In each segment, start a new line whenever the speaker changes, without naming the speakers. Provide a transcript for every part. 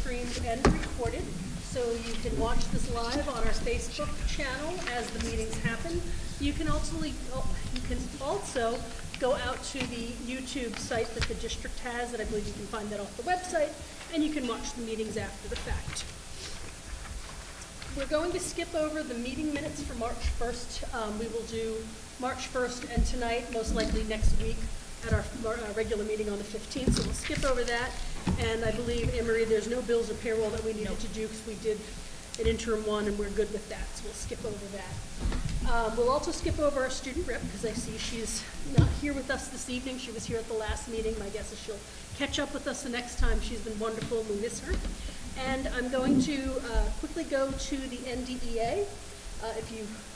streamed and recorded, so you can watch this live on our Facebook channel as the meetings happen. You can also go out to the YouTube site that the district has, and I believe you can find that off the website, and you can watch the meetings after the fact. We're going to skip over the meeting minutes for March 1st. We will do March 1st and tonight, most likely next week, at our regular meeting on the 15th, so we'll skip over that. And I believe, Anne-Marie, there's no bills or payroll that we needed to do because we did an interim one and we're good with that, so we'll skip over that. We'll also skip over our student rep because I see she's not here with us this evening. She was here at the last meeting. My guess is she'll catch up with us the next time. She's been wonderful and we miss her. And I'm going to quickly go to the NDEA.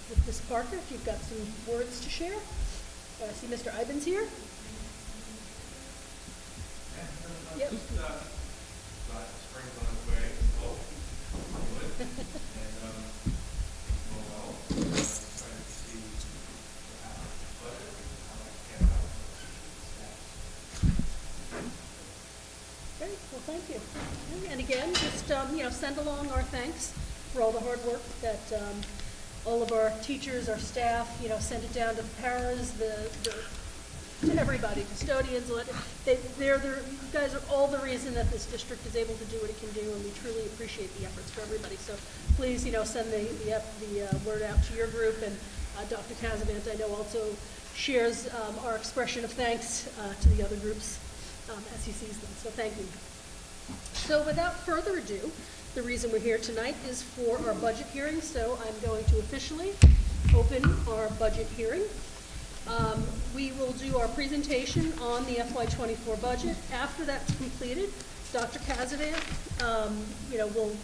With Ms. Parker, if you've got some words to share. I see Mr. Ivan's here. Yep.
Spring's on its way. Well, good. And well, excited to see what happens with the budget and how that can help staff.
Great. Well, thank you. And again, just send along our thanks for all the hard work that all of our teachers, our staff, send it down to the paras, to everybody, custodians. You guys are all the reason that this district is able to do what it can do, and we truly appreciate the efforts for everybody. So please, send the word out to your group, and Dr. Casavant, I know, also shares our expression of thanks to the other groups as he sees them. So thank you. So without further ado, the reason we're here tonight is for our budget hearing, so I'm going to officially open our budget hearing. We will do our presentation on the FY24 budget. After that's completed, Dr. Casavant, we'll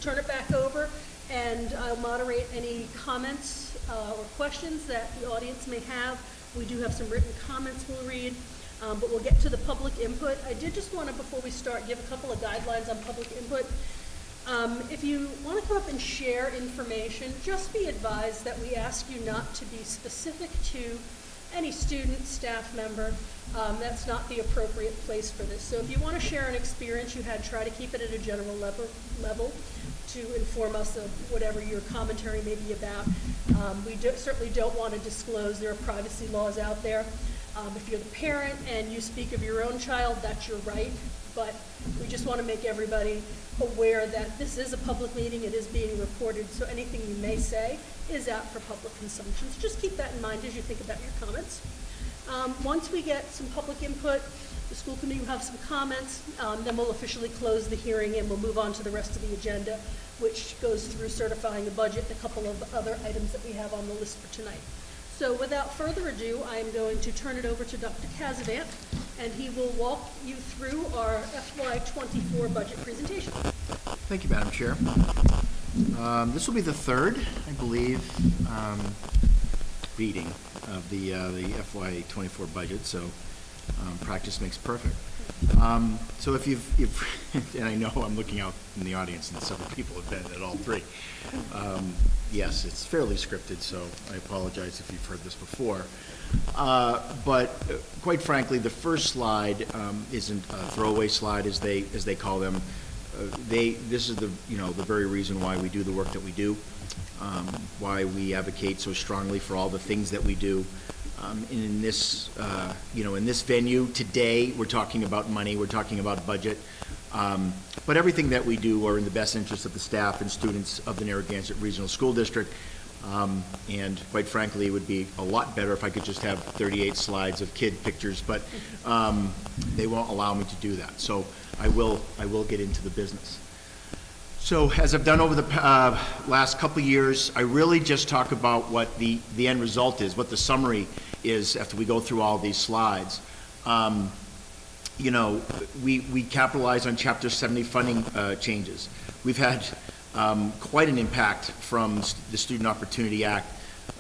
turn it back over, and I'll moderate any comments or questions that the audience may have. We do have some written comments we'll read. But we'll get to the public input. I did just want to, before we start, give a couple of guidelines on public input. If you want to come up and share information, just be advised that we ask you not to be specific to any student, staff member. That's not the appropriate place for this. So if you want to share an experience you had, try to keep it at a general level to inform us of whatever your commentary may be about. We certainly don't want to disclose. There are privacy laws out there. If you're the parent and you speak of your own child, that's your right, but we just want to make everybody aware that this is a public meeting, it is being recorded, so anything you may say is out for public consumption. So just keep that in mind as you think about your comments. Once we get some public input, the school committee will have some comments, then we'll officially close the hearing and we'll move on to the rest of the agenda, which goes through certifying the budget and a couple of other items that we have on the list for tonight. So without further ado, I am going to turn it over to Dr. Casavant, and he will walk you through our FY24 budget presentation.
Thank you, Madam Chair. This will be the third, I believe, reading of the FY24 budget, so practice makes perfect. So if you've, and I know I'm looking out in the audience and several people have been at all three. Yes, it's fairly scripted, so I apologize if you've heard this before. But quite frankly, the first slide isn't a throwaway slide, as they call them. This is the very reason why we do the work that we do, why we advocate so strongly for all the things that we do. In this, in this venue today, we're talking about money, we're talking about budget, but everything that we do are in the best interest of the staff and students of the Narragansett Regional School District. And quite frankly, it would be a lot better if I could just have 38 slides of kid pictures, but they won't allow me to do that. So I will get into the business. So as I've done over the last couple of years, I really just talk about what the end result is, what the summary is after we go through all these slides. We capitalize on Chapter 70 funding changes. We've had quite an impact from the Student Opportunity Act.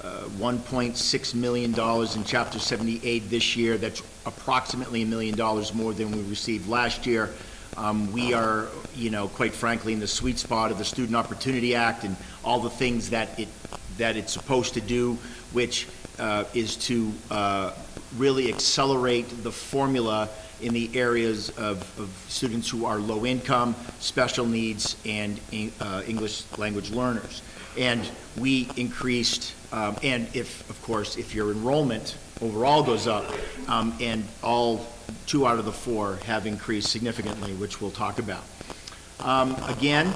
$1.6 million in Chapter 78 this year. That's approximately $1 million more than we received last year. We are, quite frankly, in the sweet spot of the Student Opportunity Act and all the things that it's supposed to do, which is to really accelerate the formula in the areas of students who are low income, special needs, and English language learners. And we increased, and of course, if your enrollment overall goes up, and all 2 out of the 4 have increased significantly, which we'll talk about. Again,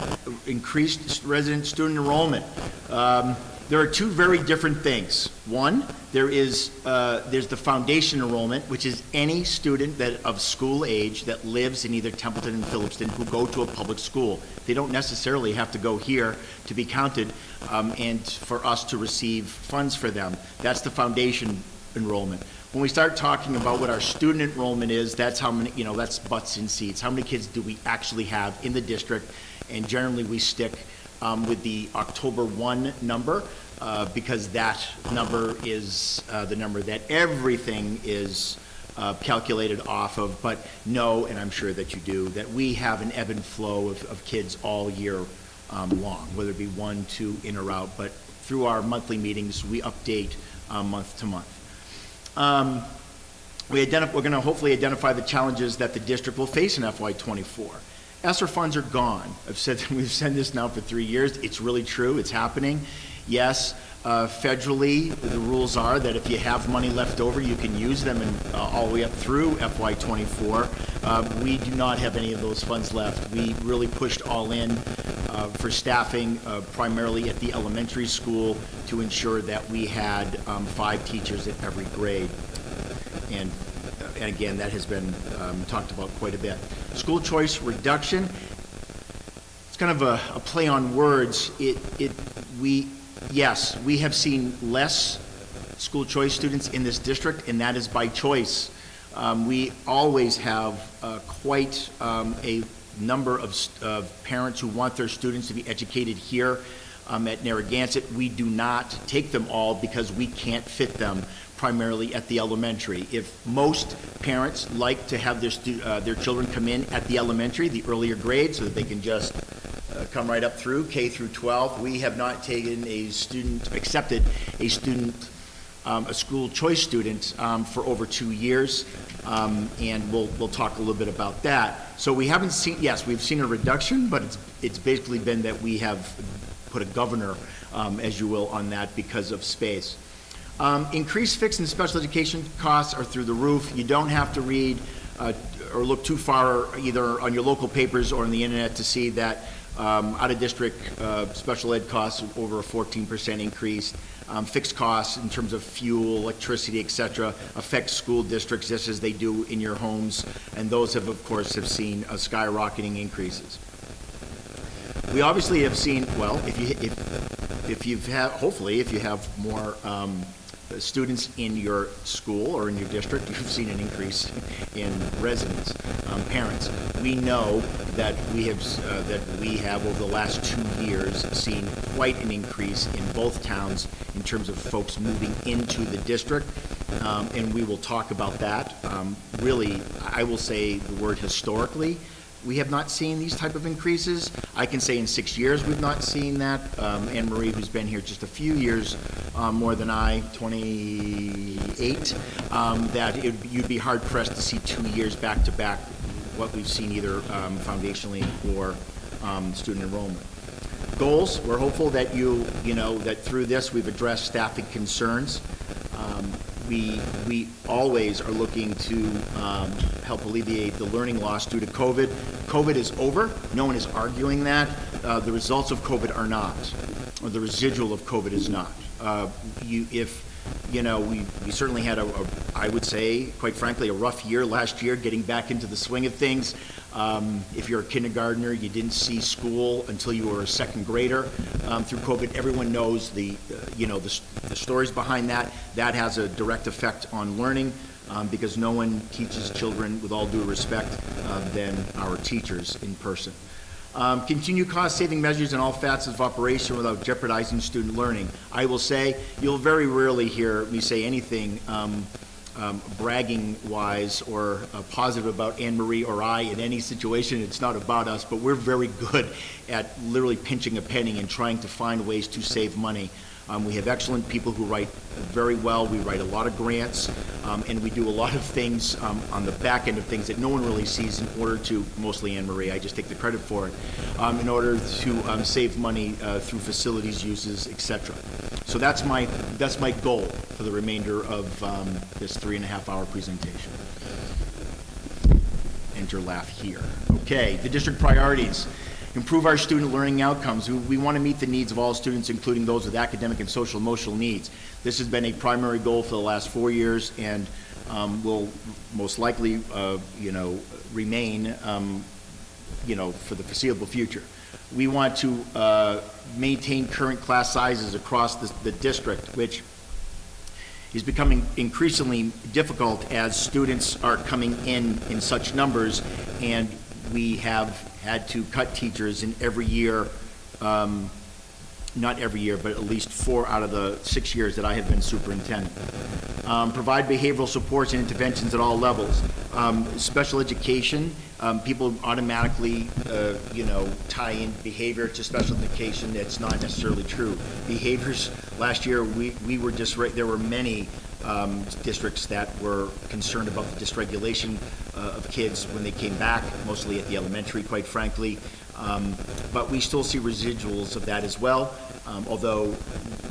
increased resident student enrollment. There are 2 very different things. One, there's the foundation enrollment, which is any student that of school age that lives in either Templeton and Phillipston who go to a public school. They don't necessarily have to go here to be counted and for us to receive funds for them. That's the foundation enrollment. When we start talking about what our student enrollment is, that's how many, that's butts in seats. How many kids do we actually have in the district? And generally we stick with the October 1 number because that number is the number that everything is calculated off of. But know, and I'm sure that you do, that we have an ebb and flow of kids all year long, whether it be 1, 2, in or out. But through our monthly meetings, we update month to month. We're going to hopefully identify the challenges that the district will face in FY24. ESSER funds are gone. We've said this now for 3 years. It's really true. It's happening. Yes, federally, the rules are that if you have money left over, you can use them all the way up through FY24. We do not have any of those funds left. We really pushed all in for staffing, primarily at the elementary school, to ensure that we had 5 teachers at every grade. And again, that has been talked about quite a bit. School choice reduction, it's kind of a play on words. Yes, we have seen less school choice students in this district, and that is by choice. We always have quite a number of parents who want their students to be educated here at Narragansett. We do not take them all because we can't fit them primarily at the elementary. If most parents like to have their children come in at the elementary, the earlier grade, so that they can just come right up through K through 12, we have not taken accepted a school choice student for over 2 years, and we'll talk a little bit about that. So we haven't seen, yes, we've seen a reduction, but it's basically been that we have put a governor, as you will, on that because of space. Increased fixed and special education costs are through the roof. You don't have to read or look too far either on your local papers or on the internet to see that out-of-district special ed costs are over a 14% increase. Fixed costs in terms of fuel, electricity, et cetera, affect school districts just as they do in your homes, and those have, of course, seen skyrocketing increases. We obviously have seen, well, if you have more students in your school or in your district, you've seen an increase in residents, parents. We know that we have over the last 2 years seen quite an increase in both towns in terms of folks moving into the district, and we will talk about that. Really, I will say the word historically, we have not seen these type of increases. I can say in 6 years we've not seen that. Anne Marie, who's been here just a few years more than I, 28, that you'd be hard pressed to see 2 years back to back what we've seen either foundationally or student enrollment. Goals, we're hopeful that that through this we've addressed staffing concerns. We always are looking to help alleviate the learning loss due to COVID. COVID is over. No one is arguing that. The results of COVID are not, or the residual of COVID is not. We certainly had I would say, quite frankly, a rough year last year getting back into the swing of things. If you're a kindergartner, you didn't see school until you were a second grader through COVID. Everyone knows the stories behind that. That has a direct effect on learning because no one teaches children, with all due respect, than our teachers in person. Continue cost-saving measures in all facets of operation without jeopardizing student learning. I will say, you'll very rarely hear me say anything bragging-wise or positive about Anne Marie or I in any situation. It's not about us, but we're very good at literally pinching a penny and trying to find ways to save money. We have excellent people who write very well. We write a lot of grants, and we do a lot of things on the back end of things that no one really sees in order to, mostly Anne Marie, I just take the credit for it, in order to save money through facilities uses, et cetera. So that's my goal for the remainder of this 3.5-hour presentation. Enter laugh here. Okay, the district priorities. Improve our student learning outcomes. We want to meet the needs of all students, including those with academic and social emotional needs. This has been a primary goal for the last 4 years and will most likely, remain, for the foreseeable future. We want to maintain current class sizes across the district, which is becoming increasingly difficult as students are coming in such numbers, and we have had to cut teachers in every year, not every year, but at least 4 out of the 6 years that I have been superintendent. Provide behavioral supports and interventions at all levels. Special education, people automatically, tie in behavior to special education. That's not necessarily true. Behaviors, last year, we were there were many districts that were concerned about the dysregulation of kids when they came back, mostly at the elementary, quite frankly. But we still see residuals of that as well, although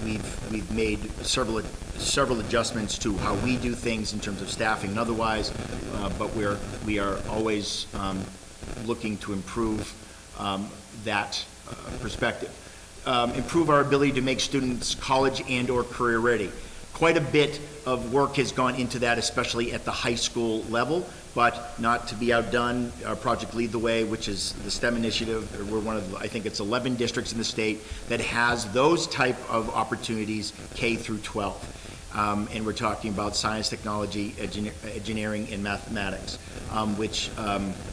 we've made several adjustments to how we do things in terms of staffing and otherwise, but we are always looking to improve that perspective. Improve our ability to make students college and or career ready. Quite a bit of work has gone into that, especially at the high school level, but not to be outdone, our Project Lead the Way, which is the STEM initiative, we're one of, I think it's 11 districts in the state that has those type of opportunities K through 12. And we're talking about science, technology, engineering, and mathematics, which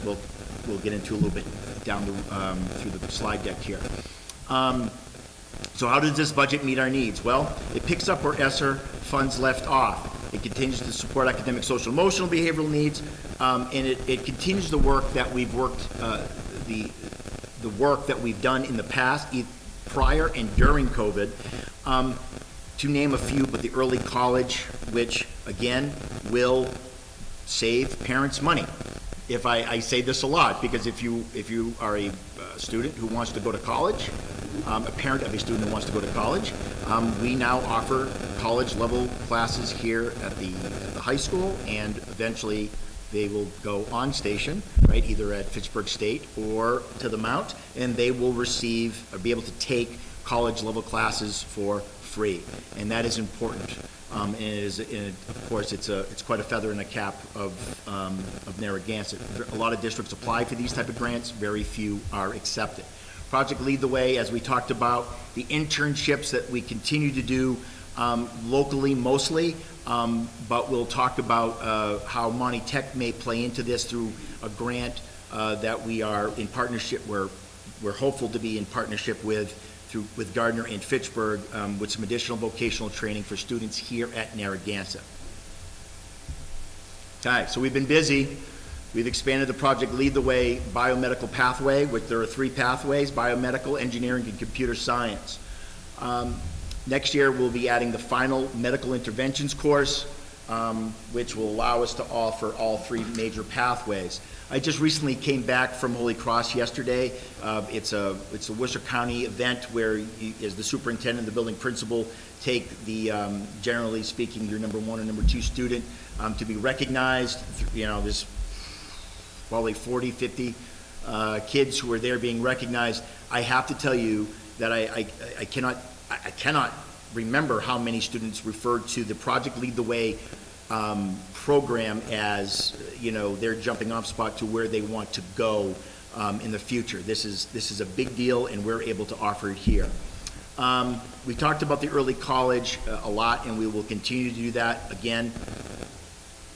we'll get into a little bit down through the slide deck here. So how does this budget meet our needs? Well, it picks up where ESSER funds left off. It continues to support academic, social, emotional, behavioral needs, and it continues the work that we've the work that we've done in the past, prior and during COVID. To name a few, but the early college, which again will save parents money. If I say this a lot, because if you are a student who wants to go to college, a parent of a student who wants to go to college, we now offer college level classes here at the high school, and eventually they will go on station, right, either at Fitchburg State or to the Mount, and they will receive or be able to take college level classes for free, and that is important. And of course, it's quite a feather in the cap of Narragansett. A lot of districts apply for these type of grants. Very few are accepted. Project Lead the Way, as we talked about, the internships that we continue to do locally mostly, but we'll talk about how Monty Tech may play into this through a grant that we are in partnership. We're hopeful to be in partnership with Gardner and Fitchburg with some additional vocational training for students here at Narragansett. Okay, so we've been busy. We've expanded the Project Lead the Way biomedical pathway, which there are 3 pathways: biomedical, engineering, and computer science. Next year, we'll be adding the final medical interventions course, which will allow us to offer all 3 major pathways. I just recently came back from Holy Cross yesterday. It's a Worcester County event where you, as the superintendent and the building principal, take the, generally speaking, your number 1 and number 2 student to be recognized. There's probably 40, 50 kids who are there being recognized. I have to tell you that I cannot remember how many students referred to the Project Lead the Way program as their jumping off spot to where they want to go in the future. This is a big deal, and we're able to offer it here. We talked about the early college a lot, and we will continue to do that. Again,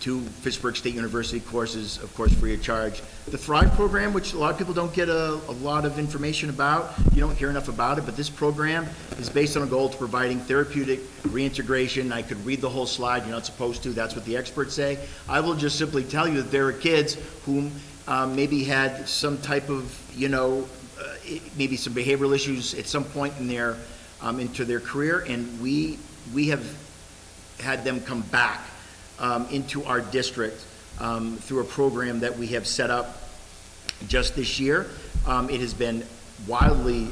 2 Fitchburg State University courses, of course, free of charge. The Thrive program, which a lot of people don't get a lot of information about, you don't hear enough about it, but this program is based on a goal to providing therapeutic reintegration. I could read the whole slide. You're not supposed to. That's what the experts say. I will just simply tell you that there are kids who maybe had some type of, maybe some behavioral issues at some point in their into their career, and we have had them come back into our district through a program that we have set up just this year. It has been wildly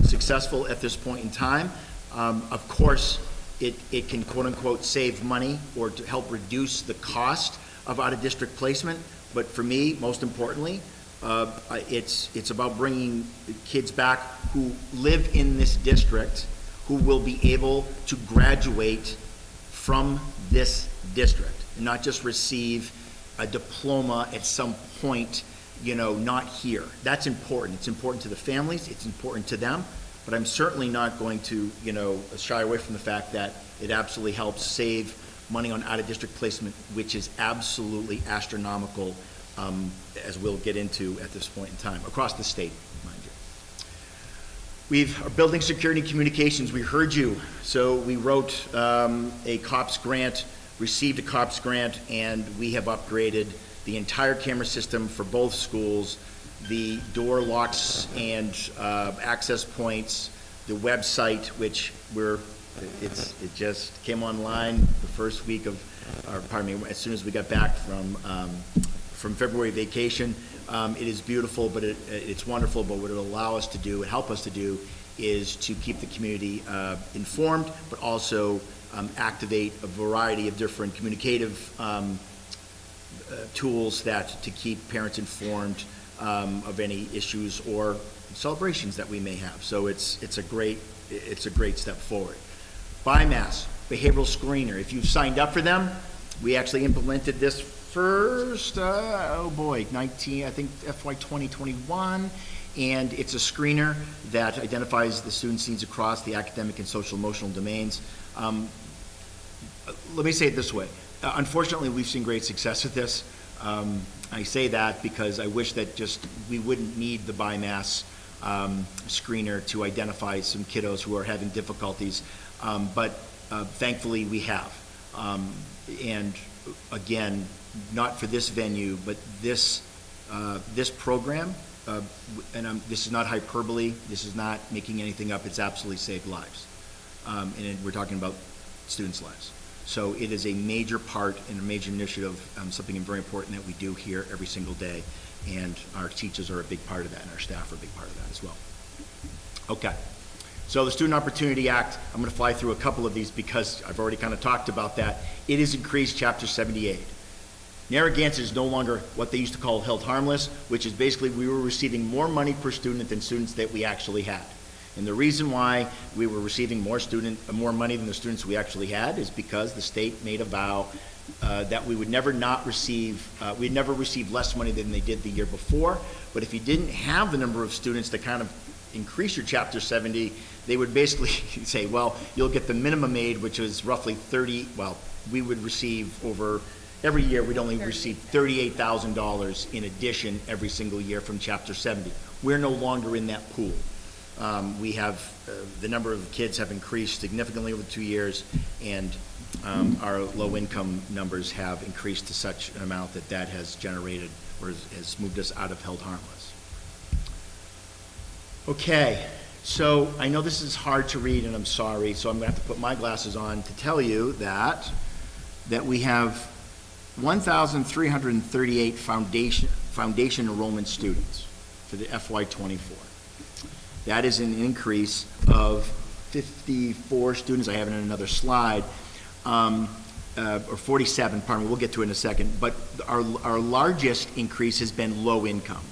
successful at this point in time. Of course, it can quote-unquote save money or to help reduce the cost of out-of-district placement, but for me, most importantly, it's about bringing kids back who live in this district, who will be able to graduate from this district and not just receive a diploma at some point, not here. That's important. It's important to the families, it's important to them, but I'm certainly not going to, shy away from the fact that it absolutely helps save money on out-of-district placement, which is absolutely astronomical, as we'll get into at this point in time, across the state, mind you. Are building security communications. We heard you. So we wrote a COPS grant, received a COPS grant, and we have upgraded the entire camera system for both schools, the door locks and access points, the website, which it just came online the first week of, as soon as we got back from February vacation. It is beautiful, but it's wonderful, but what it'll allow us to do and help us to do is to keep the community informed, but also activate a variety of different communicative tools to keep parents informed of any issues or celebrations that we may have. So it's a great step forward. BIMAS, behavioral screener. If you've signed up for them, we actually implemented this first, FY 2021, and it's a screener that identifies the students' needs across the academic and social emotional domains. Let me say it this way. Unfortunately, we've seen great success with this. I say that because I wish that we wouldn't need the BIMAS screener to identify some kiddos who are having difficulties, but thankfully we have. And again, not for this venue, but this program, and this is not hyperbole, this is not making anything up, it's absolutely saved lives. And we're talking about students' lives. So it is a major part and a major initiative, something very important that we do here every single day, and our teachers are a big part of that, and our staff are a big part of that as well. Okay, so the Student Opportunity Act, I'm going to fly through a couple of these because I've already kind of talked about that. It has increased Chapter 78. Narragansett is no longer what they used to call held harmless, which is basically we were receiving more money per student than students that we actually had. And the reason why we were receiving more money than the students we actually had is because the state made a vow that we would never receive less money than they did the year before. But if you didn't have the number of students to kind of increase your Chapter 70, they would basically say, well, you'll get the minimum aid, which is roughly we would receive every year we'd only receive $38,000 in addition every single year from Chapter 70. We're no longer in that pool. We have, the number of kids have increased significantly over 2 years, and our low-income numbers have increased to such an amount that has generated or has moved us out of held harmless. Okay, so I know this is hard to read, and I'm sorry, so I'm going to have to put my glasses on to tell you that we have 1,338 foundation enrollment students for the FY24. That is an increase of 54 students. I have it in another slide, or 47, pardon me, we'll get to it in a second. But our largest increase has been low income.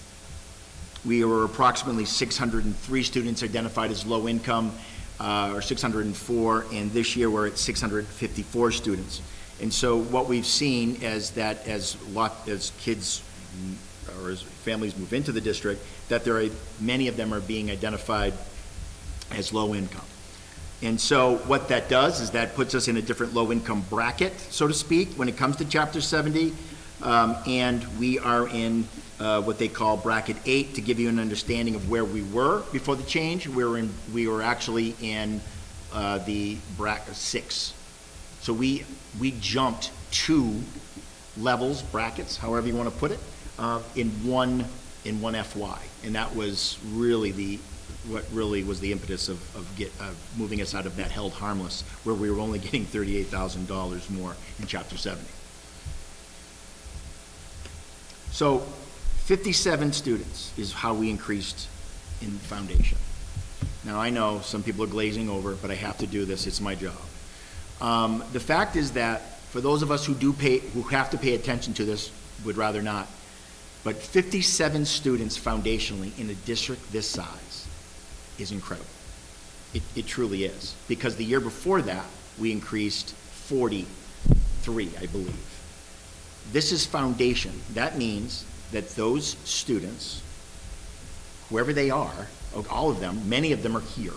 We were approximately 603 students identified as low income, or 604, and this year we're at 654 students. And so what we've seen is that as kids or as families move into the district, that many of them are being identified as low income. And so what that does is that puts us in a different low income bracket, so to speak, when it comes to Chapter 70. And we are in what they call bracket 8. To give you an understanding of where we were before the change, we were actually in the bracket 6. So we jumped 2 levels, brackets, however you want to put it, in one FY, and that was really what really was the impetus of moving us out of that held harmless, where we were only getting $38,000 more in Chapter 70. So 57 students is how we increased in foundation. Now, I know some people are glazing over, but I have to do this. It's my job. The fact is that for those of us who have to pay attention to this, would rather not, but 57 students foundationally in a district this size is incredible. It truly is. Because the year before that, we increased 43, I believe. This is foundation. That means that those students, whoever they are, all of them, many of them are here.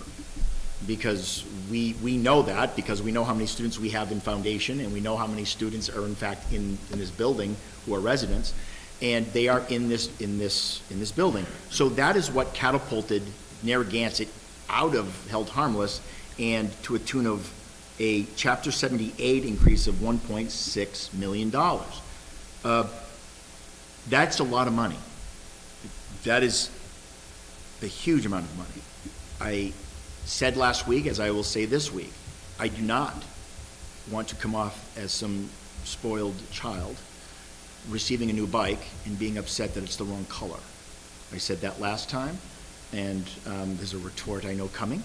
Because we know that, because we know how many students we have in foundation, and we know how many students are in fact in this building who are residents, and they are in this building. So that is what catapulted Narragansett out of held harmless and to a tune of a Chapter 78 increase of $1.6 million. That's a lot of money. That is a huge amount of money. I said last week, as I will say this week, I do not want to come off as some spoiled child receiving a new bike and being upset that it's the wrong color. I said that last time, and there's a retort I know coming,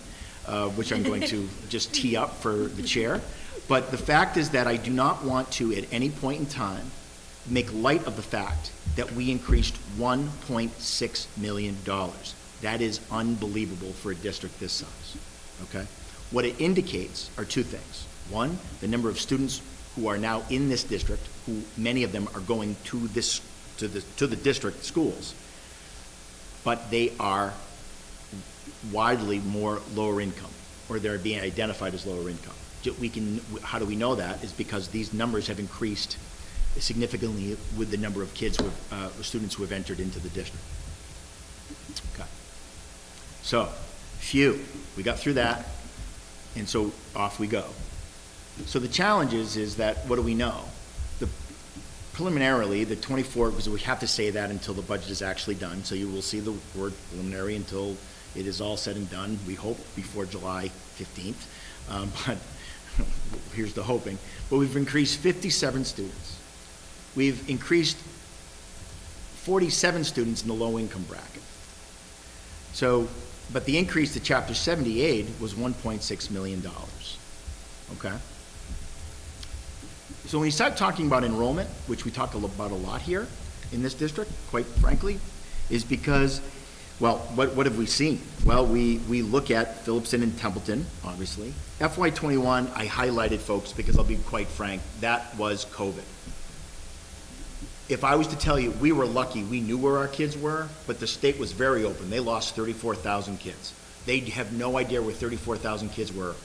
which I'm going to just tee up for the chair. But the fact is that I do not want to, at any point in time, make light of the fact that we increased $1.6 million. That is unbelievable for a district this size, okay? What it indicates are two things. One, the number of students who are now in this district, who many of them are going to the district schools, but they are widely more lower income, or they're being identified as lower income. How do we know that? Is because these numbers have increased significantly with the number of kids, students who have entered into the district. Okay. So, we got through that, and so off we go. So the challenge is that, what do we know? Preliminarily, the 24, because we have to say that until the budget is actually done, so you will see the word preliminary until it is all said and done, we hope before July 15th, but here's the hoping. But we've increased 57 students. We've increased 47 students in the low income bracket. So, but the increase to Chapter 78 was $1.6 million, okay? So when you start talking about enrollment, which we talk about a lot here in this district, quite frankly, is because, well, what have we seen? Well, we look at Phillipston and Templeton, obviously. FY21, I highlighted, folks, because I'll be quite frank, that was COVID. If I was to tell you, we were lucky, we knew where our kids were, but the state was very open. They lost 34,000 kids. They have no idea where 34,000 kids were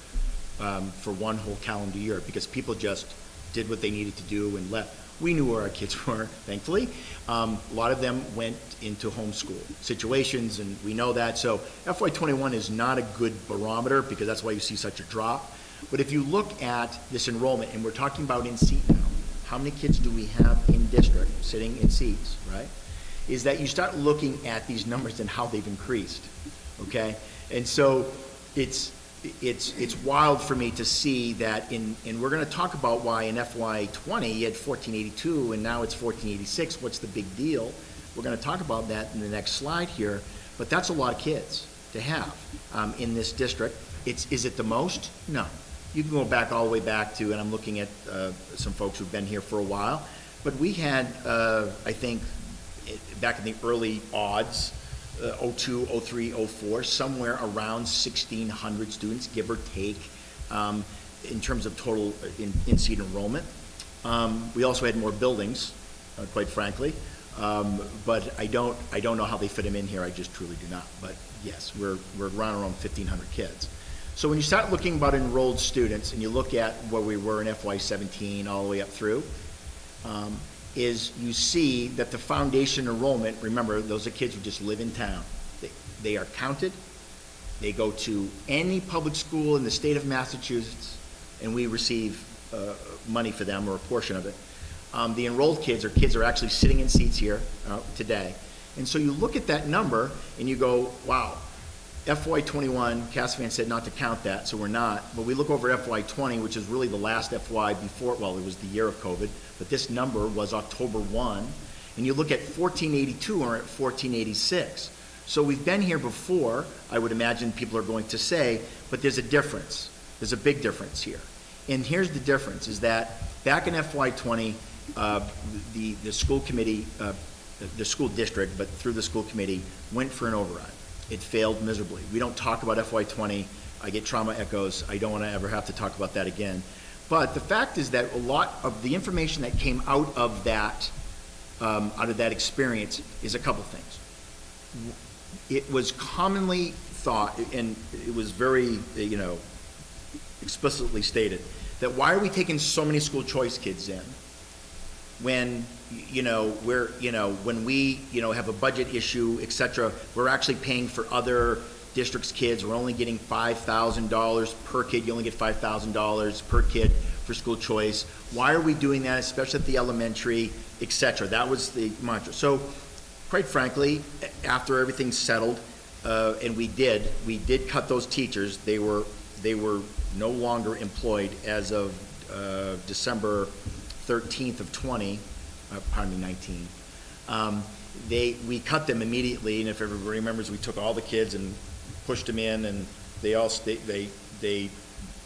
for one whole calendar year, because people just did what they needed to do and left. We knew where our kids were, thankfully. A lot of them went into homeschool situations, and we know that. So FY21 is not a good barometer, because that's why you see such a drop. But if you look at this enrollment, and we're talking about in seat now, how many kids do we have in district sitting in seats, right? Is that you start looking at these numbers and how they've increased, okay? And so it's wild for me to see that and we're gonna talk about why in FY20 you had 1482 and now it's 1486, what's the big deal? We're gonna talk about that in the next slide here, but that's a lot of kids to have in this district. Is it the most? No. You can go back all the way back to, and I'm looking at some folks who've been here for a while, but we had, I think, back in the early odds, 02, 03, 04, somewhere around 1,600 students, give or take, in terms of total in-seat enrollment. We also had more buildings, quite frankly, but I don't know how they fit them in here. I just truly do not. But yes, we're around 1,500 kids. So when you start looking about enrolled students and you look at where we were in FY17 all the way up through, is you see that the foundation enrollment, remember, those are kids who just live in town. They are counted. They go to any public school in the state of Massachusetts, and we receive money for them, or a portion of it. The enrolled kids are actually sitting in seats here today. And so you look at that number and you go, wow, FY '21, Cassvan said not to count that, so we're not. But we look over FY '20, which is really the last FY before, well, it was the year of COVID, but this number was October 1. And you look at 1482 or at 1486. So we've been here before, I would imagine people are going to say, but there's a difference. There's a big difference here. And here's the difference, is that back in FY '20, the school committee, the school district, but through the school committee, went for an override. It failed miserably. We don't talk about FY '20. I get trauma echoes. I don't want to ever have to talk about that again. But the fact is that a lot of the information that came out of that experience is a couple things. It was commonly thought, and it was very, explicitly stated, that why are we taking so many school choice kids in when, when we, have a budget issue, et cetera, we're actually paying for other districts' kids, we're only getting $5,000 per kid, you only get $5,000 per kid for school choice. Why are we doing that, especially at the elementary, et cetera? That was the mantra. So, quite frankly, after everything settled, and we did cut those teachers. They were no longer employed as of December 13th of 19. We cut them immediately, and if everybody remembers, we took all the kids and pushed them in, and they all they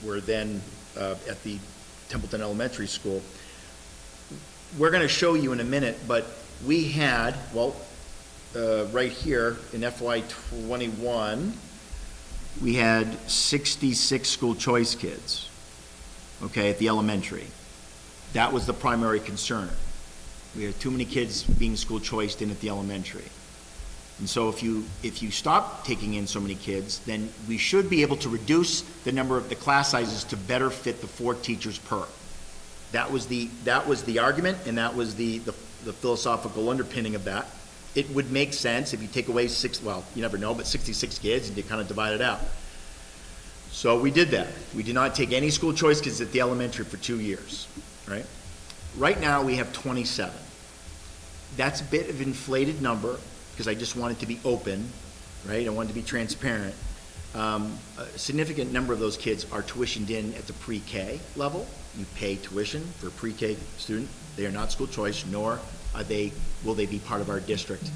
were then at the Templeton Elementary School. We're going to show you in a minute, but we had, right here in FY '21, we had 66 school choice kids, okay, at the elementary. That was the primary concern. We had too many kids being school choiced in at the elementary. And so if you stop taking in so many kids, then we should be able to reduce the number of the class sizes to better fit the 4 teachers per. That was the argument, and that was the philosophical underpinning of that. It would make sense if you take away you never know, but 66 kids and you kind of divide it out. So we did that. We did not take any school choice kids at the elementary for 2 years, right? Right now we have 27. That's a bit of an inflated number because I just want it to be open, right? I want it to be transparent. A significant number of those kids are tuitioned in at the pre-K level. You pay tuition for a pre-K student. They are not school choice, nor will they be part of our district.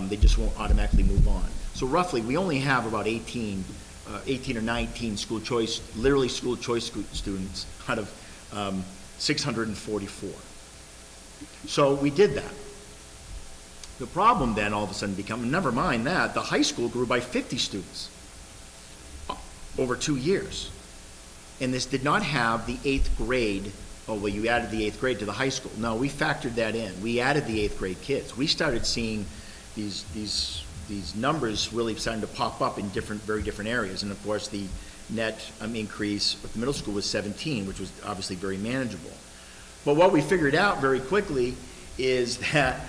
They just won't automatically move on. So roughly, we only have about 18 or 19 school choice, literally school choice students out of 644. So we did that. The problem then all of a sudden never mind that, the high school grew by 50 students over 2 years. And this did not have the 8th grade. Oh, well, you added the 8th grade to the high school. No, we factored that in. We added the 8th grade kids. We started seeing these numbers really starting to pop up in very different areas. And of course, the net increase at the middle school was 17, which was obviously very manageable. But what we figured out very quickly is that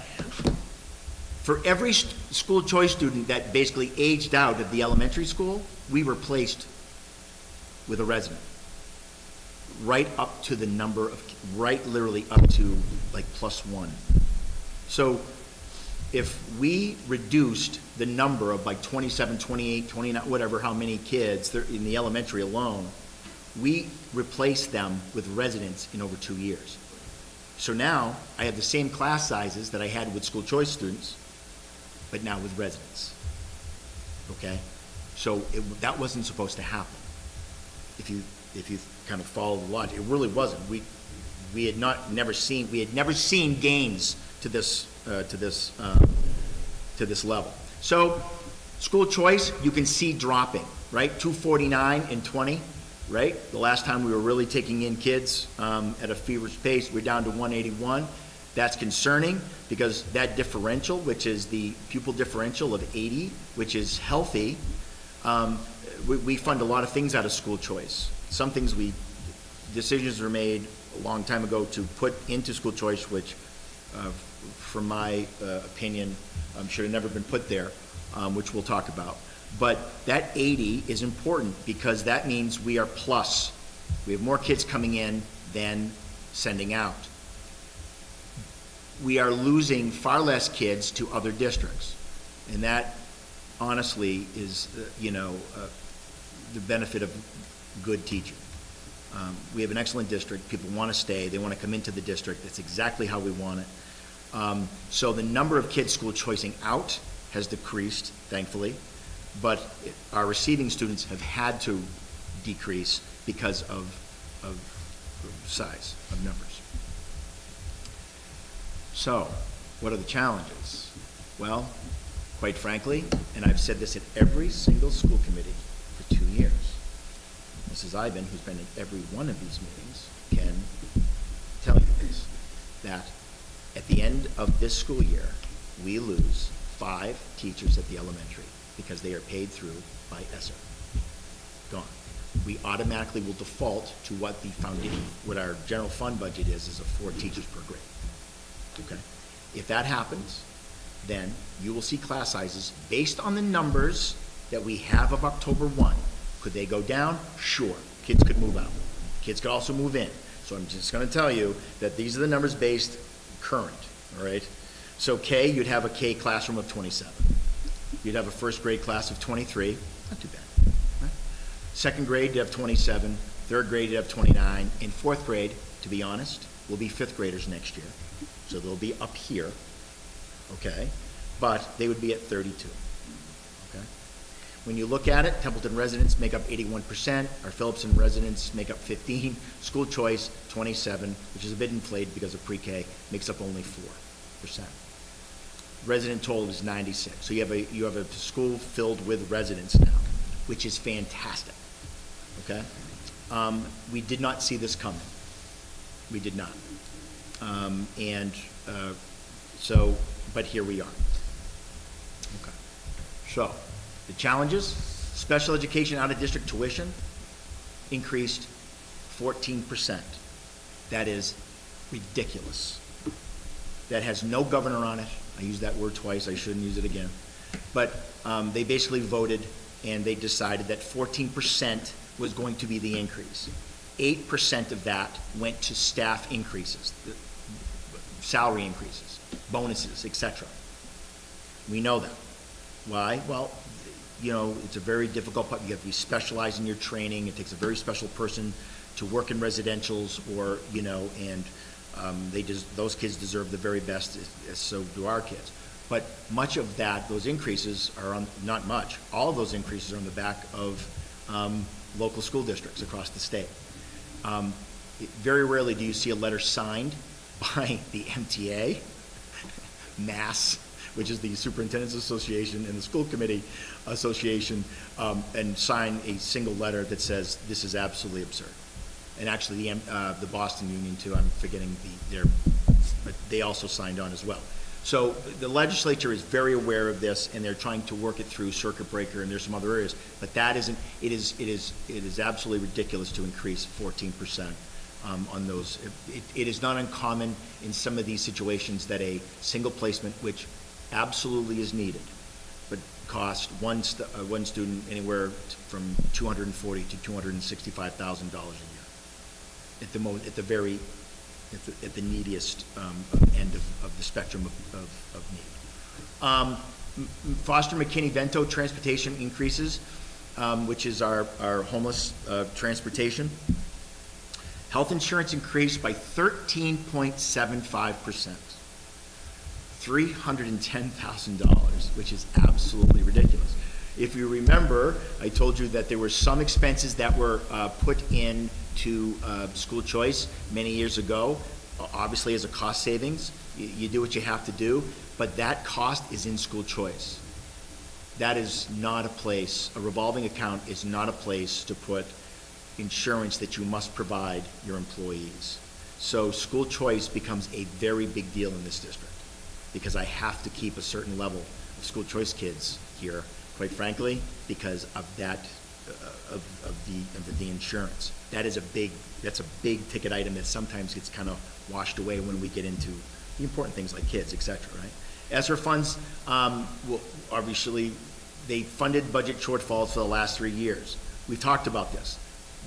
for every school choice student that basically aged out at the elementary school, we replaced with a resident. Right up to the number of, literally up to like +1. So if we reduced the number of like 27, 28, 29, whatever, how many kids in the elementary alone, we replaced them with residents in over 2 years. So now I have the same class sizes that I had with school choice students, but now with residents. Okay? So that wasn't supposed to happen. If you kind of follow the logic, it really wasn't. We had never seen gains to this level. So school choice, you can see dropping, right? 249 and 20, right? The last time we were really taking in kids at a feverish pace, we're down to 181. That's concerning because that differential, which is the pupil differential of 80, which is healthy, we fund a lot of things out of school choice. Some things decisions were made a long time ago to put into school choice, which, from my opinion, should have never been put there, which we'll talk about. But that 80 is important because that means we are plus. We have more kids coming in than sending out. We are losing far less kids to other districts. And that honestly is, the benefit of good teaching. We have an excellent district. People want to stay. They want to come into the district. That's exactly how we want it. So the number of kids school choicing out has decreased, thankfully, but our receiving students have had to decrease because of size, of numbers. So, what are the challenges? Well, quite frankly, and I've said this at every single school committee for 2 years, Mrs. Iben, who's been in every one of these meetings, can tell you this, that at the end of this school year, we lose 5 teachers at the elementary because they are paid through by ESSER. Gone. We automatically will default to what the foundation, what our general fund budget is of 4 teachers per grade. Okay? If that happens, then you will see class sizes based on the numbers that we have of October 1. Could they go down? Sure. Kids could move out. Kids could also move in. So I'm just going to tell you that these are the numbers based current, all right? So K, you'd have a K classroom of 27. You'd have a first grade class of 23. Not too bad, right? Second grade, you'd have 27. Third grade, you'd have 29. In fourth grade, to be honest, will be fifth graders next year. So they'll be up here, okay? But they would be at 32, okay? When you look at it, Templeton residents make up 81%, our Phillipson residents make up 15, school choice 27, which is a bit inflated because of pre-K, makes up only 4%. Resident total is 96, so you have a school filled with residents now, which is fantastic, okay? We did not see this coming. We did not. But here we are. Okay. So, the challenges, special education out-of-district tuition increased 14%. That is ridiculous. That has no governor on it. I used that word twice, I shouldn't use it again. But they basically voted and they decided that 14% was going to be the increase. 8% of that went to staff increases, salary increases, bonuses, etc. We know that. Why? Well, it's a very difficult part. You have to be specialized in your training. It takes a very special person to work in residentials those kids deserve the very best, as so do our kids. But much of those increases are not much, all of those increases are on the back of local school districts across the state. Very rarely do you see a letter signed by the MTA, MAS, which is the Superintendent's Association and the School Committee Association, and sign a single letter that says this is absolutely absurd. And actually the Boston Union too, I'm forgetting but they also signed on as well. So the legislature is very aware of this, and they're trying to work it through circuit breaker, and there's some other areas. But it is absolutely ridiculous to increase 14% on those. It is not uncommon in some of these situations that a single placement, which absolutely is needed, but cost one student anywhere from $240,000 to $265,000 a year. At the neediest end of the spectrum of need. Foster McKinney-Vento transportation increases, which is our homeless transportation. Health insurance increased by 13.75%, $310,000, which is absolutely ridiculous. If you remember, I told you that there were some expenses that were put in to school choice many years ago, obviously as a cost savings. You do what you have to do, but that cost is in school choice. That is not a place, a revolving account is not a place to put insurance that you must provide your employees. So school choice becomes a very big deal in this district because I have to keep a certain level of school choice kids here, quite frankly, because of that, of the insurance. That's a big ticket item that sometimes gets kind of washed away when we get into the important things like kids, et cetera, right? ESSER funds, obviously, they funded budget shortfalls for the last 3 years. We've talked about this.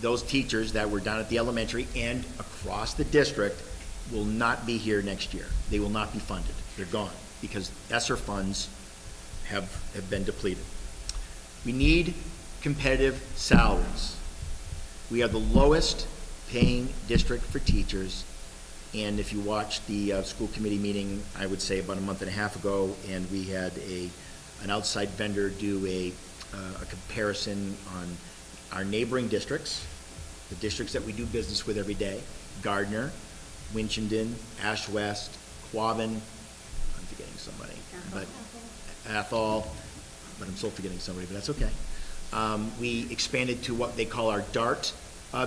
Those teachers that were down at the elementary and across the district will not be here next year. They will not be funded. They're gone because ESSER funds have been depleted. We need competitive salaries. We are the lowest paying district for teachers, and if you watched the school committee meeting, I would say about a month and a half ago, and we had an outside vendor do a comparison on our neighboring districts, the districts that we do business with every day: Gardner, Winchendon, Ash West, Quabbin, I'm forgetting somebody, but Athol, but I'm still forgetting somebody, but that's okay. We expanded to what they call our DART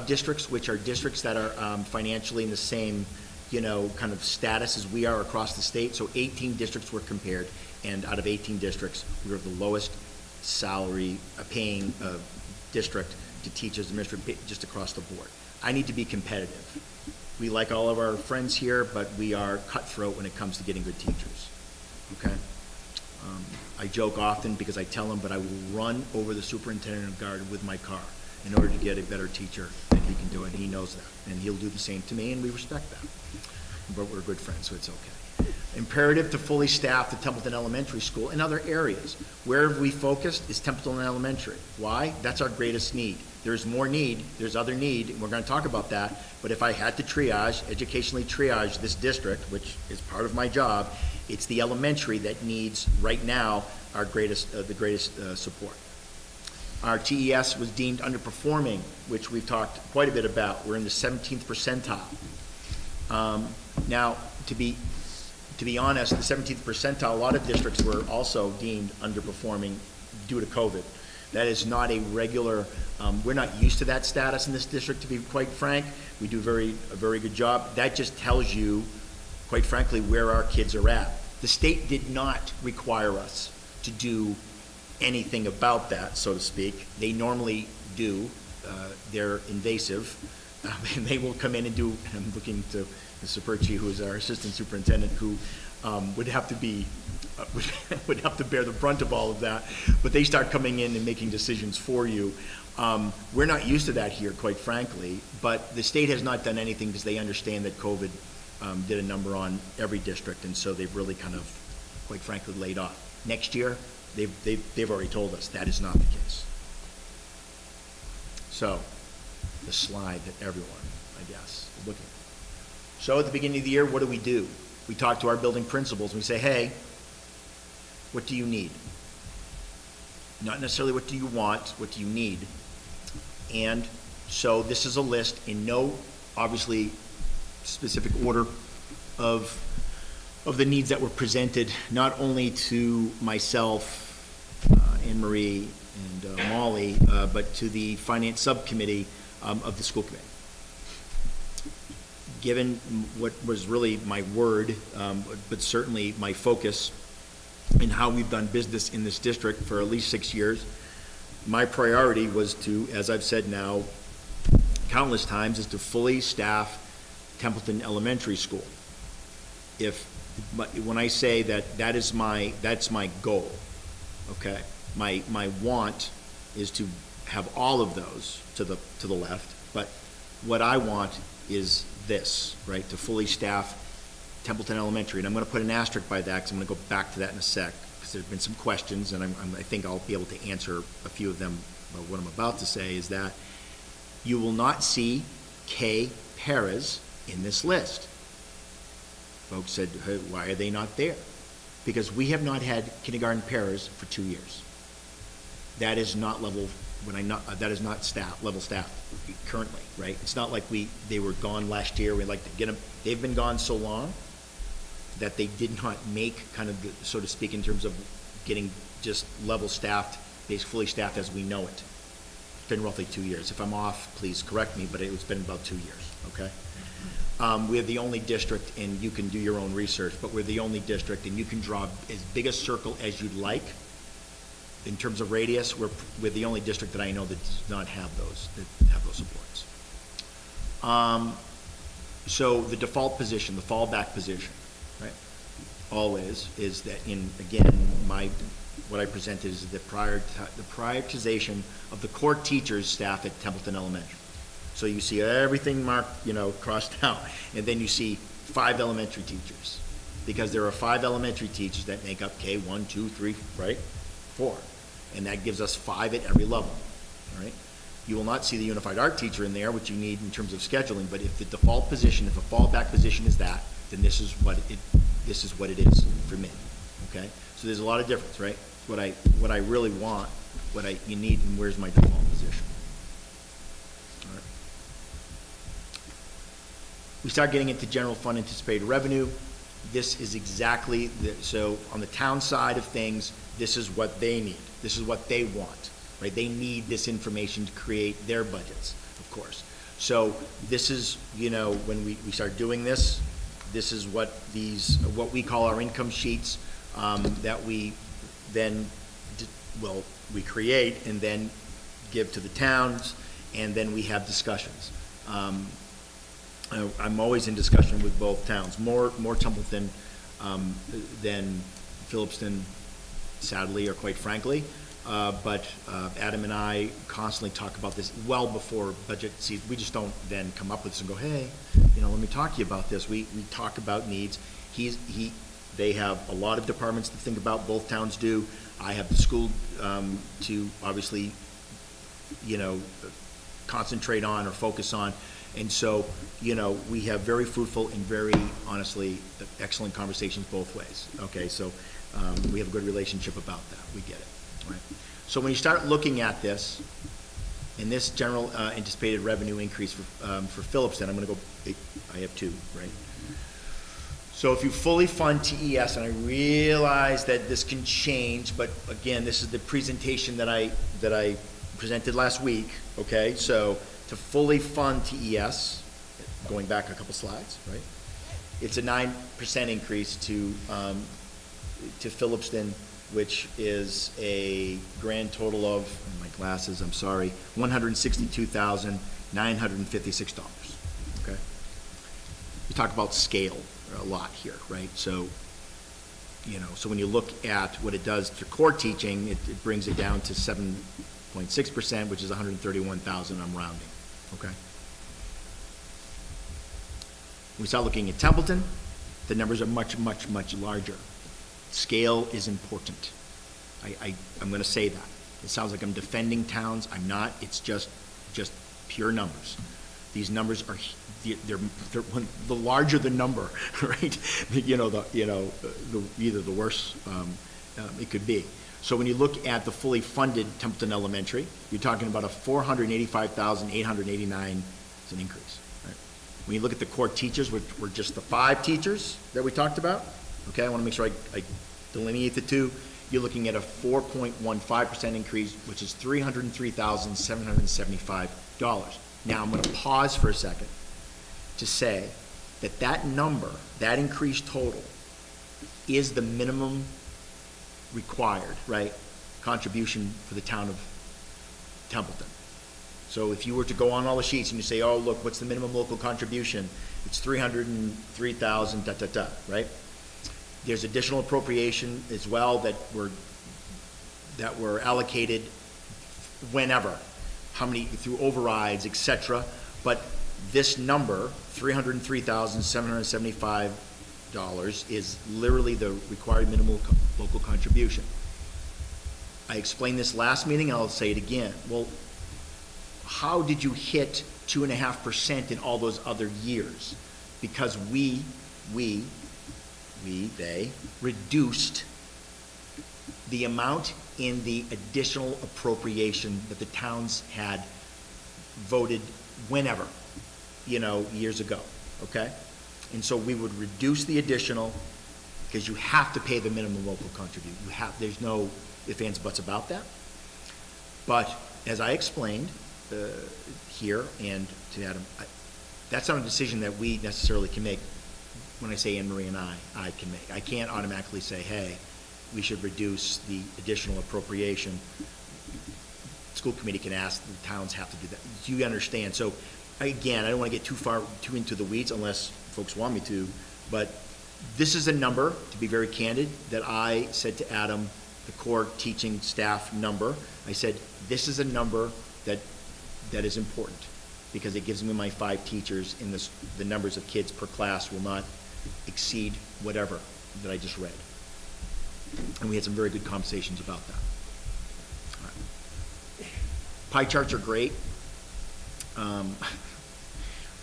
districts, which are districts that are financially in the same, kind of status as we are across the state. So 18 districts were compared, and out of 18 districts, we were the lowest salary paying district to teachers, administrators, just across the board. I need to be competitive. We like all of our friends here, but we are cutthroat when it comes to getting good teachers, okay? I joke often because I tell him, but I will run over the superintendent of guard with my car in order to get a better teacher than he can do it. He knows that, and he'll do the same to me, and we respect that. But we're good friends, so it's okay. Imperative to fully staff the Templeton Elementary School and other areas. Where have we focused is Templeton Elementary. Why? That's our greatest need. There's more need, there's other need, and we're going to talk about that, but if I had to educationally triage this district, which is part of my job, it's the elementary that needs, right now, the greatest support. Our TES was deemed underperforming, which we've talked quite a bit about. We're in the 17th percentile. Now, to be honest, the 17th percentile, a lot of districts were also deemed underperforming due to COVID. That is not a regular, we're not used to that status in this district, to be quite frank. We do a very good job. That just tells you, quite frankly, where our kids are at. The state did not require us to do anything about that, so to speak. They normally do. They're invasive. And they will come in and do, and I'm looking to Mr. Perchi, who is our assistant superintendent, who would have to bear the brunt of all of that, but they start coming in and making decisions for you. We're not used to that here, quite frankly, but the state has not done anything because they understand that COVID did a number on every district, and so they've really kind of, quite frankly, laid off. Next year, they've already told us that is not the case. So, the slide that everyone, I guess, is looking for. So at the beginning of the year, what do? We talk to our building principals and we say, hey, what do you need? Not necessarily what do you want, what do you need? And so this is a list in no, obviously, specific order of the needs that were presented, not only to myself, Anne Marie, and Molly, but to the finance subcommittee of the school committee. Given what was really my word, but certainly my focus in how we've done business in this district for at least 6 years, my priority was to, as I've said now countless times, is to fully staff Templeton Elementary School. When I say that's my goal, okay? My want is to have all of those to the left, but what I want is this, right? To fully staff Templeton Elementary, and I'm going to put an asterisk by that because I'm going to go back to that in a sec because there's been some questions, and I think I'll be able to answer a few of them. But what I'm about to say is that you will not see K. Perez in this list. Folks said, hey, why are they not there? Because we have not had kindergarten paras for 2 years. That is not level staff currently, right? It's not like they were gone last year. We like to get them. They've been gone so long that they did not make kind of, so to speak, in terms of getting just level staffed, basically fully staffed as we know it. It's been roughly 2 years. If I'm off, please correct me, but it's been about 2 years, okay? We're the only district, and you can do your own research, but we're the only district, and you can draw as big a circle as you'd like. In terms of radius, we're the only district that I know that does not have those supports. So the default position, the fallback position, right, always is that what I presented is the prioritization of the core teachers staff at Templeton Elementary. So you see everything marked, crossed out, and then you see 5 elementary teachers, because there are 5 elementary teachers that make up K, 1, 2, 3, right, 4. and that gives us 5 at every level, all right? You will not see the unified art teacher in there, which you need in terms of scheduling, but if the default position, if a fallback position is that, then this is what it is for me, okay? So there's a lot of difference, right? What I really want, you need, and where's my default position? All right. We start getting into general fund anticipated revenue. This is exactly, so on the town side of things, this is what they need. This is what they want, right? They need this information to create their budgets, of course. So this is, when we start doing this, this is what we call our income sheets, that we then, we create and then give to the towns, and then we have discussions. I'm always in discussion with both towns, more Templeton than Phillipston, sadly, or quite frankly. But Adam and I constantly talk about this well before budget season. We just don't then come up with this and go, hey, let me talk to you about this. We talk about needs. They have a lot of departments to think about. Both towns do. I have the school to obviously, concentrate on or focus on. And so, we have very fruitful and very, honestly, excellent conversations both ways. Okay, so we have a good relationship about that. We get it, right? So when you start looking at this, in this general anticipated revenue increase for Phillipston, I'm going to go, I have 2, right? So if you fully fund TES, and I realize that this can change, but again, this is the presentation that I presented last week, okay? So to fully fund TES, going back a couple slides, right? It's a 9% increase to Phillipston, which is a grand total of, my glasses, I'm sorry, $162,956, okay? We talk about scale a lot here, right? So, so when you look at what it does to core teaching, it brings it down to 7.6%, which is 131,000, I'm rounding, okay? When we start looking at Templeton, the numbers are much, much, much larger. Scale is important. I'm going to say that. It sounds like I'm defending towns. I'm not. It's just pure numbers. These numbers are they're the larger the number, right? Either the worse it could be. So when you look at the fully funded Templeton Elementary, you're talking about a $485,889 is an increase. Right? When you look at the core teachers, which were just the 5 teachers that we talked about, okay, I want to make sure I delineate the 2. You're looking at a 4.15% increase, which is $303,775. Now I'm going to pause for a second to say that number, that increased total, is the minimum required, right, contribution for the town of Templeton. So if you were to go on all the sheets and you say, oh, look, what's the minimum local contribution? It's $303,000, right? There's additional appropriation as well that were allocated whenever, how many through overrides, etc. But this number, $303,775, is literally the required minimum local contribution. I explained this last meeting, and I'll say it again. Well, how did you hit 2.5% in all those other years? Because they reduced the amount in the additional appropriation that the towns had voted whenever, years ago, okay? And so we would reduce the additional, because you have to pay the minimum local contribution. There's no ifs, ands, buts about that. But as I explained here and to Adam, that's not a decision that we necessarily can make. When I say Anne Marie and I can make. I can't automatically say, hey, we should reduce the additional appropriation. School committee can ask, the towns have to do that. Do you understand? So again, I don't want to get too into the weeds unless folks want me to, but this is a number, to be very candid, that I said to Adam, the core teaching staff number. I said, this is a number that is important because it gives me my 5 teachers, and the numbers of kids per class will not exceed whatever that I just read. And we had some very good conversations about that. Pie charts are great.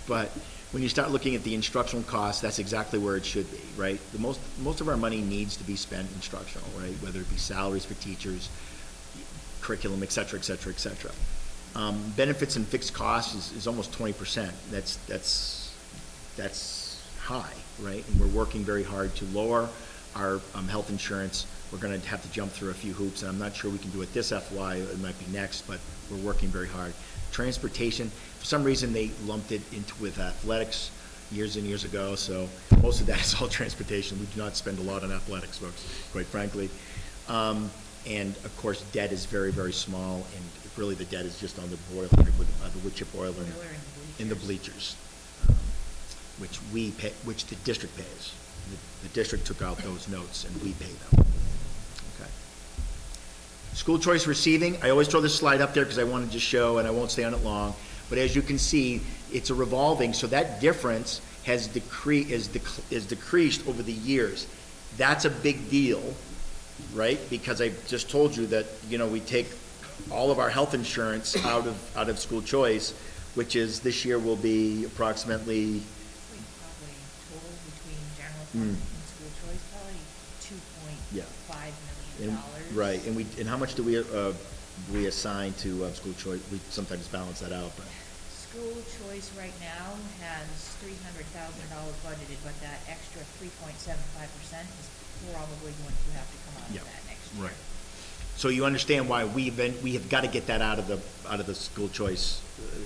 But when you start looking at the instructional costs, that's exactly where it should be, right? Most of our money needs to be spent instructional, right? Whether it be salaries for teachers, curriculum, et cetera, et cetera, et cetera. Benefits and fixed costs is almost 20%. That's high, right? And we're working very hard to lower our health insurance. We're going to have to jump through a few hoops, and I'm not sure we can do it this FY. It might be next, but we're working very hard. Transportation, for some reason, they lumped it with athletics years and years ago, so most of that is all transportation. We do not spend a lot on athletics, folks, quite frankly. And of course, debt is very, very small, and really the debt is just on the boiler, the wood chip boiler in the bleachers, which we pay, which the district pays. The district took out those notes, and we pay them. Okay. School choice receiving, I always throw this slide up there because I wanted to show, and I won't stay on it long, but as you can see, it's a revolving, so that difference has decreased over the years. That's a big deal, right? Because I just told you that, you know, we take all of our health insurance out of school choice, which is this year will be approximately
Probably total between general fund and school choice, probably $2.5 million.
right. And how much do we assign to school choice? We sometimes balance that out, but
School choice right now has $300,000 budgeted, but that extra 3.75% is probably going to have to come out
yeah,
of that next year.
right. So you understand why we have got to get that out of the school choice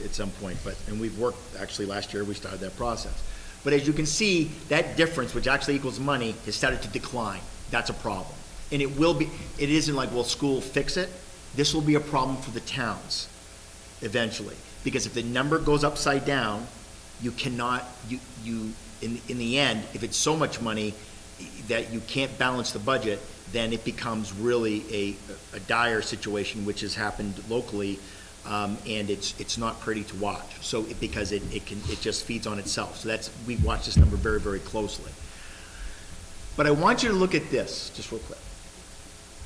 at some point. And we've worked, actually last year we started that process. But as you can see, that difference, which actually equals money, has started to decline. That's a problem. And it will be. It isn't like, will school fix it? This will be a problem for the towns eventually, because if the number goes upside down, you cannot. In the end, if it's so much money that you can't balance the budget, then it becomes really a dire situation, which has happened locally, and it's not pretty to watch. So because it just feeds on itself. So we watch this number very, very closely. But I want you to look at this just real quick.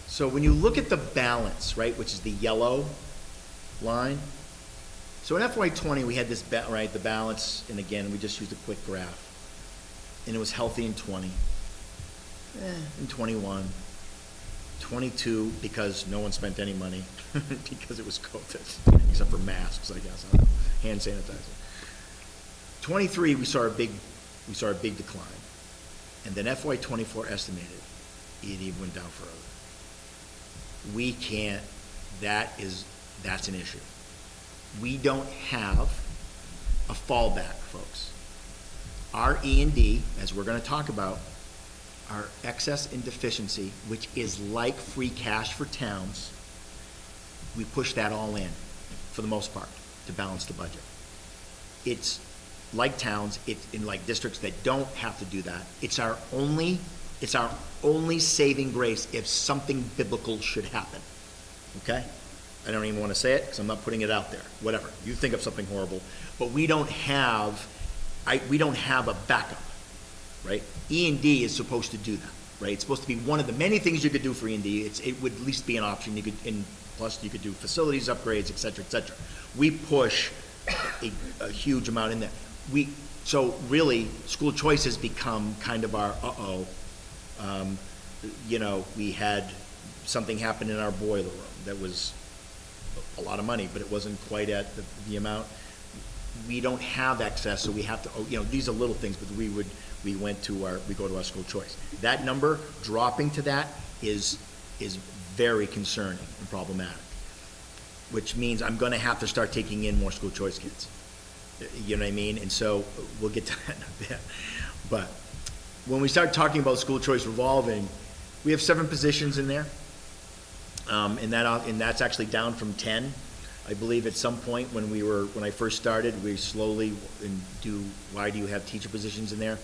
So when you look at the balance, right, which is the yellow line. So in FY20 we had this right, the balance, and again we just used a quick graph, and it was healthy in 20, in 21. 22 because no one spent any money because it was COVID, except for masks, I guess, hand sanitizer. 23 we saw a big decline, and then FY24 estimated it even went down further. We can't. That's an issue. We don't have a fallback, folks. Our E&D, as we're going to talk about, our excess and deficiency, which is like free cash for towns, we push that all in, for the most part, to balance the budget. It's like towns, it's in like districts that don't have to do that. It's our only saving grace if something biblical should happen, okay? I don't even want to say it because I'm not putting it out there. Whatever, you think of something horrible, but we don't have a backup. Right? E&D is supposed to do that, right? It's supposed to be one of the many things you could do for E&D. It would at least be an option. Plus you could do facilities upgrades, et cetera, et cetera. We push a huge amount in there. So really, school choice has become kind of our, we had something happen in our boiler room that was a lot of money, but it wasn't quite at the amount. We don't have excess, so we have to, these are little things, but we go to our school choice. That number dropping to that is very concerning and problematic, which means I'm going to have to start taking in more school choice kids. You know what I mean? And so we'll get to that in a bit. But when we start talking about school choice revolving, we have 7 positions in there, and that's actually down from 10. I believe at some point when I first started, we slowly why do you have teacher positions in there?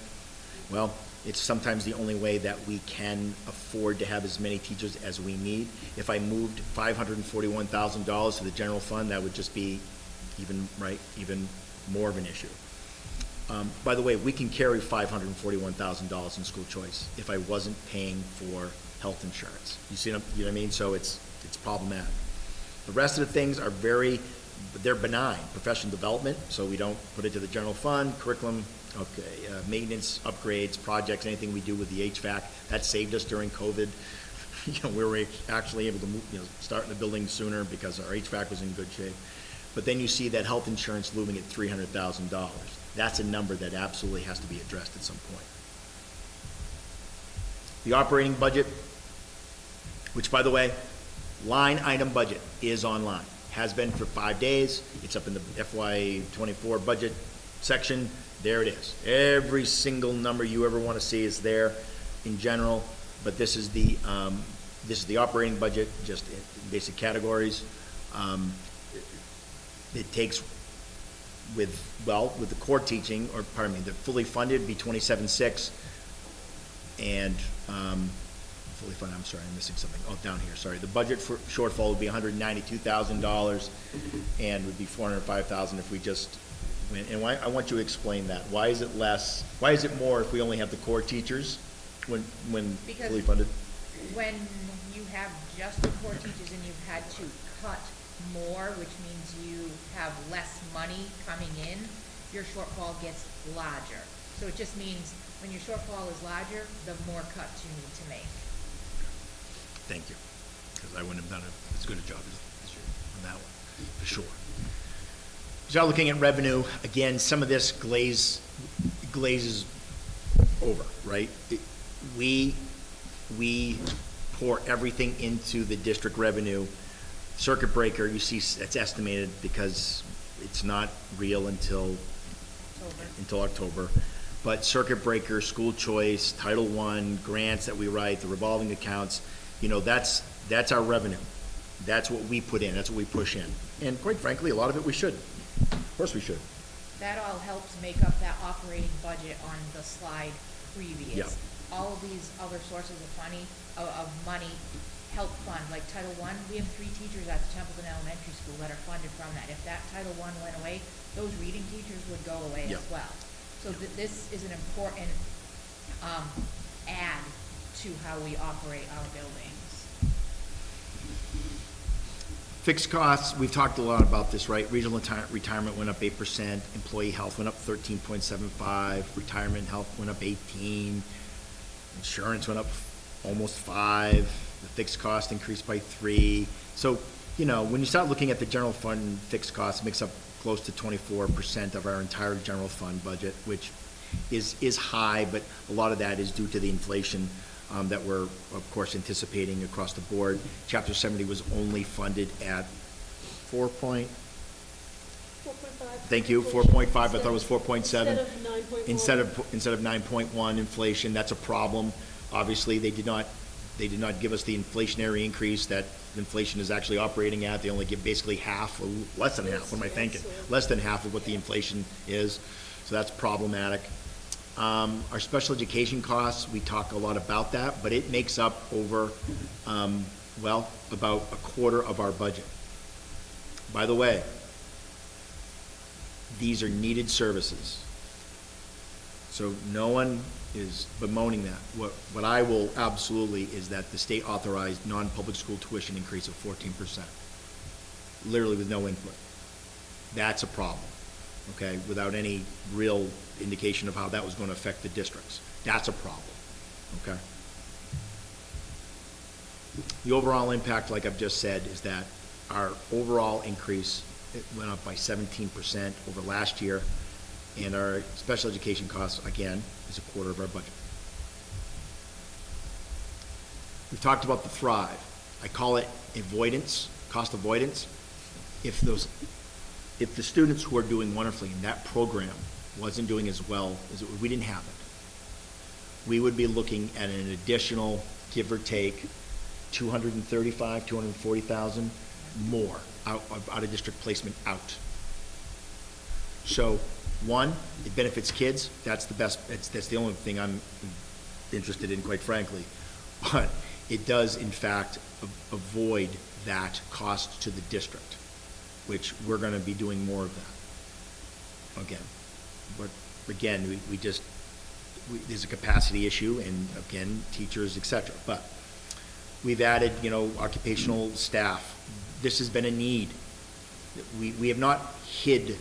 Well, it's sometimes the only way that we can afford to have as many teachers as we need. If I moved $541,000 to the general fund, that would just be even more of an issue. By the way, we can carry $541,000 in school choice if I wasn't paying for health insurance. You know what I mean? So it's problematic. The rest of the things are they're benign. Professional development, so we don't put it to the general fund. Curriculum, okay, maintenance, upgrades, projects, anything we do with the HVAC, that saved us during COVID. We were actually able to move, start the building sooner because our HVAC was in good shape. But then you see that health insurance looming at $300,000. That's a number that absolutely has to be addressed at some point. The operating budget, which, by the way, line item budget is online. Has been for 5 days. It's up in the FY24 budget section. There it is. Every single number you ever want to see is there in general, but this is the operating budget, just in basic categories. It takes with the core teaching, or pardon me, the fully funded be 27.6, and fully funded, I'm sorry, I'm missing something. Oh, down here, sorry. The budget for shortfall would be $192,000, and would be $405,000 if we just went. And I want you to explain that. Why is it less? Why is it more if we only have the core teachers when fully funded?
When you have just the core teachers and you've had to cut more, which means you have less money coming in, your shortfall gets larger. So it just means when your shortfall is larger, the more cuts you need to make.
Thank you, because I wouldn't have done as good a job as you on that one, for sure. Start looking at revenue. Again, some of this glazes over, right? We pour everything into the district revenue. Circuit breaker, you see, it's estimated because it's not real until October. But circuit breaker, school choice, Title I, grants that we write, the revolving accounts, that's our revenue. That's what we put in, that's what we push in. And quite frankly, a lot of it we should. Of course we should.
That all helps make up that operating budget on the slide previous.
Yep.
All of these other sources of money help fund, like Title I, we have 3 teachers at the Templeton Elementary School that are funded from that. If that Title I went away, those reading teachers would go away
Yep.
as well. So this is an important add to how we operate our buildings.
Fixed costs, we've talked a lot about this, right? Regional retirement went up 8%, employee health went up 13.75, retirement health went up 18, insurance went up almost 5, the fixed cost increased by 3. So, when you start looking at the general fund fixed costs, it makes up close to 24% of our entire general fund budget, which is high, but a lot of that is due to the inflation that we're, of course, anticipating across the board. Chapter 70 was only funded at 4.5. Thank you, 4.5. I thought it was 4.7.
Instead of 9.1.
Instead of 9.1 inflation. That's a problem. Obviously, they did not give us the inflationary increase that inflation is actually operating at. They only give basically half, or less than half. What am I thinking? Less than half of what the inflation is. So that's problematic. Our special education costs, we talk a lot about that, but it makes up over, about a quarter of our budget. By the way, these are needed services. So no one is bemoaning that. What I will absolutely is that the state authorized non-public school tuition increase of 14%, literally with no input. That's a problem, okay, without any real indication of how that was going to affect the districts. That's a problem, okay? The overall impact, like I've just said, is that our overall increase, it went up by 17% over last year, and our special education costs, again, is a quarter of our budget. We've talked about the Thrive. I call it avoidance, cost avoidance. If the students who are doing wonderfully in that program wasn't doing as well as we didn't have it, we would be looking at an additional, give or take, 235, 240,000 more out of district placement out. So, one, it benefits kids. That's the best. That's the only thing I'm interested in, quite frankly. But it does, in fact, avoid that cost to the district, which we're going to be doing more of that. Again, but again, there's a capacity issue, and again, teachers, etc. But We've added, occupational staff. This has been a need. We have not hid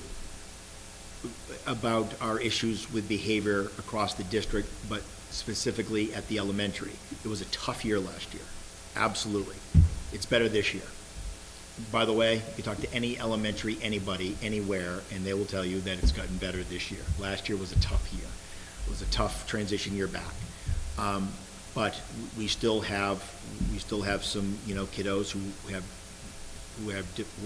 about our issues with behavior across the district, but specifically at the elementary. It was a tough year last year, absolutely. It's better this year. By the way, you talk to any elementary, anybody, anywhere, and they will tell you that it's gotten better this year. Last year was a tough year. It was a tough transition year back. But we still have some, kiddos who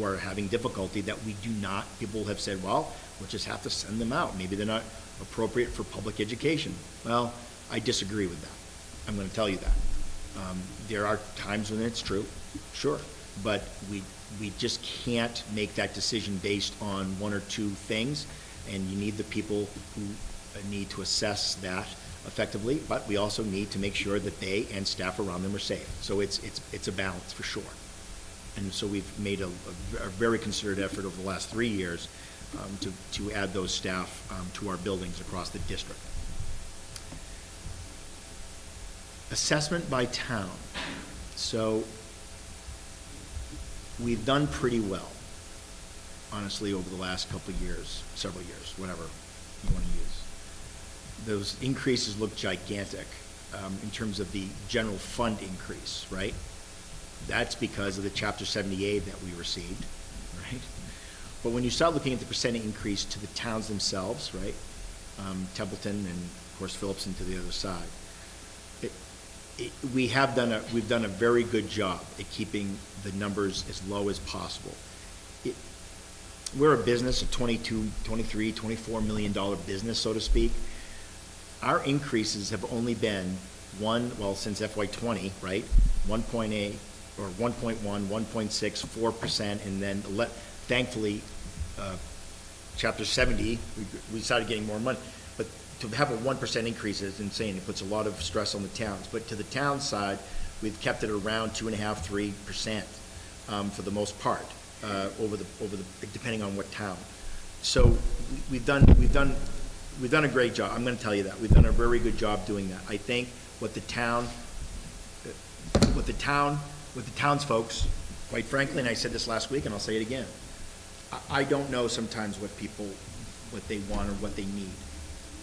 are having difficulty that we do not. People have said, well, we'll just have to send them out. Maybe they're not appropriate for public education. Well, I disagree with that. I'm going to tell you that. There are times when it's true, sure, but we just can't make that decision based on one or two things, and you need the people who need to assess that effectively, but we also need to make sure that they and staff around them are safe. So it's a balance for sure. And so we've made a very concerted effort over the last 3 years to add those staff to our buildings across the district. Assessment by town. So we've done pretty well, honestly, over the last couple of years, several years, whatever you want to use. Those increases look gigantic in terms of the general fund increase, right? That's because of the Chapter 78 that we received, right? But when you start looking at the percent increase to the towns themselves, right? Templeton and, of course, Phillipston to the other side. We've done a very good job at keeping the numbers as low as possible. We're a business, a $22, $23, $24 million business, so to speak. Our increases have only been since FY20, right? 1.8 or 1.1, 1.6, 4%, and then thankfully, Chapter 70, we started getting more money. But to have a 1% increase is insane. It puts a lot of stress on the towns. But to the town side, we've kept it around 2.5%, 3% for the most part, over the depending on what town. So we've done a great job. I'm going to tell you that we've done a very good job doing that. I think what the townsfolks, quite frankly, and I said this last week, and I'll say it again. I don't know sometimes what they want or what they need.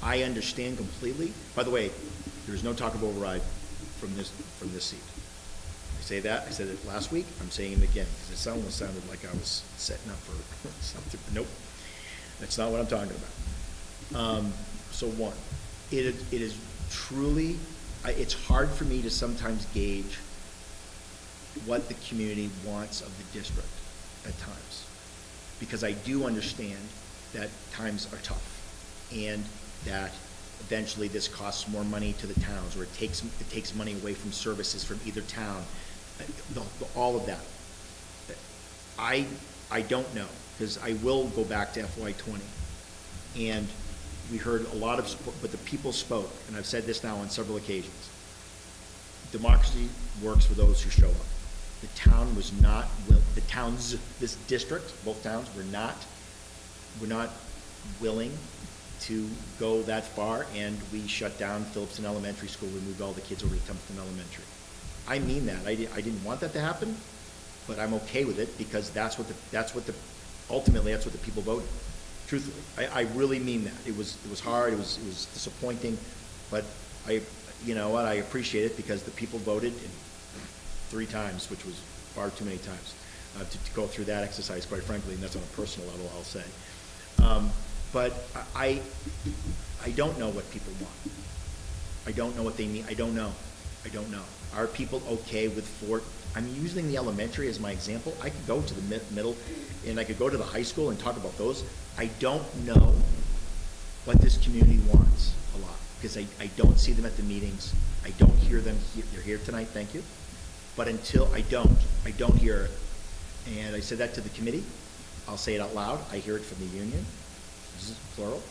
I understand completely. By the way, there's no talk of override from this seat. I say that. I said it last week. I'm saying it again because it almost sounded like I was setting up for something. Nope, that's not what I'm talking about. So one, it is truly. It's hard for me to sometimes gauge what the community wants of the district at times, because I do understand that times are tough and that eventually this costs more money to the towns, or it takes money away from services from either town, all of that. I don't know, because I will go back to FY20, and we heard a lot of support, but the people spoke, and I've said this now on several occasions. Democracy works for those who show up. The town was not, the towns, this district, both towns, were not willing to go that far, and we shut down Phillipston Elementary School. We moved all the kids over to Templeton Elementary. I mean that. I didn't want that to happen, but I'm okay with it because ultimately that's what the people voted. Truthfully, I really mean that. It was hard. It was disappointing, but you know what? I appreciate it because the people voted 3 times, which was far too many times to go through that exercise, quite frankly, and that's on a personal level, I'll say. But I don't know what people want. I don't know what they need. I don't know. Are people okay with I'm using the elementary as my example. I could go to the middle, and I could go to the high school and talk about those. I don't know what this community wants a lot, because I don't see them at the meetings. I don't hear them. They're here tonight, thank you. But until I don't hear it. And I said that to the committee. I'll say it out loud. I hear it from the union. This is plural.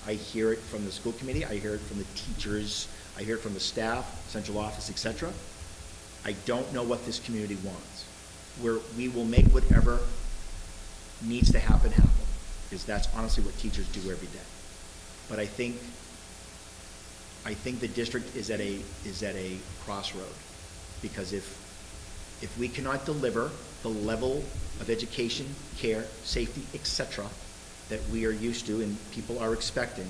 I hear it from the school committee. I hear it from the teachers. I hear it from the staff, central office, etc. I don't know what this community wants. We will make whatever needs to happen, because that's honestly what teachers do every day. But I think the district is at a crossroad, because if If we cannot deliver the level of education, care, safety, etc., that we are used to and people are expecting,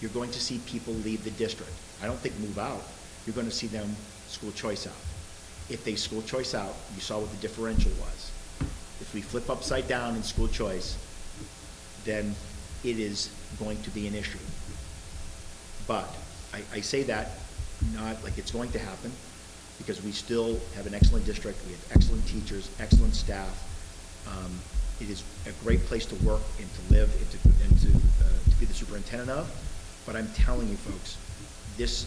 you're going to see people leave the district. I don't think move out. You're going to see them school choice out. If they school choice out, you saw what the differential was. If we flip upside down in school choice, then it is going to be an issue. But I say that not like it's going to happen, because we still have an excellent district, we have excellent teachers, excellent staff. It is a great place to work and to live and to be the superintendent of. But I'm telling you folks, this,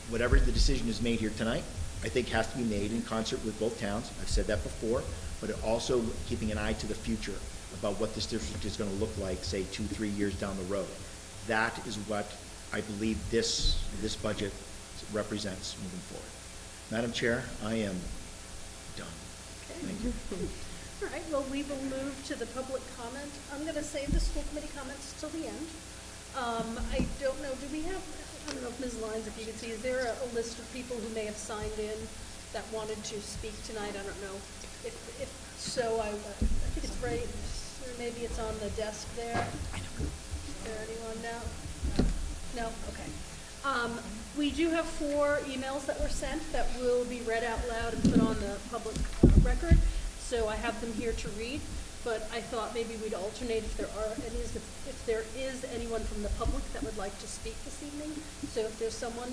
whatever the decision is made here tonight, I think has to be made in concert with both towns. I've said that before, but it also keeping an eye to the future about what this district is going to look like, say, 2-3 years down the road. That is what I believe this budget represents moving forward. Madam Chair, I am done. Thank you.
All right, well, we will move to the public comment. I'm going to save the school committee comments till the end. I don't know, do we have, I don't know if Ms. Lyons, if you can see, is there a list of people who may have signed in that wanted to speak tonight? I don't know. If so, I think it's right, or maybe it's on the desk there. Is there anyone now? No? Okay. We do have 4 emails that were sent that will be read out loud and put on the public record. So I have them here to read, but I thought maybe we'd alternate if there is anyone from the public that would like to speak this evening. So if there's someone,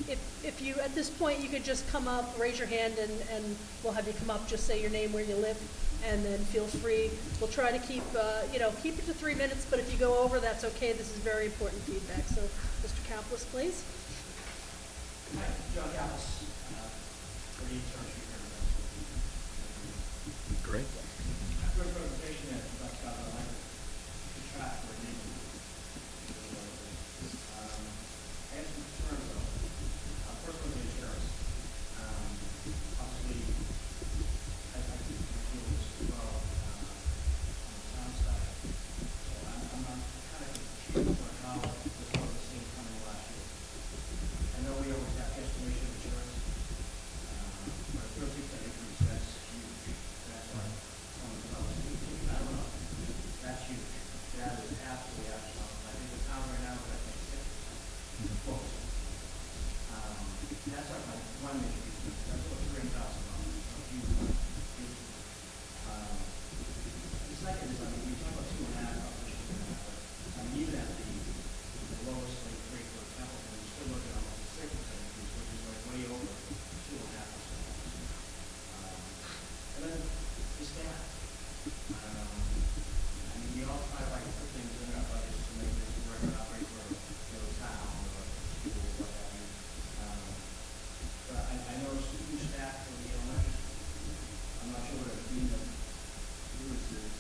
if you, at this point, you could just come up, raise your hand, and we'll have you come up, just say your name, where you live, and then feel free. We'll try to keep it to 3 minutes, but if you go over, that's okay. This is very important feedback. So Mr. Kaplis, please.
Hi, John Kaplis, for the internship here.
Great.
After a presentation that talks about the like to track for a name. I have some concerns though. First one is insurance. Obviously, I think we feel this as well on the town side. So I'm not kind of confused on how this wasn't seen coming last year. I know we always have estimation of insurance, but 13% increase, that's huge. That's like, I don't know, that's huge. That is absolutely astronomical. I think the town right now is at like 6%. Close. That's like my one major issue. That's what $3,000. So huge, huge. The second is, I mean, we talk about 2.5, but even at the lowest rate for example, we're still looking at almost a 6% increase, which is like way over 2.5%. And then the staff. I mean, we all try to like put things in our budgets to make this work and operate for town or school or what have you. But I know student staff for the elementary, I'm not sure what a dean of Lewis is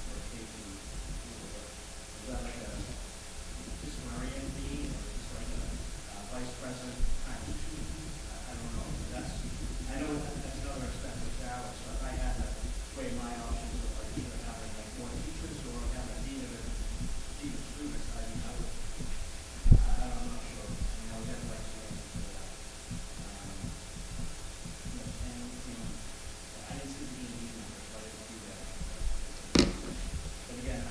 for K through school, but is that like a disciplinarian dean or is this like a vice president times 2? I don't know. I know that's another expensive salary, so if I had to weigh my options of like either having like more teachers or having a dean of students, I'm not sure. I mean, I would have to like some answers for that. And I didn't see the dean numbers, so I didn't do that. But again,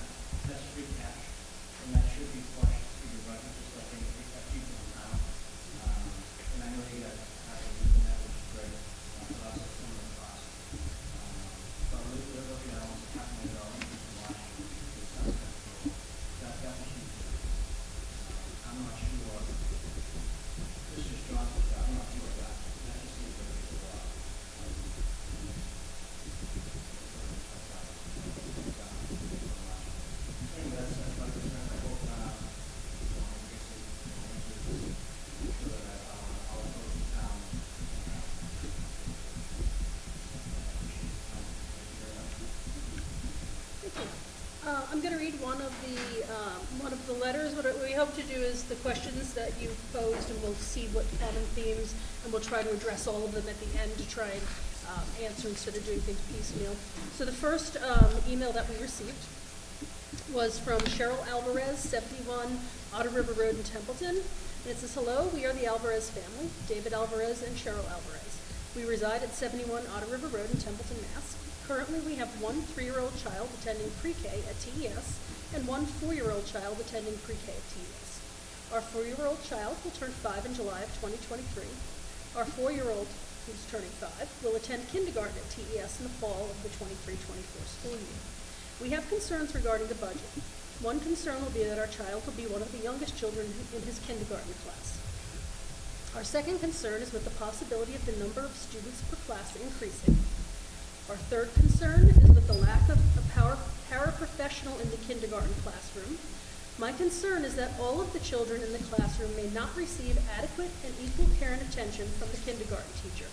that's free cash, and that should be flushed through your budget, just like any free cash you can now. And I know you guys have a reason that, which is great, but also some of the costs. But we're looking at almost $500,000 increase from last year, which is unacceptable. That's a huge difference. I'm not sure. This is Johnson's job. I'm not sure of that. That just seems like it's a lot. Anyway, that's my concern. I hope I'll approach the town.
Thank you. I'm going to read one of the letters. What we hope to do is the questions that you posed, and we'll see what common themes, and we'll try to address all of them at the end to try and answer instead of doing things piecemeal. So the first email that we received was from Cheryl Alvarez, 71 Otter River Road in Templeton. And it says, hello, we are the Alvarez family, David Alvarez and Cheryl Alvarez. We reside at 71 Otter River Road in Templeton, Mass. Currently, we have one 3-year-old child attending pre-K at TES and one 4-year-old child attending pre-K at TES. Our 4-year-old child will turn 5 in July of 2023. Our 4-year-old, who's turning 5, will attend kindergarten at TES in the fall of the 23-24 school year. We have concerns regarding the budget. One concern will be that our child will be one of the youngest children in his kindergarten class. Our second concern is with the possibility of the number of students per class increasing. Our third concern is with the lack of a paraprofessional in the kindergarten classroom. My concern is that all of the children in the classroom may not receive adequate and equal care and attention from the kindergarten teacher.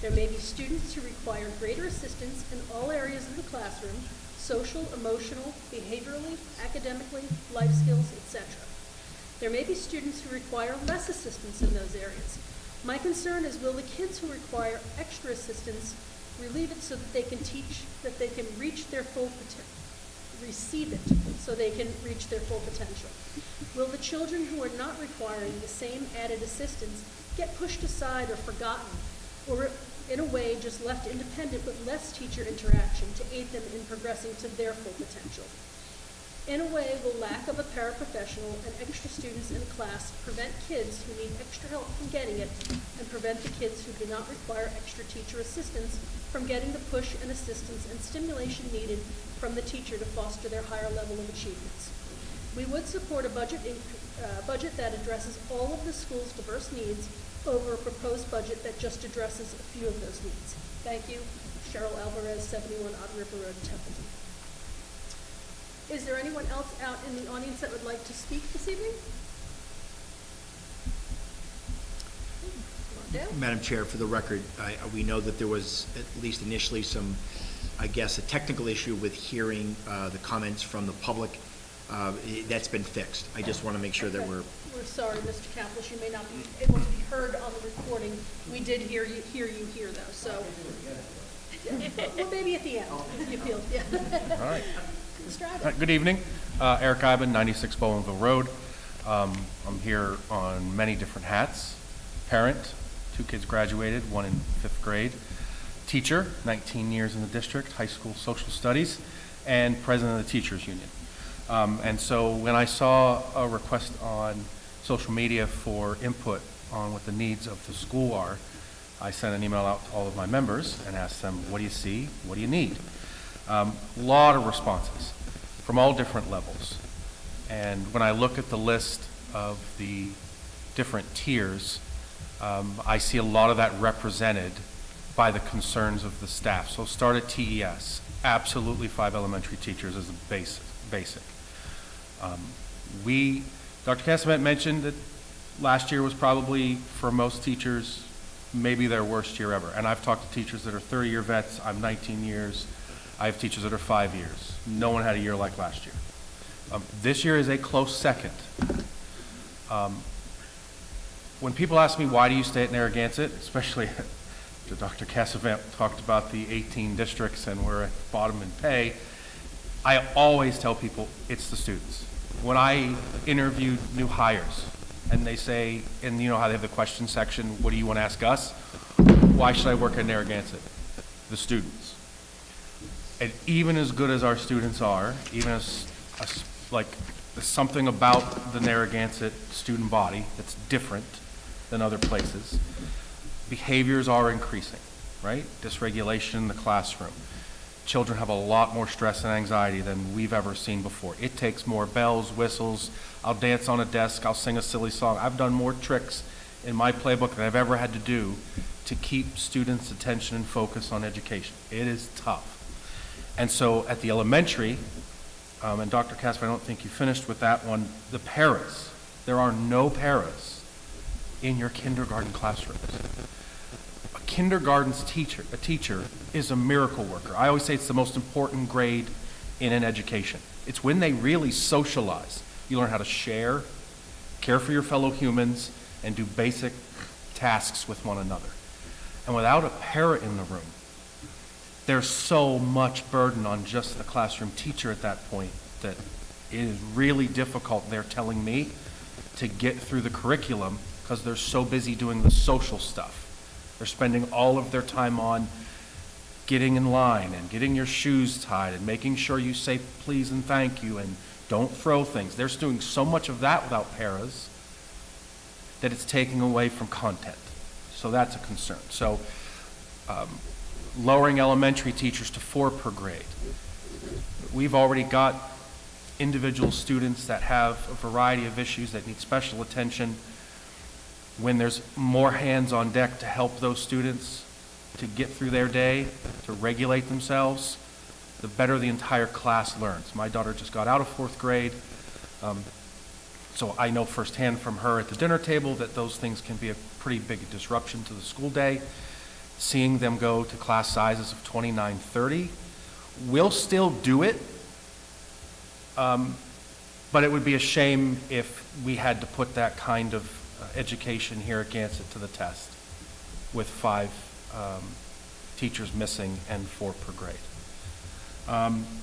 There may be students who require greater assistance in all areas of the classroom: social, emotional, behaviorally, academically, life skills, etc. There may be students who require less assistance in those areas. My concern is, will the kids who require extra assistance relieve it so that they can reach their full potential? Receive it so they can reach their full potential? Will the children who are not requiring the same added assistance get pushed aside or forgotten, or in a way just left independent with less teacher interaction to aid them in progressing to their full potential? In a way, will lack of a paraprofessional and extra students in a class prevent kids who need extra help from getting it, and prevent the kids who do not require extra teacher assistance from getting the push and assistance and stimulation needed from the teacher to foster their higher level of achievements? We would support a budget that addresses all of the school's diverse needs over a proposed budget that just addresses a few of those needs. Thank you. Cheryl Alvarez, 71 Otter River Road, Templeton. Is there anyone else out in the audience that would like to speak this evening? Come on down.
Madam Chair, for the record, we know that there was at least initially some, I guess, a technical issue with hearing the comments from the public. That's been fixed. I just want to make sure that
We're sorry, Mr. Campbell, you may not be able to be heard on the recording. We did hear you here, though, so. Well, maybe at the end, if you feel, yeah.
All right.
Mr.
All
Adams.
right, good evening. Eric Iben, 96 Bowenville Road. I'm here on many different hats. Parent, 2 kids graduated, 1 in 5th grade. Teacher, 19 years in the district, high school social studies, and president of the Teachers Union. And so when I saw a request on social media for input on what the needs of the school are, I sent an email out to all of my members and asked them, what do you see? What do you need? A lot of responses from all different levels. And when I look at the list of the different tiers, I see a lot of that represented by the concerns of the staff. So start at TES, absolutely 5 elementary teachers is a basic. Dr. Cassavant mentioned that last year was probably, for most teachers, maybe their worst year ever. And I've talked to teachers that are 30-year vets. I'm 19 years. I have teachers that are 5 years. No one had a year like last year. This year is a close second. When people ask me, why do you stay at Narragansett, especially Dr. Cassavant talked about the 18 districts and we're at the bottom in pay, I always tell people it's the students. When I interviewed new hires and they say, and you know how they have the question section, what do you want to ask us? Why should I work at Narragansett? The students. And even as good as our students are, even as like there's something about the Narragansett student body that's different than other places, behaviors are increasing, right? Dysregulation in the classroom. Children have a lot more stress and anxiety than we've ever seen before. It takes more bells, whistles. I'll dance on a desk. I'll sing a silly song. I've done more tricks in my playbook than I've ever had to do to keep students' attention and focus on education. It is tough. And so at the elementary, and Dr. Casper, I don't think you finished with that one, the paras. There are no paras in your kindergarten classrooms. A kindergarten's teacher is a miracle worker. I always say it's the most important grade in an education. It's when they really socialize. You learn how to share, care for your fellow humans, and do basic tasks with one another. And without a para in the room, there's so much burden on just the classroom teacher at that point that it is really difficult, they're telling me, to get through the curriculum because they're so busy doing the social stuff. They're spending all of their time on getting in line and getting your shoes tied and making sure you say please and thank you and don't throw things. They're doing so much of that without paras that it's taking away from content. So that's a concern. So lowering elementary teachers to 4 per grade. We've already got individual students that have a variety of issues that need special attention. When there's more hands on deck to help those students to get through their day, to regulate themselves, the better the entire class learns. My daughter just got out of 4th grade, so I know firsthand from her at the dinner table that those things can be a pretty big disruption to the school day. Seeing them go to class sizes of 29, 30, we'll still do it, but it would be a shame if we had to put that kind of education here at Gansett to the test with 5 teachers missing and 4 per grade.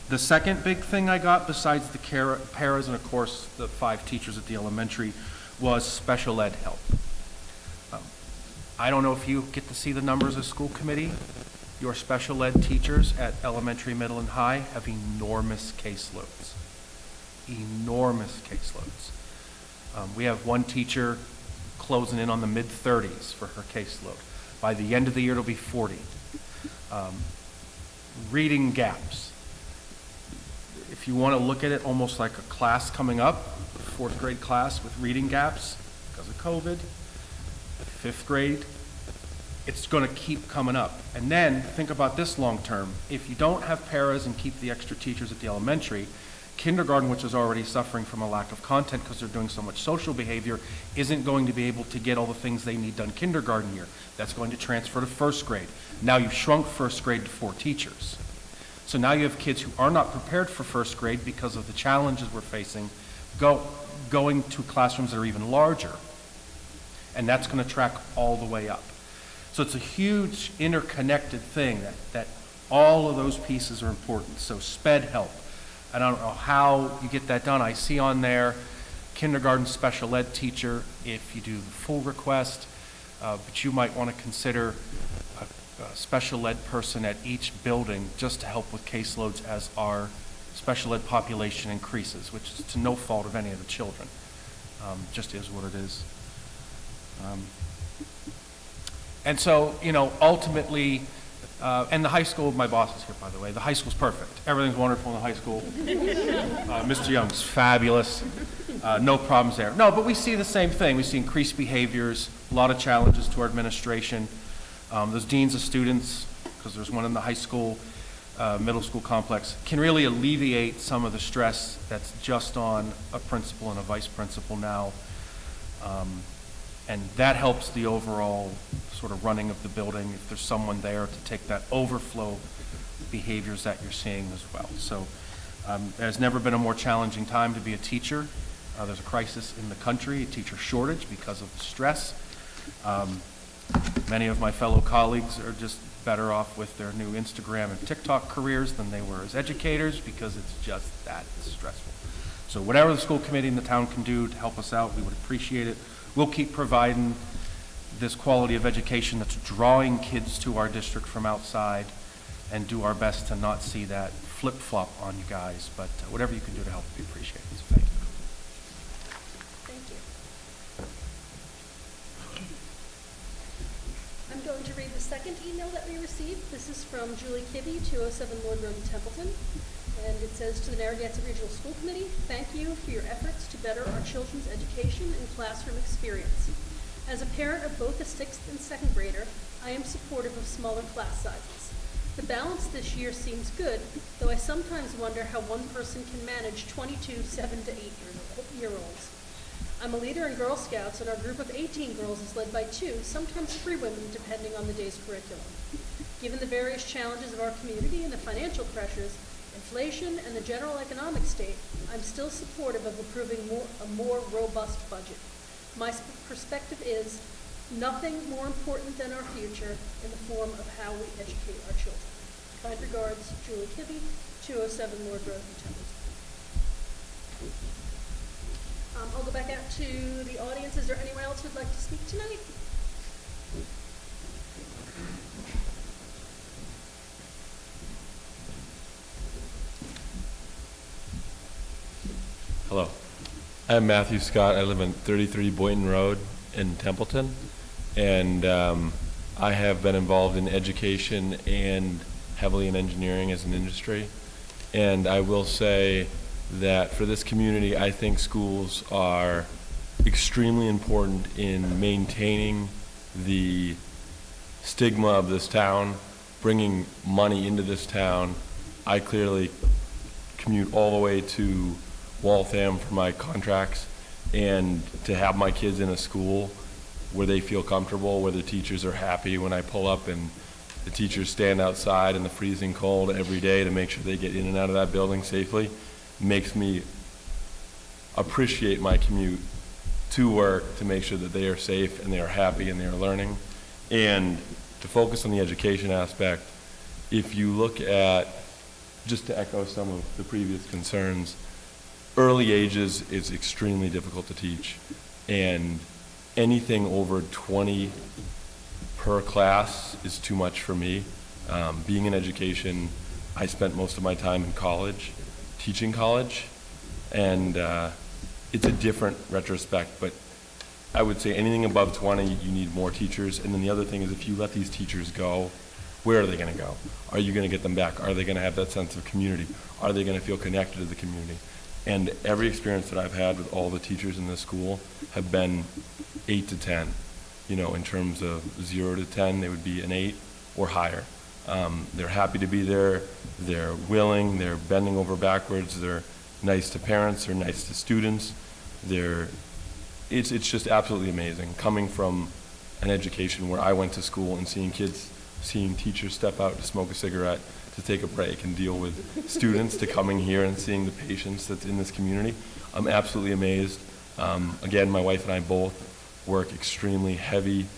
The second big thing I got, besides the paras and of course the 5 teachers at the elementary, was special ed help. I don't know if you get to see the numbers as school committee. Your special ed teachers at elementary, middle, and high have enormous caseloads. Enormous caseloads. We have one teacher closing in on the mid-30s for her caseload. By the end of the year, it'll be 40. Reading gaps. If you want to look at it almost like a class coming up, 4th grade class with reading gaps because of COVID, 5th grade, it's going to keep coming up. And then think about this long term. If you don't have paras and keep the extra teachers at the elementary, kindergarten, which is already suffering from a lack of content because they're doing so much social behavior, isn't going to be able to get all the things they need done kindergarten year. That's going to transfer to 1st grade. Now you've shrunk 1st grade to 4 teachers. So now you have kids who are not prepared for 1st grade because of the challenges we're facing, going to classrooms that are even larger. And that's going to track all the way up. So it's a huge interconnected thing that all of those pieces are important. So SPED help. I don't know how you get that done. I see on there kindergarten special ed teacher if you do the full request, but you might want to consider a special ed person at each building just to help with caseloads as our special ed population increases, which is to no fault of any of the children. Just is what it is. And so, ultimately, and the high school, my boss is here, by the way. The high school's perfect. Everything's wonderful in the high school. Mr. Young's fabulous. No problems there. No, but we see the same thing. We see increased behaviors, a lot of challenges to our administration. Those deans of students, because there's one in the high school, middle school complex, can really alleviate some of the stress that's just on a principal and a vice principal now. And that helps the overall sort of running of the building if there's someone there to take that overflow behaviors that you're seeing as well. So there's never been a more challenging time to be a teacher. There's a crisis in the country, a teacher shortage because of the stress. Many of my fellow colleagues are just better off with their new Instagram and TikTok careers than they were as educators because it's just that stressful. So whatever the school committee and the town can do to help us out, we would appreciate it. We'll keep providing this quality of education that's drawing kids to our district from outside and do our best to not see that flip-flop on you guys. But whatever you can do to help, we appreciate it. So thank you.
Thank you. I'm going to read the second email that we received. This is from Julie Kibbe, 207 Lord Road in Templeton. And it says, to the Narragansett Regional School Committee, thank you for your efforts to better our children's education and classroom experience. As a parent of both a 6th and 2nd grader, I am supportive of smaller class sizes. The balance this year seems good, though I sometimes wonder how one person can manage 22 7- to 8-year-olds. I'm a leader in Girl Scouts, and our group of 18 girls is led by 2, sometimes 3 women, depending on the day's curriculum. Given the various challenges of our community and the financial pressures, inflation, and the general economic state, I'm still supportive of approving a more robust budget. My perspective is nothing more important than our future in the form of how we educate our children. Kind regards, Julie Kibbe, 207 Lord Road in Templeton. I'll go back out to the audience. Is there anyone else who'd like to speak tonight?
Hello. I'm Matthew Scott. I live on 33 Boynton Road in Templeton. And I have been involved in education and heavily in engineering as an industry. And I will say that for this community, I think schools are extremely important in maintaining the stigma of this town, bringing money into this town. I clearly commute all the way to Waltham for my contracts, and to have my kids in a school where they feel comfortable, where the teachers are happy when I pull up and the teachers stand outside in the freezing cold every day to make sure they get in and out of that building safely, makes me appreciate my commute to work to make sure that they are safe and they are happy and they are learning. And to focus on the education aspect, if you look at, just to echo some of the previous concerns, early ages is extremely difficult to teach, and anything over 20 per class is too much for me. Being in education, I spent most of my time in college, teaching college, and it's a different retrospect, but I would say anything above 20, you need more teachers. And then the other thing is, if you let these teachers go, where are they going to go? Are you going to get them back? Are they going to have that sense of community? Are they going to feel connected to the community? And every experience that I've had with all the teachers in this school have been 8 to 10. You know, in terms of 0 to 10, they would be an 8 or higher. They're happy to be there. They're willing. They're bending over backwards. They're nice to parents. They're nice to students. It's just absolutely amazing. Coming from an education where I went to school and seeing teachers step out to smoke a cigarette, to take a break and deal with students, to coming here and seeing the patience that's in this community, I'm absolutely amazed. Again, my wife and I both work extremely heavy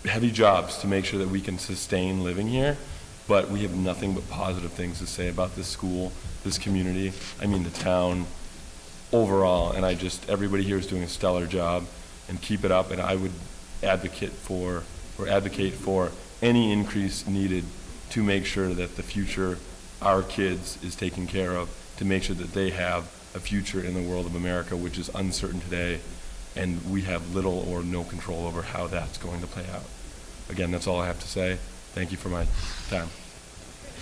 jobs to make sure that we can sustain living here, but we have nothing but positive things to say about this school, this community, the town overall, and everybody here is doing a stellar job, and keep it up, and I would advocate for any increase needed to make sure that the future, our kids, is taken care of, to make sure that they have a future in the world of America, which is uncertain today, and we have little or no control over how that's going to play out. Again, that's all I have to say. Thank you for my time.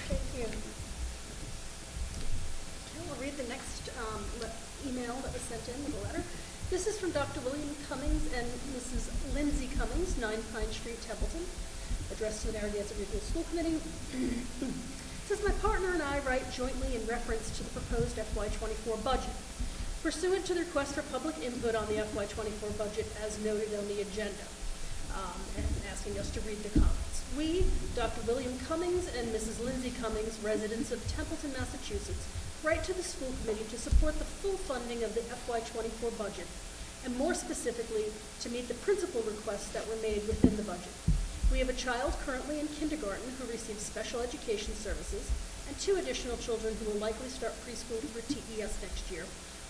Thank you. Okay, we'll read the next email that was sent in with a letter. This is from Dr. William Cummings and Mrs. Lindsay Cummings, 9 Pine Street, Templeton, addressed to the Narragansett Regional School Committee. It says, my partner and I write jointly in reference to the proposed FY24 budget. Pursuant to the request for public input on the FY24 budget as noted on the agenda, and asking us to read the comments. We, Dr. William Cummings and Mrs. Lindsay Cummings, residents of Templeton, Massachusetts, write to the school committee to support the full funding of the FY24 budget, and more specifically, to meet the principal requests that were made within the budget. We have a child currently in kindergarten who receives special education services, and 2 additional children who will likely start preschool through TES next year,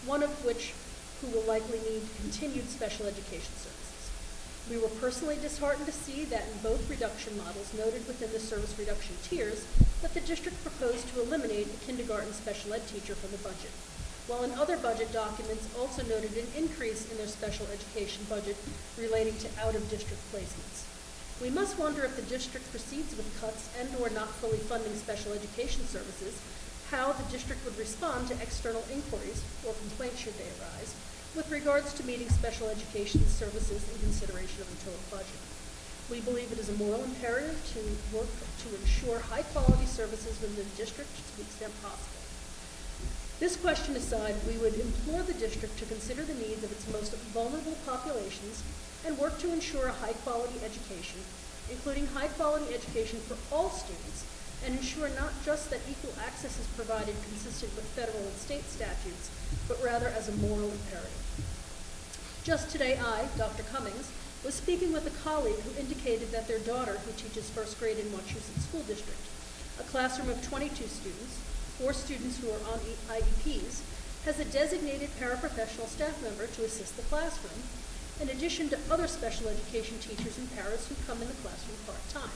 one of which who will likely need continued special education services. We were personally disheartened to see that in both reduction models noted within the service reduction tiers that the district proposed to eliminate a kindergarten special ed teacher from the budget, while in other budget documents also noted an increase in their special education budget relating to out-of-district placements. We must wonder if the district proceeds with cuts and or not fully funding special education services, how the district would respond to external inquiries, or complaints should they arise, with regards to meeting special education services in consideration of the total budget. We believe it is a moral imperative to work to ensure high-quality services within the district to the extent possible. This question aside, we would implore the district to consider the needs of its most vulnerable populations and work to ensure a high-quality education, including high-quality education for all students, and ensure not just that equal access is provided consistent with federal and state statutes, but rather as a moral imperative. Just today, I, Dr. Cummings, was speaking with a colleague who indicated that their daughter, who teaches first grade in Wachusett School District, a classroom of 22 students, 4 students who are on IEPs, has a designated paraprofessional staff member to assist the classroom, in addition to other special education teachers and paras who come in the classroom part-time.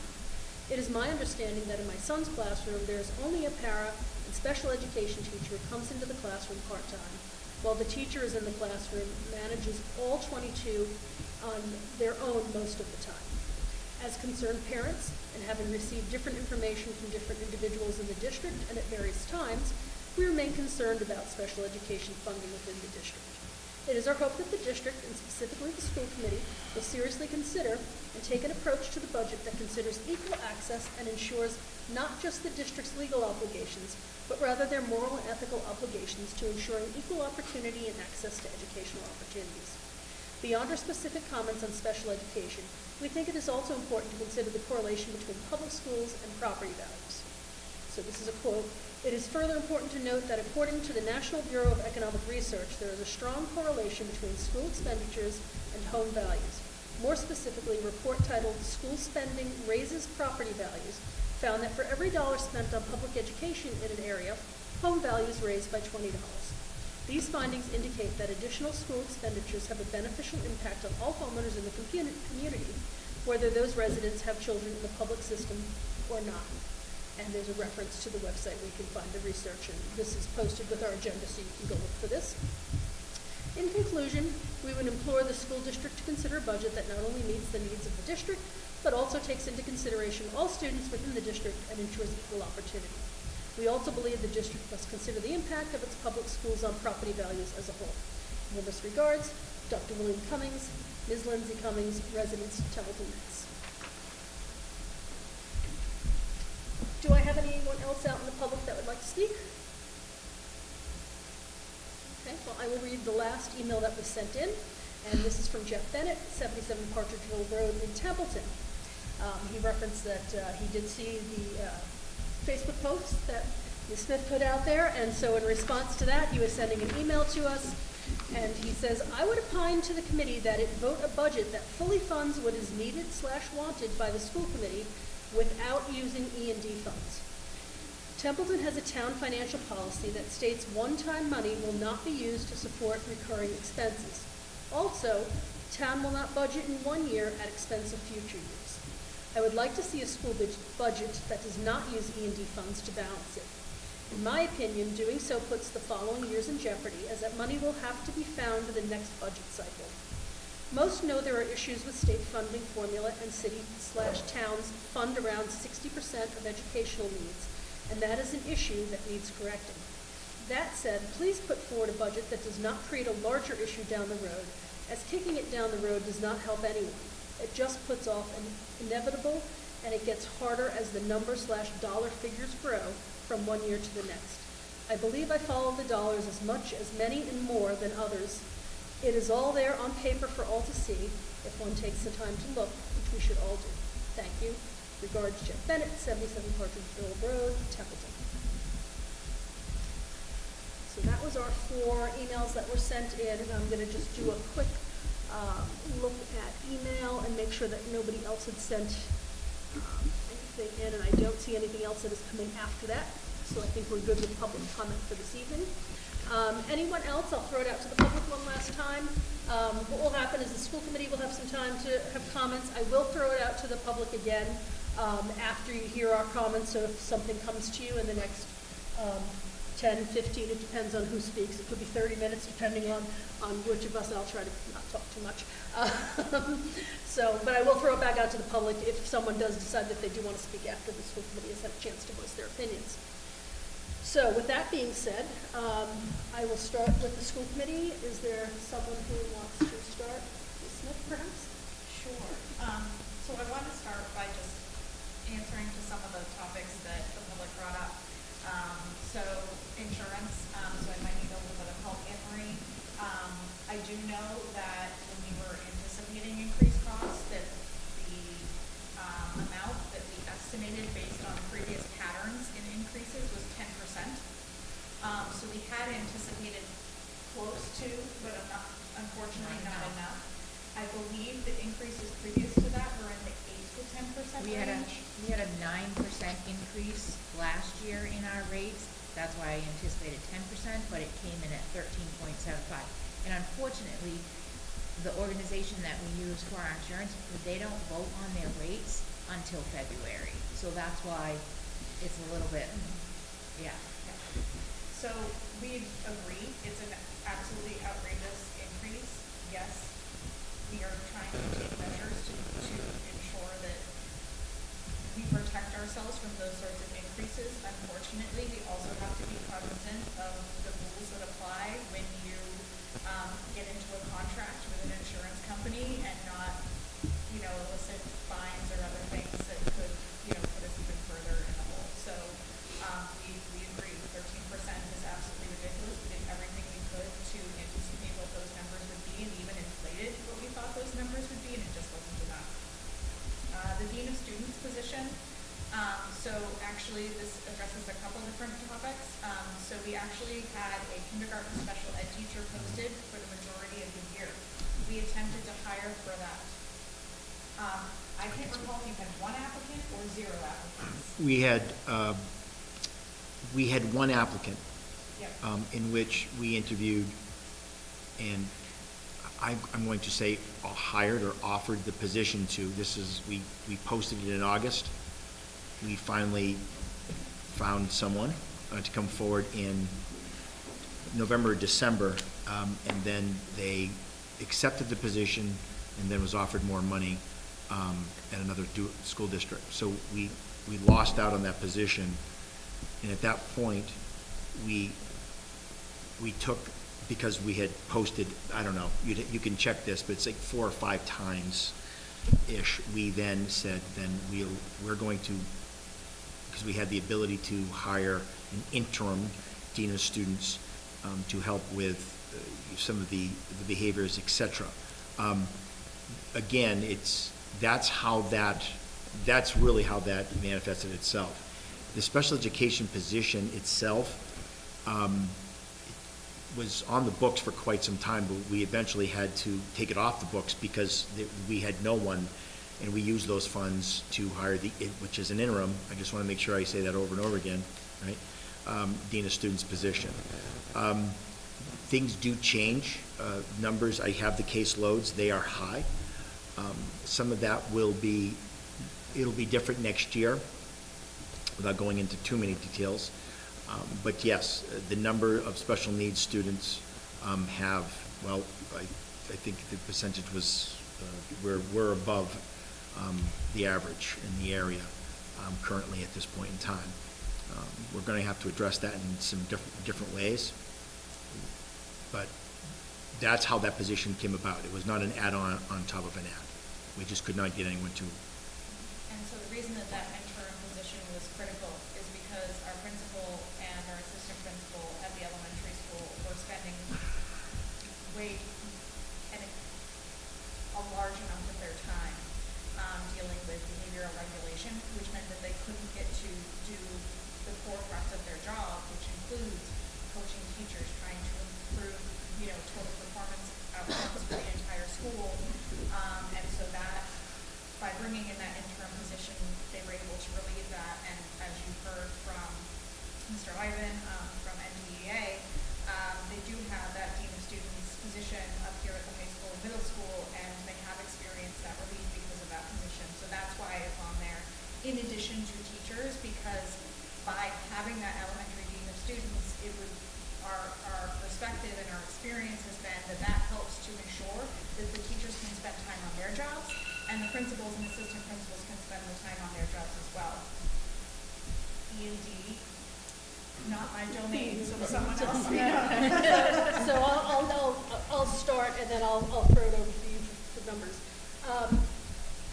It is my understanding that in my son's classroom, there is only a para and special education teacher who comes into the classroom part-time, while the teacher is in the classroom, manages all 22 on their own most of the time. As concerned parents, and having received different information from different individuals in the district and at various times, we remain concerned about special education funding within the district. It is our hope that the district, and specifically the school committee, will seriously consider and take an approach to the budget that considers equal access and ensures not just the district's legal obligations, but rather their moral and ethical obligations to ensuring equal opportunity and access to educational opportunities. Beyond our specific comments on special education, we think it is also important to consider the correlation between public schools and property values. So this is a quote. It is further important to note that according to the National Bureau of Economic Research, there is a strong correlation between school expenditures and home values. More specifically, a report titled School Spending Raises Property Values found that for every dollar spent on public education in an area, home values raised by $20. These findings indicate that additional school expenditures have a beneficial impact on all homeowners in the community, whether those residents have children in the public system or not. And there's a reference to the website where you can find the research, and this is posted with our agenda, so you can go look for this. In conclusion, we would implore the school district to consider a budget that not only meets the needs of the district, but also takes into consideration all students within the district and ensures equal opportunity. We also believe the district must consider the impact of its public schools on property values as a whole. In this regards, Dr. William Cummings, Ms. Lindsay Cummings, residents of Templeton, Mass. Do I have anyone else out in the public that would like to speak? Okay, well, I will read the last email that was sent in, and this is from Jeff Bennett, 77 Partridgeville Road in Templeton. He referenced that he did see the Facebook post that Ms. Smith put out there, and so in response to that, he was sending an email to us, and he says, I would opine to the committee that it vote a budget that fully funds what is needed/wanted by the school committee without using E&D funds. Templeton has a town financial policy that states one-time money will not be used to support recurring expenses. Also, town will not budget in 1 year at expense of future years. I would like to see a school budget that does not use E&D funds to balance it. In my opinion, doing so puts the following years in jeopardy, as that money will have to be found in the next budget cycle. Most know there are issues with state funding formula, and city/towns fund around 60% of educational needs, and that is an issue that needs correcting. That said, please put forward a budget that does not create a larger issue down the road, as kicking it down the road does not help anyone. It just puts off an inevitable, and it gets harder as the number/dollar figures grow from 1 year to the next. I believe I follow the dollars as much as many and more than others. It is all there on paper for all to see if one takes the time to look, which we should all do. Thank you. Regards, Jeff Bennett, 77 Partridgeville Road, Templeton. So that was our 4 emails that were sent in, and I'm going to just do a quick look at email and make sure that nobody else had sent anything in, and I don't see anything else that is coming after that. So I think we're good with public comment for this evening. Anyone else? I'll throw it out to the public one last time. What will happen is the school committee will have some time to have comments. I will throw it out to the public again after you hear our comments. So if something comes to you in the next 10, 15, it depends on who speaks. It could be 30 minutes depending on which of us, and I'll try to not talk too much. But I will throw it back out to the public if someone does decide that they do want to speak after the school committee has had a chance to voice their opinions. So with that being said, I will start with the school committee. Is there someone who wants to start? Ms. Smith, perhaps?
Sure. So I want to start by just answering to some of the topics that the public brought up. So insurance, so I might need a little bit of help, Anne Marie. I do know that when we were anticipating increased costs, that the amount that we estimated based on previous patterns in increases was 10%. So we had anticipated close to, but unfortunately not enough. I believe the increases previous to that were in the 8 to 10% range.
We had a 9% increase last year in our rates. That's why I anticipated 10%, but it came in at 13.75. And unfortunately, the organization that we use for our insurance, they don't vote on their rates until February. So that's why it's a little bit, yeah.
So we agree, it's an absolutely outrageous increase. Yes, we are trying to take measures to ensure that we protect ourselves from those sorts of increases. Unfortunately, we also have to be cognizant of the rules that apply when you get into a contract with an insurance company and not, elicit fines or other things that could, put us even further in the hole. So we agree, 13% is absolutely ridiculous. We did everything we could to anticipate what those numbers would be and even inflated what we thought those numbers would be, and it just wasn't enough. The Dean of Students position, so actually this addresses a couple different topics. So we actually had a kindergarten special ed teacher posted for the majority of the year. We attempted to hire for that. I can't recall if you had one applicant or 0 applicants.
We had one applicant,
Yep.
in which we interviewed, and I'm going to say hired or offered the position to. We posted it in August. We finally found someone to come forward in November or December, and then they accepted the position and then was offered more money at another school district. So we lost out on that position, and at that point, we took, because we had posted, I don't know, you can check this, but it's like 4 or 5 times-ish, we then said, we're going to, because we had the ability to hire an interim dean of students to help with some of the behaviors, et cetera. Again, that's really how that manifested itself. The special education position itself was on the books for quite some time, but we eventually had to take it off the books because we had no one, and we used those funds to hire which is an interim. I just want to make sure I say that over and over again, right? Dean of Students position. Things do change. Numbers, I have the case loads, they are high. Some of that it'll be different next year without going into too many details. But yes, the number of special needs students I think the percentage was, we're above the average in the area currently at this point in time. We're going to have to address that in some different ways, but that's how that position came about. It was not an add-on on top of an ad. We just could not get anyone to.
And so the reason that interim position was critical is because our principal and our assistant principal at the elementary school were spending a large amount of their time dealing with behavioral regulation, which meant that they couldn't get to do the core parts of their job, which includes coaching teachers, trying to improve, total performance outcomes for the entire school. And so that, by bringing in that interim position, they were able to relieve that. And as you heard from Mr. Ivan from NDEA, they do have that Dean of Students position up here at the high school and middle school, and they have experienced that relief because of that position. So that's why it's on there, in addition to teachers, because by having that elementary Dean of Students, our perspective and our experience has been that helps to ensure that the teachers can spend time on their jobs, and the principals and assistant principals can spend the time on their jobs as well. E&D, not my domain, so someone else.
So I'll start, and then I'll throw it over to you for numbers.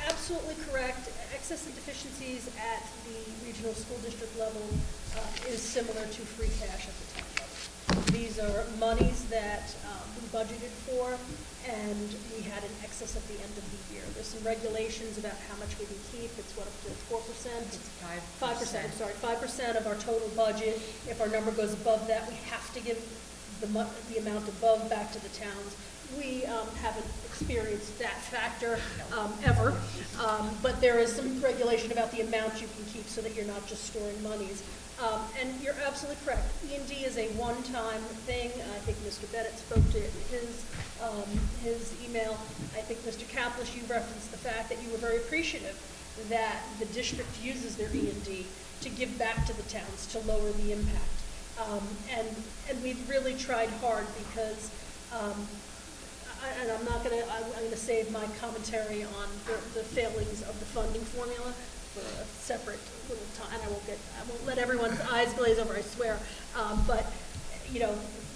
Absolutely correct. Excess and deficiencies at the regional school district level is similar to free cash at the town level. These are monies that we budgeted for, and we had an excess at the end of the year. There's some regulations about how much we can keep. It's up to 4%?
It's 5%.
5%, I'm sorry, 5% of our total budget. If our number goes above that, we have to give the amount above back to the towns. We haven't experienced that factor ever, but there is some regulation about the amount you can keep so that you're not just storing monies. And you're absolutely correct. E&D is a one-time thing. I think Mr. Bennett spoke to his email. I think Mr. Kaplish, you referenced the fact that you were very appreciative that the district uses their E&D to give back to the towns to lower the impact. And we've really tried hard because, and I'm gonna save my commentary on the failings of the funding formula for a separate little time, and I won't let everyone's eyes glaze over, I swear. But,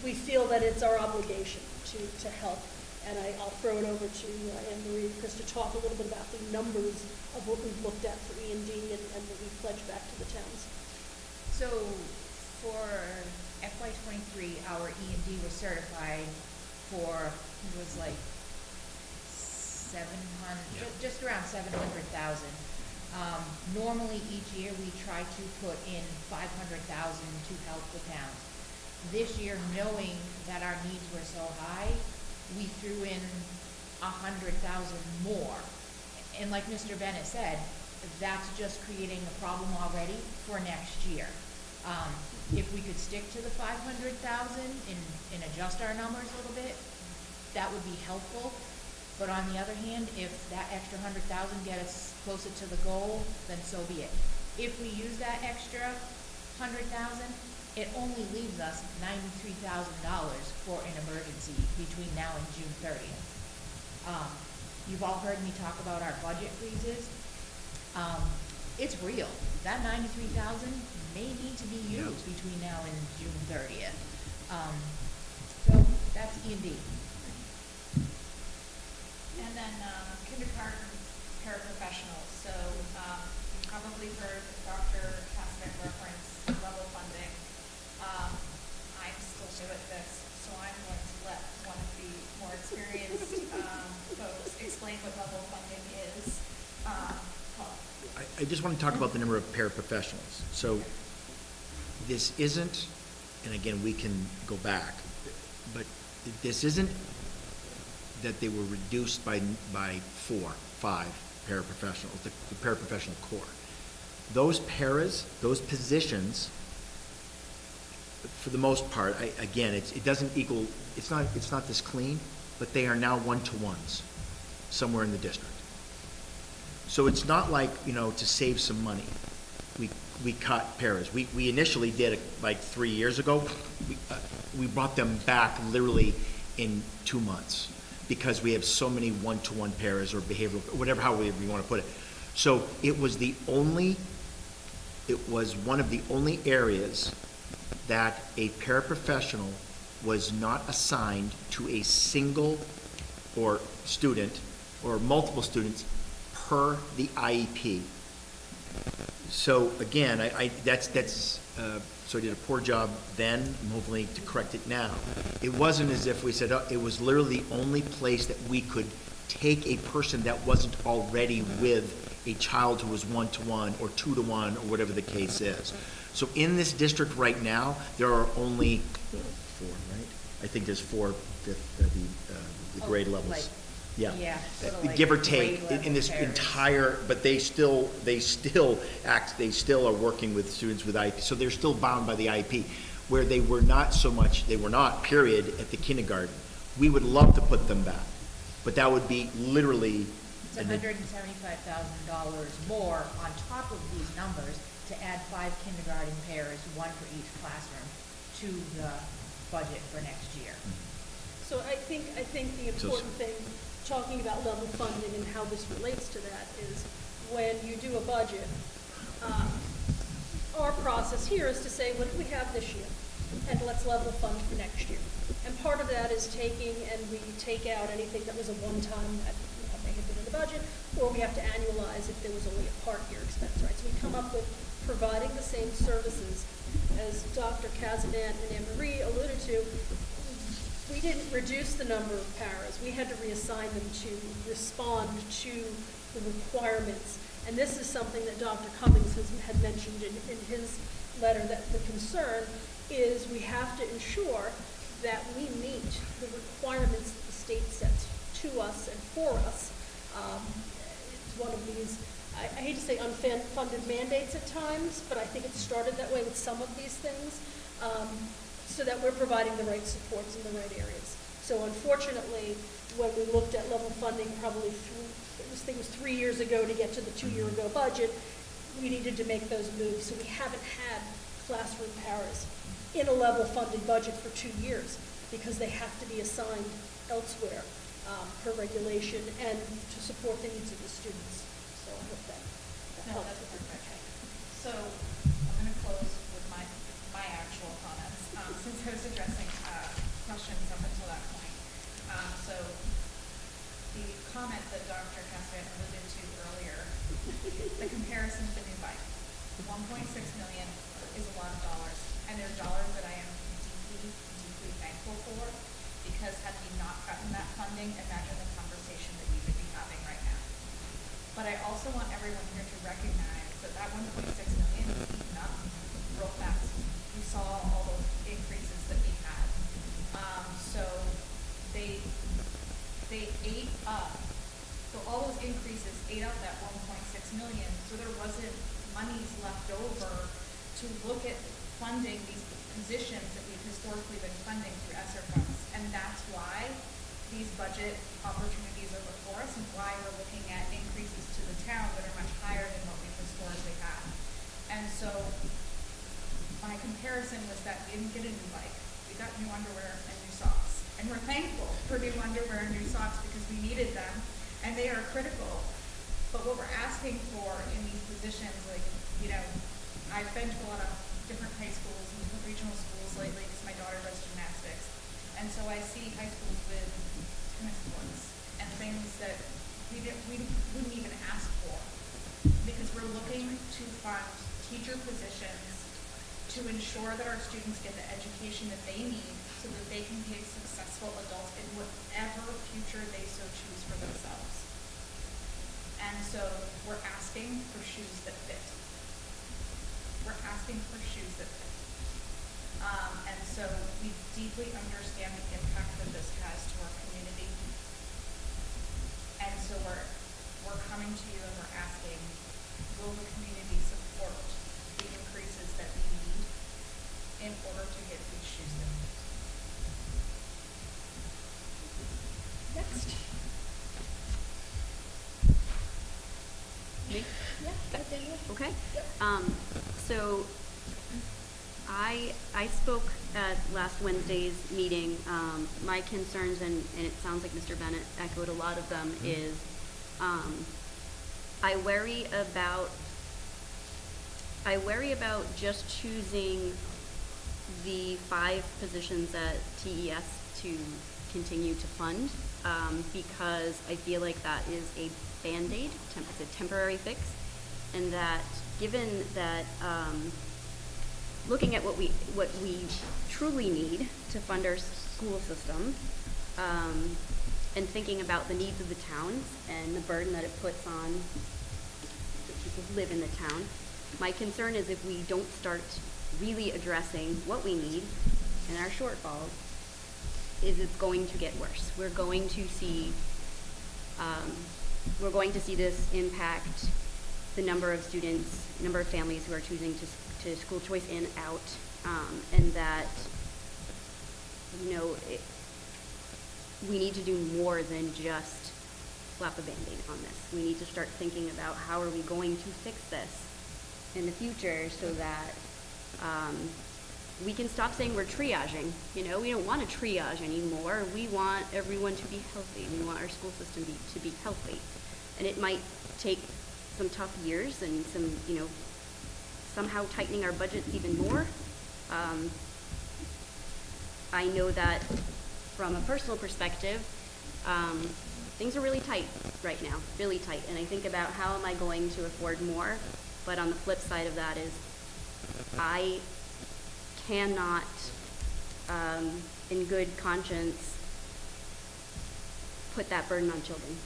we feel that it's our obligation to help. And I'll throw it over to Anne Marie and Chris to talk a little bit about the numbers of what we've looked at for E&D and what we've pledged back to the towns.
So for FY '23, our E&D was certified for, it was like 700, just around 700,000. Normally each year we try to put in 500,000 to help the towns. This year, knowing that our needs were so high, we threw in 100,000 more. And like Mr. Bennett said, that's just creating a problem already for next year. If we could stick to the 500,000 and adjust our numbers a little bit, that would be helpful. But on the other hand, if that extra 100,000 get us closer to the goal, then so be it. If we use that extra 100,000, it only leaves us $93,000 for an emergency between now and June 30th. You've all heard me talk about our budget freezes. It's real. That $93,000 may need to be used between now and June 30th. So that's E&D.
And then kindergarten paraprofessionals. So you probably heard Dr. Cassidy reference level funding. I'm still new at this, so I'm going to let one of the more experienced folks explain what level funding is. Paul.
I just want to talk about the number of paraprofessionals. So this isn't, and again, we can go back, but this isn't that they were reduced by 4, 5 paraprofessionals, the paraprofessional corps. Those paras, those positions, for the most part, again, it doesn't equal, it's not this clean, but they are now one-to-ones somewhere in the district. So it's not like, to save some money, we cut paras. We initially did it like 3 years ago. We brought them back literally in 2 months because we have so many one-to-one paras or behavioral, whatever, however you want to put it. So it was one of the only areas that a paraprofessional was not assigned to a single or student or multiple students per the IEP. So again, so I did a poor job then, I'm hopefully to correct it now. It wasn't as if we said, it was literally the only place that we could take a person that wasn't already with a child who was one-to-one or 2-to-1 or whatever the case is. So in this district right now, there are only 4, right? I think there's 4 the grade levels. Yeah.
Sort of like
Give or take,
grade level
in this
pairs.
entire, but they still are working with students with IEP, so they're still bound by the IEP, where they were not, period, at the kindergarten. We would love to put them back, but that would be literally.
It's $175,000 more on top of these numbers to add 5 kindergarten pairs, 1 for each classroom, to the budget for next year.
So I think the important thing, talking about level funding and how this relates to that, is when you do a budget, our process here is to say, what do we have this year? And let's level fund for next year. And part of that is we take out anything that was a one-time that may have been in the budget, or we have to annualize if there was only a part year expense, right? So we come up with providing the same services as Dr. Kazanant and Anne Marie alluded to. We didn't reduce the number of paras. We had to reassign them to respond to the requirements. And this is something that Dr. Cummings had mentioned in his letter, that the concern is we have to ensure that we meet the requirements that the state sets to us and for us. It's one of these, I hate to say unfunded mandates at times, but I think it started that way with some of these things. So that we're providing the right supports in the right areas. So unfortunately, when we looked at level funding probably it was 3 years ago to get to the 2-year ago budget, we needed to make those moves. So we haven't had classroom paras in a level funded budget for 2 years, because they have to be assigned elsewhere per regulation and to support the needs of the students. So I hope that
No,
helps.
that's perfect. So I'm going to close with my actual comments, since I was addressing questions up until that point. So the comment that Dr. Cassian alluded to earlier, the comparison to the new bike, 1.6 million is a lot of dollars, and they're dollars that I am deeply, deeply thankful for, because had we not gotten that funding, imagine the conversation that we would be having right now. But I also want everyone here to recognize that that 1.6 million is eaten up real fast. We saw all those increases that we had. So they ate up, so all those increases ate up that 1.6 million, so there wasn't monies left over to look at funding these positions that we've historically been funding through ESSER funds. And that's why these budget opportunities are before us, and why we're looking at increases to the town that are much higher than what we've historically had. And so my comparison was that we didn't get a new bike. We got new underwear and new socks. And we're thankful for new underwear and new socks because we needed them, and they are critical. But what we're asking for in these positions, like, you know, I've been to a lot of different high schools and different regional schools lately because my daughter does gymnastics. And so I see high schools with tennis courts and things that we wouldn't even ask for, because we're looking to fund teacher positions to ensure that our students get the education that they need so that they can be successful adults in whatever future they so choose for themselves. And so we're asking for shoes that fit. We're asking for shoes that fit. And so we deeply understand the impact that this has to our community. And so we're coming to you and we're asking, will the community support the increases that we need in order to get these shoes that fit?
Next.
Me?
Yeah, Daniel.
Okay.
Yep.
So I spoke at last Wednesday's meeting. My concerns, and it sounds like Mr. Bennett echoed a lot of them, is I worry about just choosing the 5 positions at TES to continue to fund, because I feel like that is a Band-Aid, it's a temporary fix, and that given that looking at what we truly need to fund our school system, and thinking about the needs of the towns and the burden that it puts on the people who live in the town, my concern is if we don't start really addressing what we need and our shortfalls, is it's going to get worse. We're going to see this impact the number of students, number of families who are choosing to school choice in, out, and that, you know, we need to do more than just slap a Band-Aid on this. We need to start thinking about how are we going to fix this in the future so that we can stop saying we're triaging. You know, we don't want to triage anymore. We want everyone to be healthy. We want our school system to be healthy. And it might take some tough years and some, you know, somehow tightening our budgets even more. I know that from a personal perspective, things are really tight right now, really tight. And I think about how am I going to afford more? But on the flip side of that is I cannot, in good conscience, put that burden on children.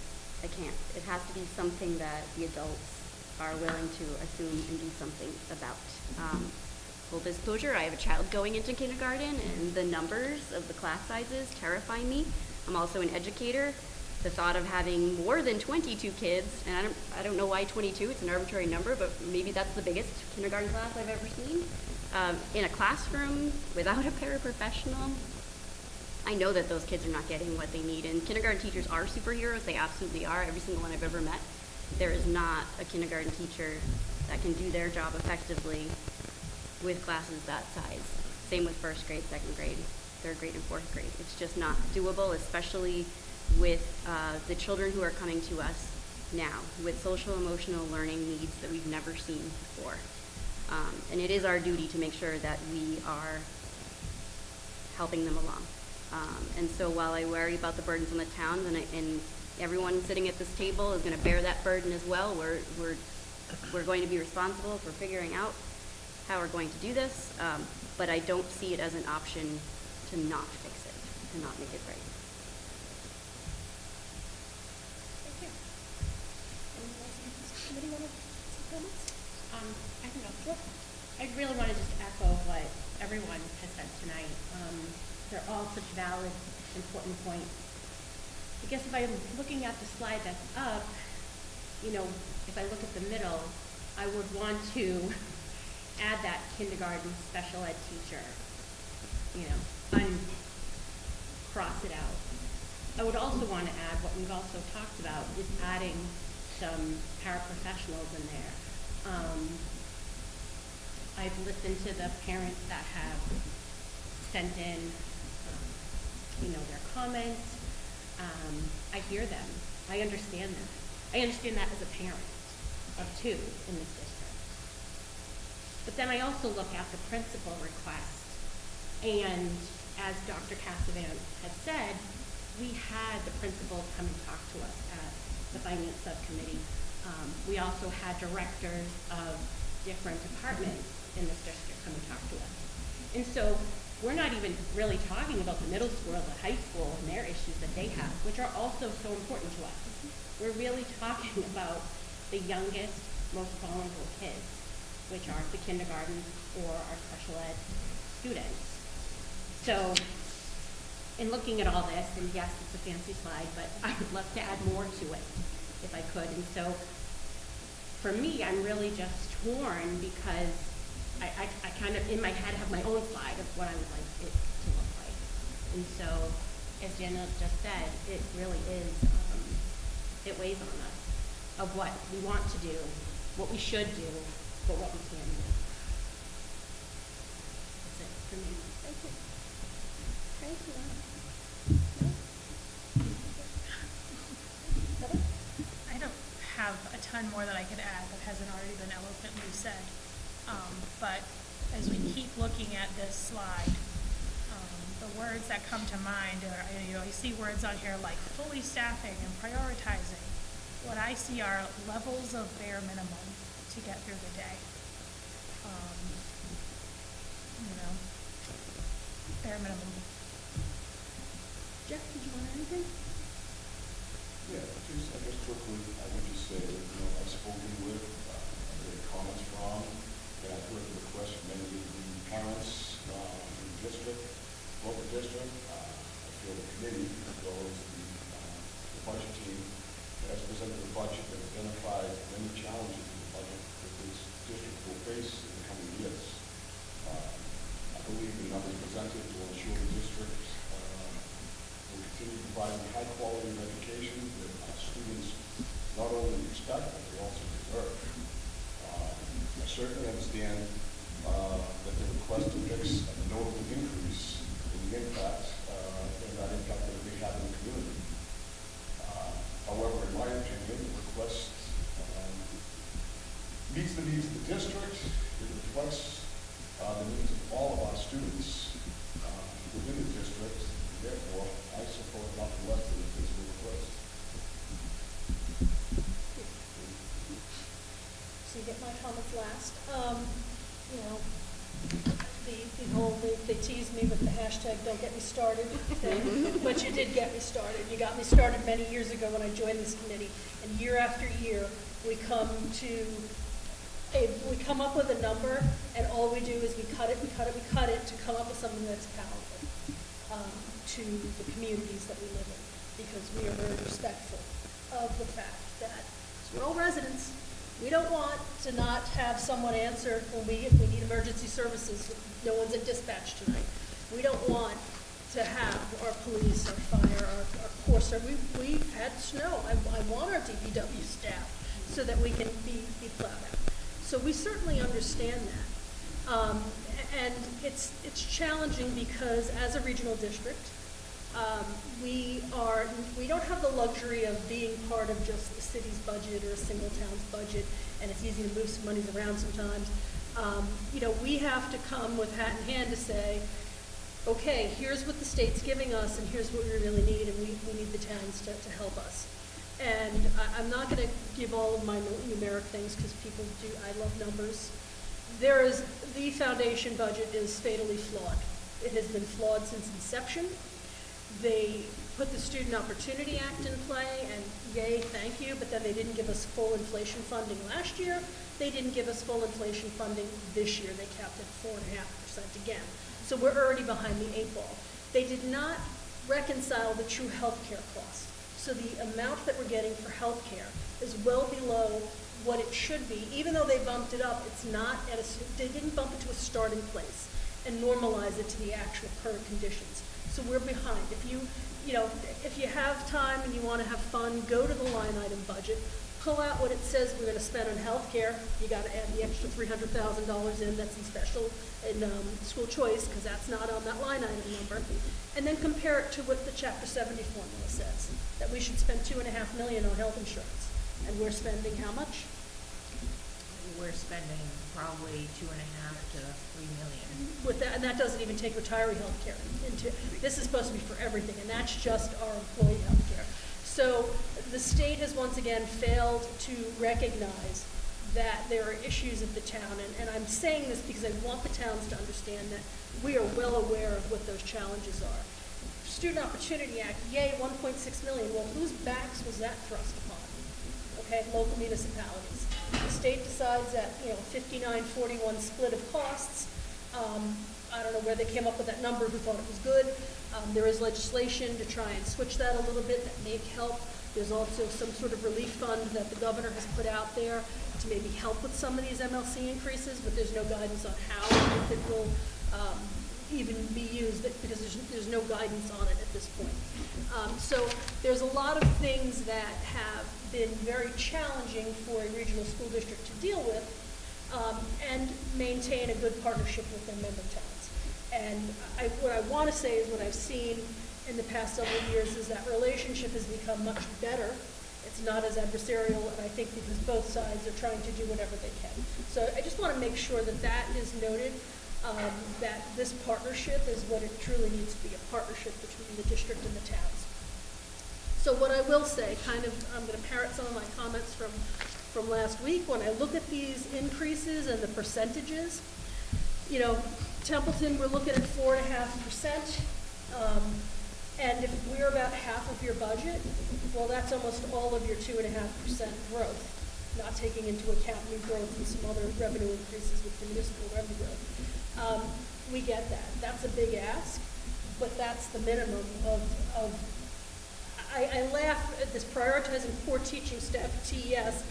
I can't. It has to be something that the adults are willing to assume and do something about. Full disclosure, I have a child going into kindergarten, and the numbers of the class sizes terrify me. I'm also an educator. The thought of having more than 22 kids, and I don't know why 22, it's an arbitrary number, but maybe that's the biggest kindergarten class I've ever seen, in a classroom without a paraprofessional. I know that those kids are not getting what they need, and kindergarten teachers are superheroes. They absolutely are. Every single one I've ever met. There is not a kindergarten teacher that can do their job effectively with classes that size. Same with first grade, second grade, third grade, and fourth grade. It's just not doable, especially with the children who are coming to us now with social emotional learning needs that we've never seen before. And it is our duty to make sure that we are helping them along. And so while I worry about the burdens on the towns, and everyone sitting at this table is going to bear that burden as well, we're going to be responsible for figuring out how we're going to do this, but I don't see it as an option to not fix it, to not make it right.
Thank you. Anyone else in this committee want to some comments?
I can go. Sure. I really want to just echo what everyone has said tonight. They're all such valid, important points. I guess if I'm looking at the slide that's up, you know, if I look at the middle, I would want to add that kindergarten special ed teacher, you know, cross it out. I would also want to add what we've also talked about is adding some paraprofessionals in there. I've listened to the parents that have sent in, you know, their comments. I hear them. I understand that. I understand that as a parent of 2 in this district. But then I also look at the principal request, and as Dr. Cassavant had said, we had the principals come and talk to us at the finance subcommittee. We also had directors of different departments in this district come and talk to us. And so we're not even really talking about the middle school or the high school and their issues that they have, which are also so important to us. We're really talking about the youngest, most vulnerable kids, which are the kindergarten or our special ed students. So in looking at all this, and yes, it's a fancy slide, but I would love to add more to it if I could. And so for me, I'm really just torn because I kind of, in my head, have my own slide of what I would like it to look like. And so, as Jenna just said, it really is, it weighs on us of what we want to do, what we should do, but what we can do. That's it for me.
Thank you. Thank you. Heather?
I don't have a ton more that I could add that hasn't already been eloquently said. But as we keep looking at this slide, the words that come to mind are, you know, I see words on here like fully staffing and prioritizing. What I see are levels of bare minimum to get through the day. You know, bare minimum.
Jeff, did you want anything?
Yeah, just, I guess quickly, I would just say that, you know, I've spoken with, I've heard comments from, and I've heard the request from many of the parents in the district, local district. I feel the committee, as well as the budget team, has presented a budget that identifies many challenges in the budget that this district will face in the coming years. I believe the numbers presented will ensure the district will continue providing high quality of education that our students not only expect, but they also deserve. I certainly understand that the request depicts a notable increase in the impact and that impact that it may have in the community. However, in my opinion, the request meets the needs of the district. It reflects the needs of all of our students within the district. Therefore, I support nothing less than the physical request.
So you get my comments last. You know, they teased me with the hashtag "Don't get me started" thing, but you did get me started. You got me started many years ago when I joined this committee, and year after year we come up with a number, and all we do is we cut it to come up with something that's palatable to the communities that we live in, because we are very respectful of the fact that we're all residents. We don't want to not have someone answer when we need emergency services. No one's at dispatch tonight. We don't want to have our police, our fire, our Corps. We've had snow. I want our DPW staff so that we can be plowed out. So we certainly understand that. And it's challenging because as a regional district, we don't have the luxury of being part of just the city's budget or a single town's budget, and it's easy to move some monies around sometimes. We have to come with hat in hand to say, okay, here's what the state's giving us, and here's what we really need, and we need the towns to help us. And I'm not going to give all of my numeric things because people do, I love numbers. The foundation budget is fatally flawed. It has been flawed since inception. They put the Student Opportunity Act in play, and yay, thank you, but then they didn't give us full inflation funding last year. They didn't give us full inflation funding this year. They capped it 4.5% again. So we're already behind the 8 ball. They did not reconcile the true health care costs. So the amount that we're getting for health care is well below what it should be. Even though they bumped it up, it's not they didn't bump it to a starting place and normalize it to the actual current conditions. So we're behind. If you have time and you want to have fun, go to the line item budget, pull out what it says we're going to spend on healthcare. You got to add the extra $300,000 in that's in school choice, because that's not on that line item number, and then compare it to what the Chapter 70 formula says, that we should spend $2.5 million on health insurance, and we're spending how much?
We're spending probably 2.5 to 3 million.
With that, and that doesn't even take retiree health care into. This is supposed to be for everything, and that's just our employee health care. So the state has once again failed to recognize that there are issues at the town, and I'm saying this because I want the towns to understand that we are well aware of what those challenges are. Student Opportunity Act, yay, 1.6 million. Well, whose backs was that thrust upon? Okay, local municipalities. The state decides that, 59-41 split of costs. I don't know where they came up with that number, who thought it was good. There is legislation to try and switch that a little bit, that may help. There's also some sort of relief fund that the governor has put out there to maybe help with some of these MLC increases, but there's no guidance on how or if it will even be used, because there's no guidance on it at this point. So there's a lot of things that have been very challenging for a regional school district to deal with and maintain a good partnership with their member towns. And what I want to say is what I've seen in the past several years is that relationship has become much better. It's not as adversarial, and I think because both sides are trying to do whatever they can. So I just want to make sure that that is noted, that this partnership is what it truly needs to be, a partnership between the district and the towns. So what I will say, I'm going to parrot some of my comments from last week. When I look at these increases and the percentages, Templeton, we're looking at 4.5%. And if we're about half of your budget, well, that's almost all of your 2.5% growth, not taking into account new growth and some other revenue increases with the municipal revenue growth. We get that. That's a big ask, but that's the minimum of I laugh at this prioritizing poor teaching staff at TES,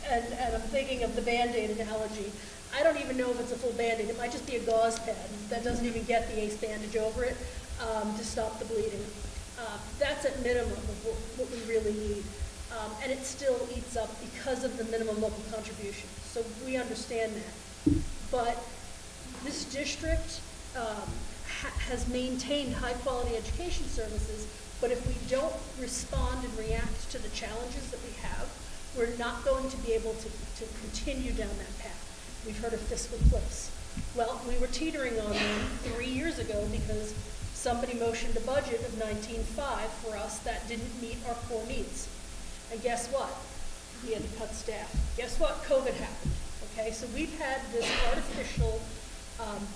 and I'm thinking of the Band-Aid analogy. I don't even know if it's a full Band-Aid. It might just be a gauze pad that doesn't even get the ACE bandage over it to stop the bleeding. That's at minimum of what we really need. And it still eats up because of the minimum local contribution. So we understand that. But this district has maintained high-quality education services, but if we don't respond and react to the challenges that we have, we're not going to be able to continue down that path. We've heard of fiscal cliffs. Well, we were teetering on them 3 years ago because somebody motioned a budget of 19.5 for us that didn't meet our core needs. And guess what? We had to cut staff. Guess what? COVID happened. Okay, so we've had this artificial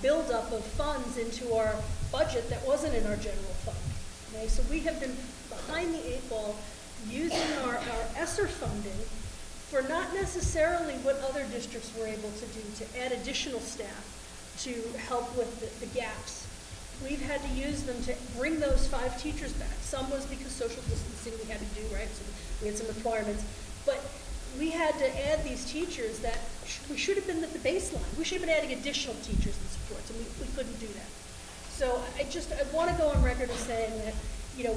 buildup of funds into our budget that wasn't in our general fund. Okay, so we have been behind the 8 ball using our ESSER funding for not necessarily what other districts were able to do, to add additional staff to help with the gaps. We've had to use them to bring those 5 teachers back. Some was because social distancing we had to do, right? So we had some requirements. But we had to add these teachers that we should have been at the baseline. We should have been adding additional teachers and supports, and we couldn't do that. So I want to go on record as saying that,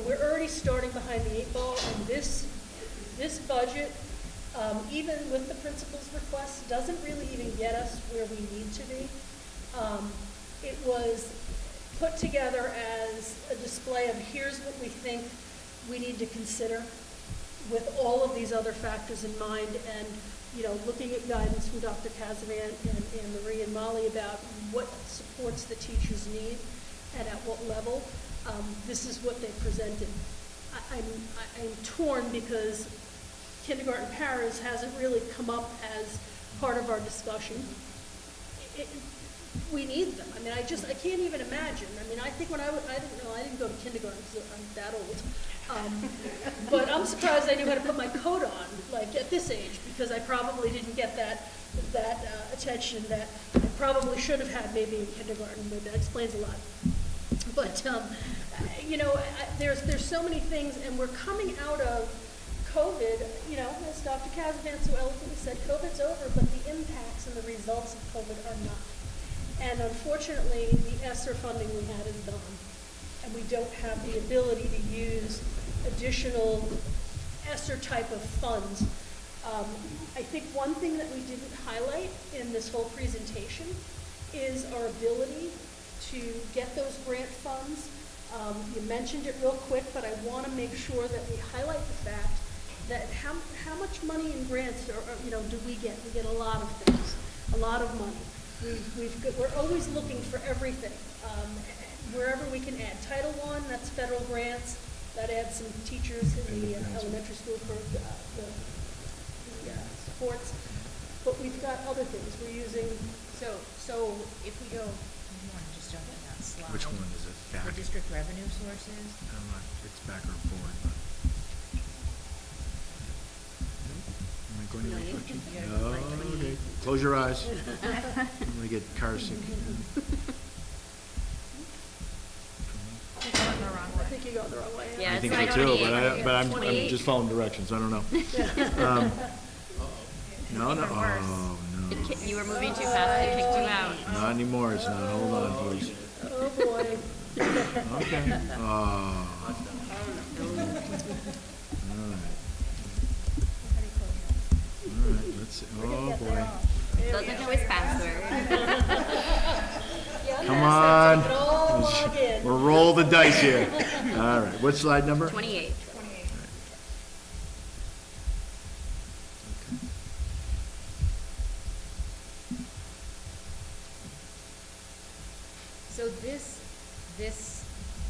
we're already starting behind the 8 ball, and this budget, even with the principal's request, doesn't really even get us where we need to be. It was put together as a display of here's what we think we need to consider with all of these other factors in mind, and, you know, looking at guidance from Dr. Casavan and Marie and Molly about what supports the teachers need and at what level. This is what they presented. I'm torn because kindergarten paras hasn't really come up as part of our discussion. We need them. I mean, I can't even imagine. I mean, I think when I didn't go to kindergarten because I'm that old. But I'm surprised I knew how to put my coat on, like at this age, because I probably didn't get that attention that I probably should have had maybe in kindergarten. But that explains a lot. But you know, there's so many things, and we're coming out of COVID. You know, as Dr. Casavan so eloquently said, COVID's over, but the impacts and the results of COVID are not. And unfortunately, the ESSER funding we had is gone, and we don't have the ability to use additional ESSER type of funds. I think one thing that we didn't highlight in this whole presentation is our ability to get those grant funds. You mentioned it real quick, but I want to make sure that we highlight the fact that how much money in grants do we get? We get a lot of things, a lot of money. We're always looking for everything, wherever we can add. Title I, that's federal grants, that adds some teachers in the elementary school for the supports. But we've got other things we're using.
So if we go, you want to just jump in that slide?
Which one is it?
The
Back?
district revenue sources.
It's back or forward, but. Am I going the right direction? No, okay. Close your eyes. I'm gonna get car sick.
I think you're going the wrong way.
Yeah,
I think
it's
so too,
28.
but I'm
28.
just following directions, I don't know. No, oh, no.
You were moving too fast, they kicked you out.
Not anymore, it's not. Hold on, please.
Oh, boy.
Okay. Oh. All right, let's see. Oh, boy.
Doesn't always password.
Come on.
It all log in.
We'll roll the dice here. All right, what slide number?
28.
So this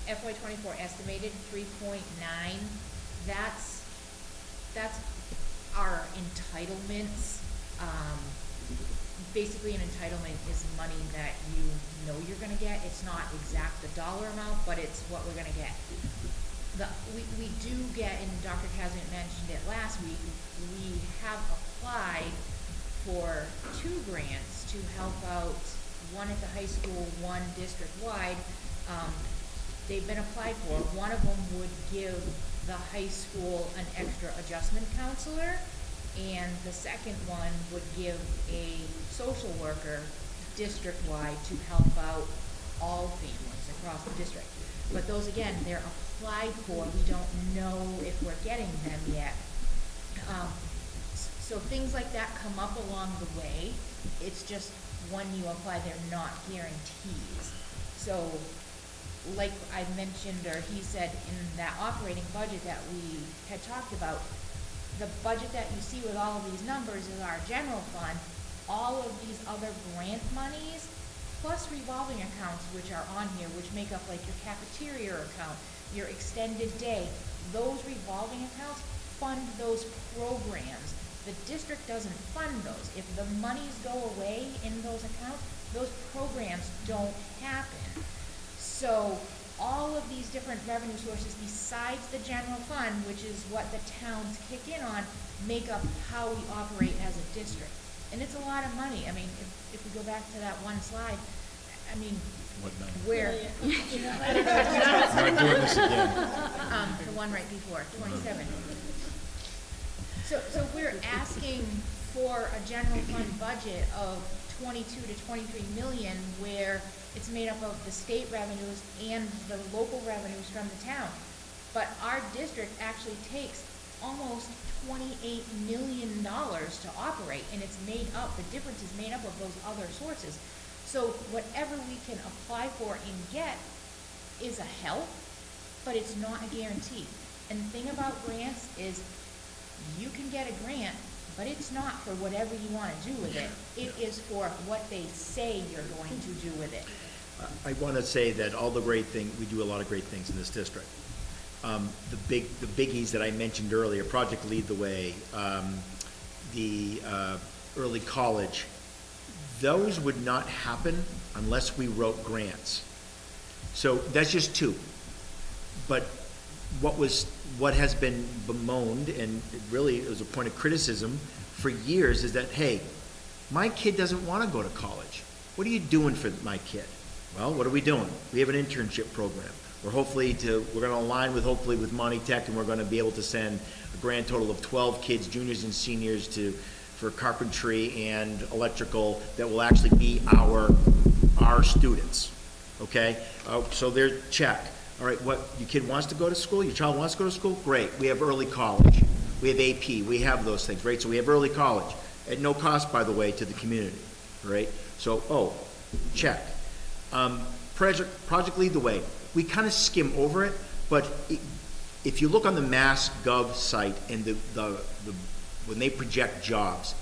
FY '24 estimated 3.9, that's our entitlements. Basically, an entitlement is money that you know you're gonna get. It's not exact the dollar amount, but it's what we're gonna get. We do get, and Dr. Casavan mentioned it last week, we have applied for 2 grants to help out, one at the high school, one district-wide. They've been applied for. One of them would give the high school an extra adjustment counselor, and the second one would give a social worker district-wide to help out all families across the district. But those, again, they're applied for. We don't know if we're getting them yet. So things like that come up along the way. It's just when you apply, they're not guarantees. So like I mentioned, or he said, in that operating budget that we had talked about, the budget that you see with all of these numbers is our general fund. All of these other grant monies, plus revolving accounts, which are on here, which make up like your cafeteria account, your extended day, those revolving accounts fund those programs. The district doesn't fund those. If the monies go away in those accounts, those programs don't happen. So all of these different revenue sources besides the general fund, which is what the towns kick in on, make up how we operate as a district. And it's a lot of money. I mean, if we go back to that one slide, I mean,
What number?
where,
Not doing this again.
the one right before, 27. So we're asking for a general fund budget of 22 to 23 million, where it's made up of the state revenues and the local revenues from the town. But our district actually takes almost $28 million to operate, and it's made up, the difference is made up of those other sources. So whatever we can apply for and get is a help, but it's not a guarantee. And the thing about grants is you can get a grant, but it's not for whatever you want to do with it. It is for what they say you're going to do with it.
I want to say that all the great things, we do a lot of great things in this district. The biggies that I mentioned earlier, Project Lead the Way, the early college, those would not happen unless we wrote grants. So that's just two. But what has been bemoaned, and it really is a point of criticism for years, is that, hey, my kid doesn't want to go to college. What are you doing for my kid? Well, what are we doing? We have an internship program. We're going to align with Monty Tech, and we're going to be able to send a grand total of 12 kids, juniors and seniors, for carpentry and electrical that will actually be our students. Okay? So they're check. All right, your kid wants to go to school? Your child wants to go to school? Great. We have early college. We have AP. We have those things, right? So we have early college at no cost, by the way, to the community, right? So, check. Project Lead the Way. We kind of skim over it, but if you look on the Mass.gov site and when they project jobs,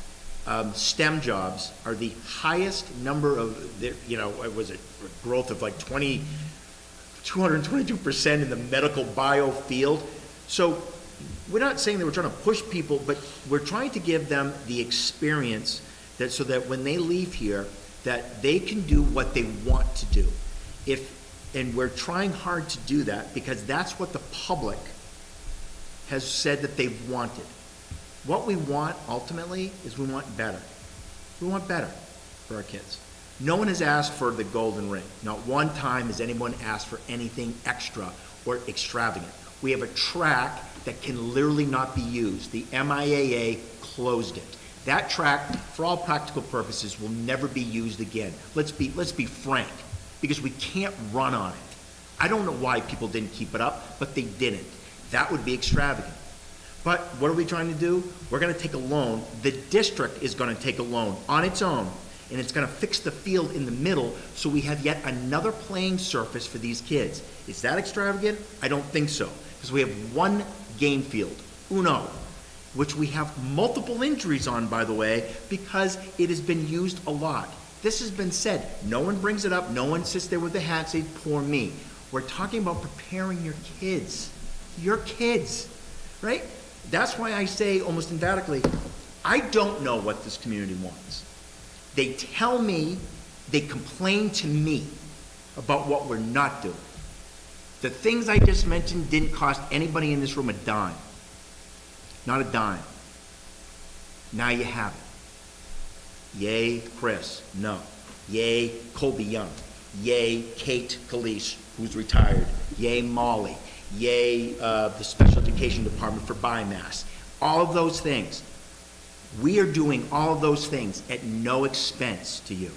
STEM jobs are the highest number of, growth of like 222% in the medical bio field. So we're not saying that we're trying to push people, but we're trying to give them the experience so that when they leave here, that they can do what they want to do. And we're trying hard to do that because that's what the public has said that they've wanted. What we want ultimately is we want better. We want better for our kids. No one has asked for the golden ring. Not one time has anyone asked for anything extra or extravagant. We have a track that can literally not be used. The MIAA closed it. That track, for all practical purposes, will never be used again. Let's be frank, because we can't run on it. I don't know why people didn't keep it up, but they didn't. That would be extravagant. But what are we trying to do? We're going to take a loan. The district is going to take a loan on its own, and it's going to fix the field in the middle so we have yet another playing surface for these kids. Is that extravagant? I don't think so, because we have one game field, uno, which we have multiple injuries on, by the way, because it has been used a lot. This has been said. No one brings it up. No one sits there with the hat and says, poor me. We're talking about preparing your kids, right? That's why I say almost emphatically, I don't know what this community wants. They tell me, they complain to me about what we're not doing. The things I just mentioned didn't cost anybody in this room a dime. Not a dime. Now you have it. Yay, Chris. No. Yay, Colby Young. Yay, Kate Calise, who's retired. Yay, Molly. Yay, the Special Education Department for biomass. All of those things. We are doing all of those things at no expense to you.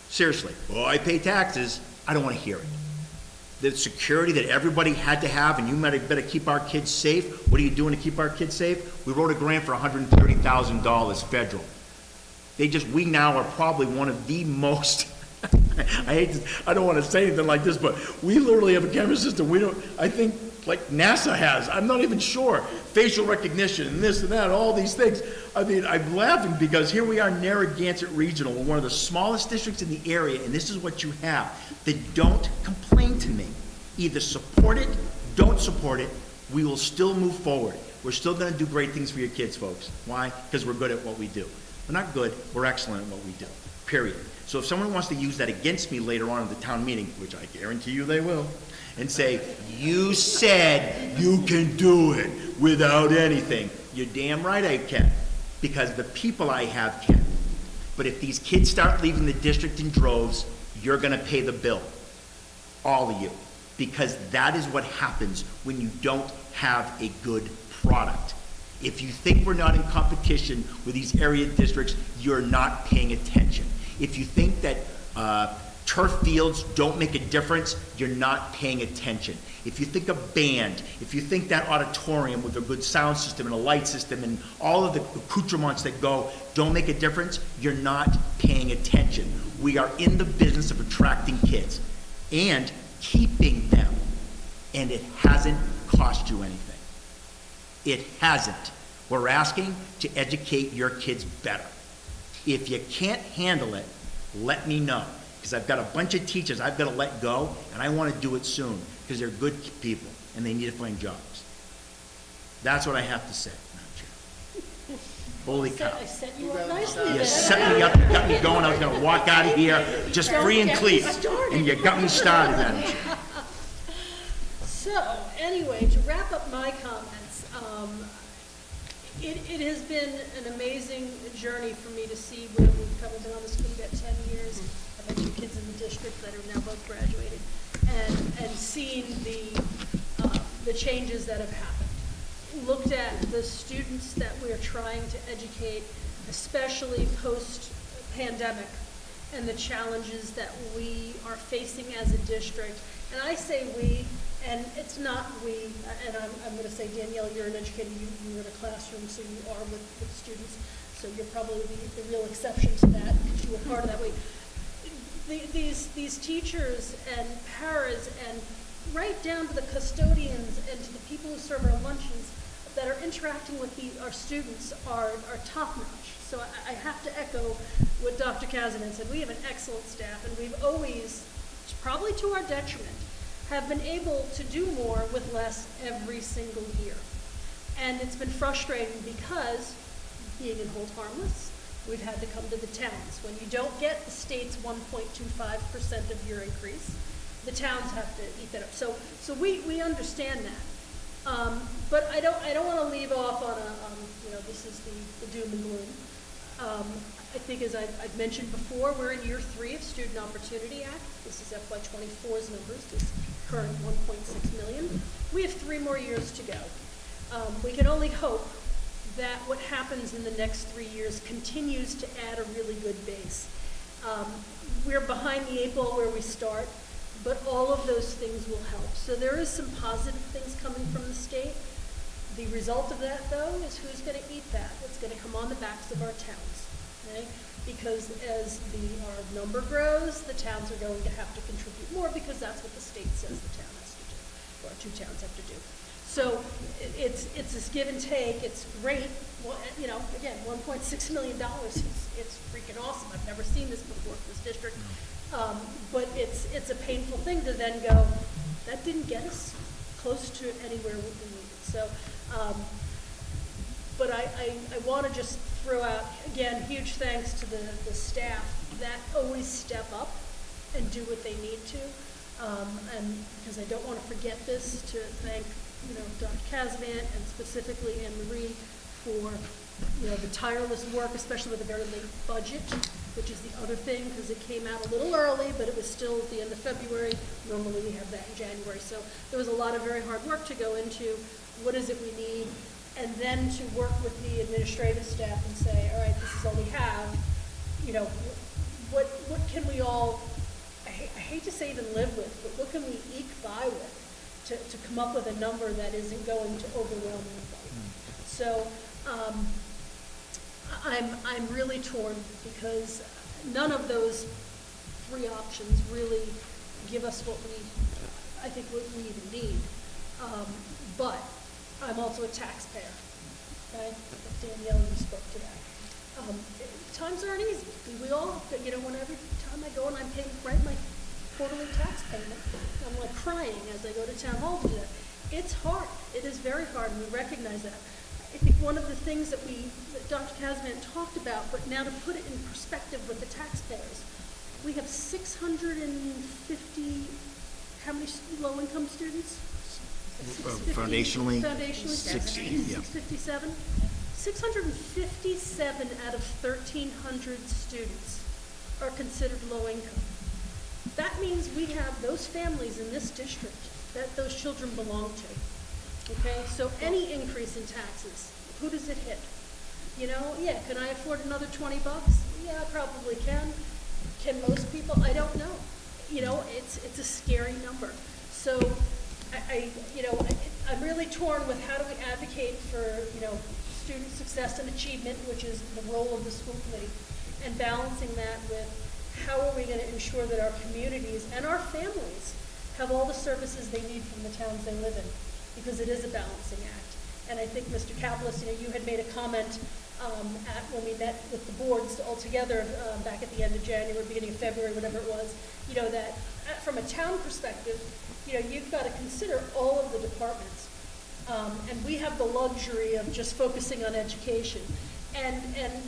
Seriously. Oh, I pay taxes. I don't want to hear it. The security that everybody had to have, and you better keep our kids safe. What are you doing to keep our kids safe? We wrote a grant for $130,000 federal. We now are probably one of the most, I don't want to say anything like this, but we literally have a camera system I think like NASA has. I'm not even sure. Facial recognition and this and that, all these things. I mean, I'm laughing because here we are, Narragansett Regional. We're one of the smallest districts in the area, and this is what you have. Then don't complain to me. Either support it, don't support it. We will still move forward. We're still going to do great things for your kids, folks. Why? Because we're good at what we do. We're not good, we're excellent at what we do, period. So if someone wants to use that against me later on in the town meeting, which I guarantee you they will, and say, you said you can do it without anything, you're damn right I can, because the people I have can. But if these kids start leaving the district in droves, you're gonna pay the bill, all of you, because that is what happens when you don't have a good product. If you think we're not in competition with these area districts, you're not paying attention. If you think that turf fields don't make a difference, you're not paying attention. If you think of band, if you think that auditorium with a good sound system and a light system and all of the accoutrements that go don't make a difference, you're not paying attention. We are in the business of attracting kids and keeping them, and it hasn't cost you anything. It hasn't. We're asking to educate your kids better. If you can't handle it, let me know, because I've got a bunch of teachers I've got to let go, and I want to do it soon, because they're good people, and they need to find jobs. That's what I have to say, Madam Chair. Holy cow.
I set you up nicely
You
there.
set me up, you got me going, I was going to walk out of here just free and clear, and you got me started, Madam Chair.
So, anyway, to wrap up my comments, it has been an amazing journey for me to see where we've come. I've been on the school about 10 years. I've had 2 kids in the district that are now both graduated, and seen the changes that have happened. Looked at the students that we're trying to educate, especially post-pandemic, and the challenges that we are facing as a district. And I say we, and it's not we, and I'm going to say, Danielle, you're an educator, you were in a classroom, so you are with students, so you're probably the real exception to that, because you were part of that week. These teachers and paras, and right down to the custodians and to the people who serve our luncheons that are interacting with our students are top-notch. So I have to echo what Dr. Kazanen said. We have an excellent staff, and we've always, probably to our detriment, have been able to do more with less every single year. And it's been frustrating because, being in hold harmless, we've had to come to the towns. When you don't get the state's 1.25% of your increase, the towns have to eat that up. So we understand that. But I don't want to leave off on this is the doom and gloom. I think, as I've mentioned before, we're in year 3 of Student Opportunity Act. This is FY24's numbers, this current 1.6 million. We have 3 more years to go. We can only hope that what happens in the next 3 years continues to add a really good base. We're behind the 8 ball where we start, but all of those things will help. So there is some positive things coming from the state. The result of that, though, is who's going to eat that? It's going to come on the backs of our towns, okay? Because as our number grows, the towns are going to have to contribute more, because that's what the state says the town has to do, or 2 towns have to do. So it's this give and take. It's great. Well, again, $1.6 million. It's freaking awesome. I've never seen this before for this district. But it's a painful thing to then go, that didn't get us close to anywhere we needed. So, but I want to just throw out, again, huge thanks to the staff that always step up and do what they need to. And because I don't want to forget this, to thank Dr. Kazavant and specifically Anne-Marie for the tireless work, especially with a very late budget, which is the other thing, because it came out a little early, but it was still at the end of February. Normally we have that in January. So there was a lot of very hard work to go into what is it we need, and then to work with the administrative staff and say, all right, this is all we have. What can we all, I hate to say even live with, but what can we eke by with to come up with a number that isn't going to overwhelm anybody? So I'm really torn, because none of those 3 options really give us what we even need. But I'm also a taxpayer, okay? Danielle, you spoke to that. Times aren't easy. We all, every time I go and I'm paying my quarterly tax payment, I'm like crying as I go to town hall to do that. It's hard. It is very hard, and we recognize that. I think one of the things that Dr. Kazman talked about, but now to put it in perspective with the taxpayers, we have 650, how many low-income students?
Foundationally,
60,
yeah.
657? 657 out of 1,300 students are considered low income. That means we have those families in this district that those children belong to. Okay, so any increase in taxes, who does it hit? Can I afford another $20? Yeah, I probably can. Can most people? I don't know. you know, it's a scary number. So I'm really torn with how do we advocate for, you know, student success and achievement, which is the role of the school committee, and balancing that with how are we going to ensure that our communities and our families have all the services they need from the towns they live in, because it is a balancing act. And I think, Mr. Kaplis, you know, you had made a comment when we met with the boards all together back at the end of January, beginning of February, whatever it was, you know, that from a town perspective, you know, you've got to consider all of the departments. And we have the luxury of just focusing on education. And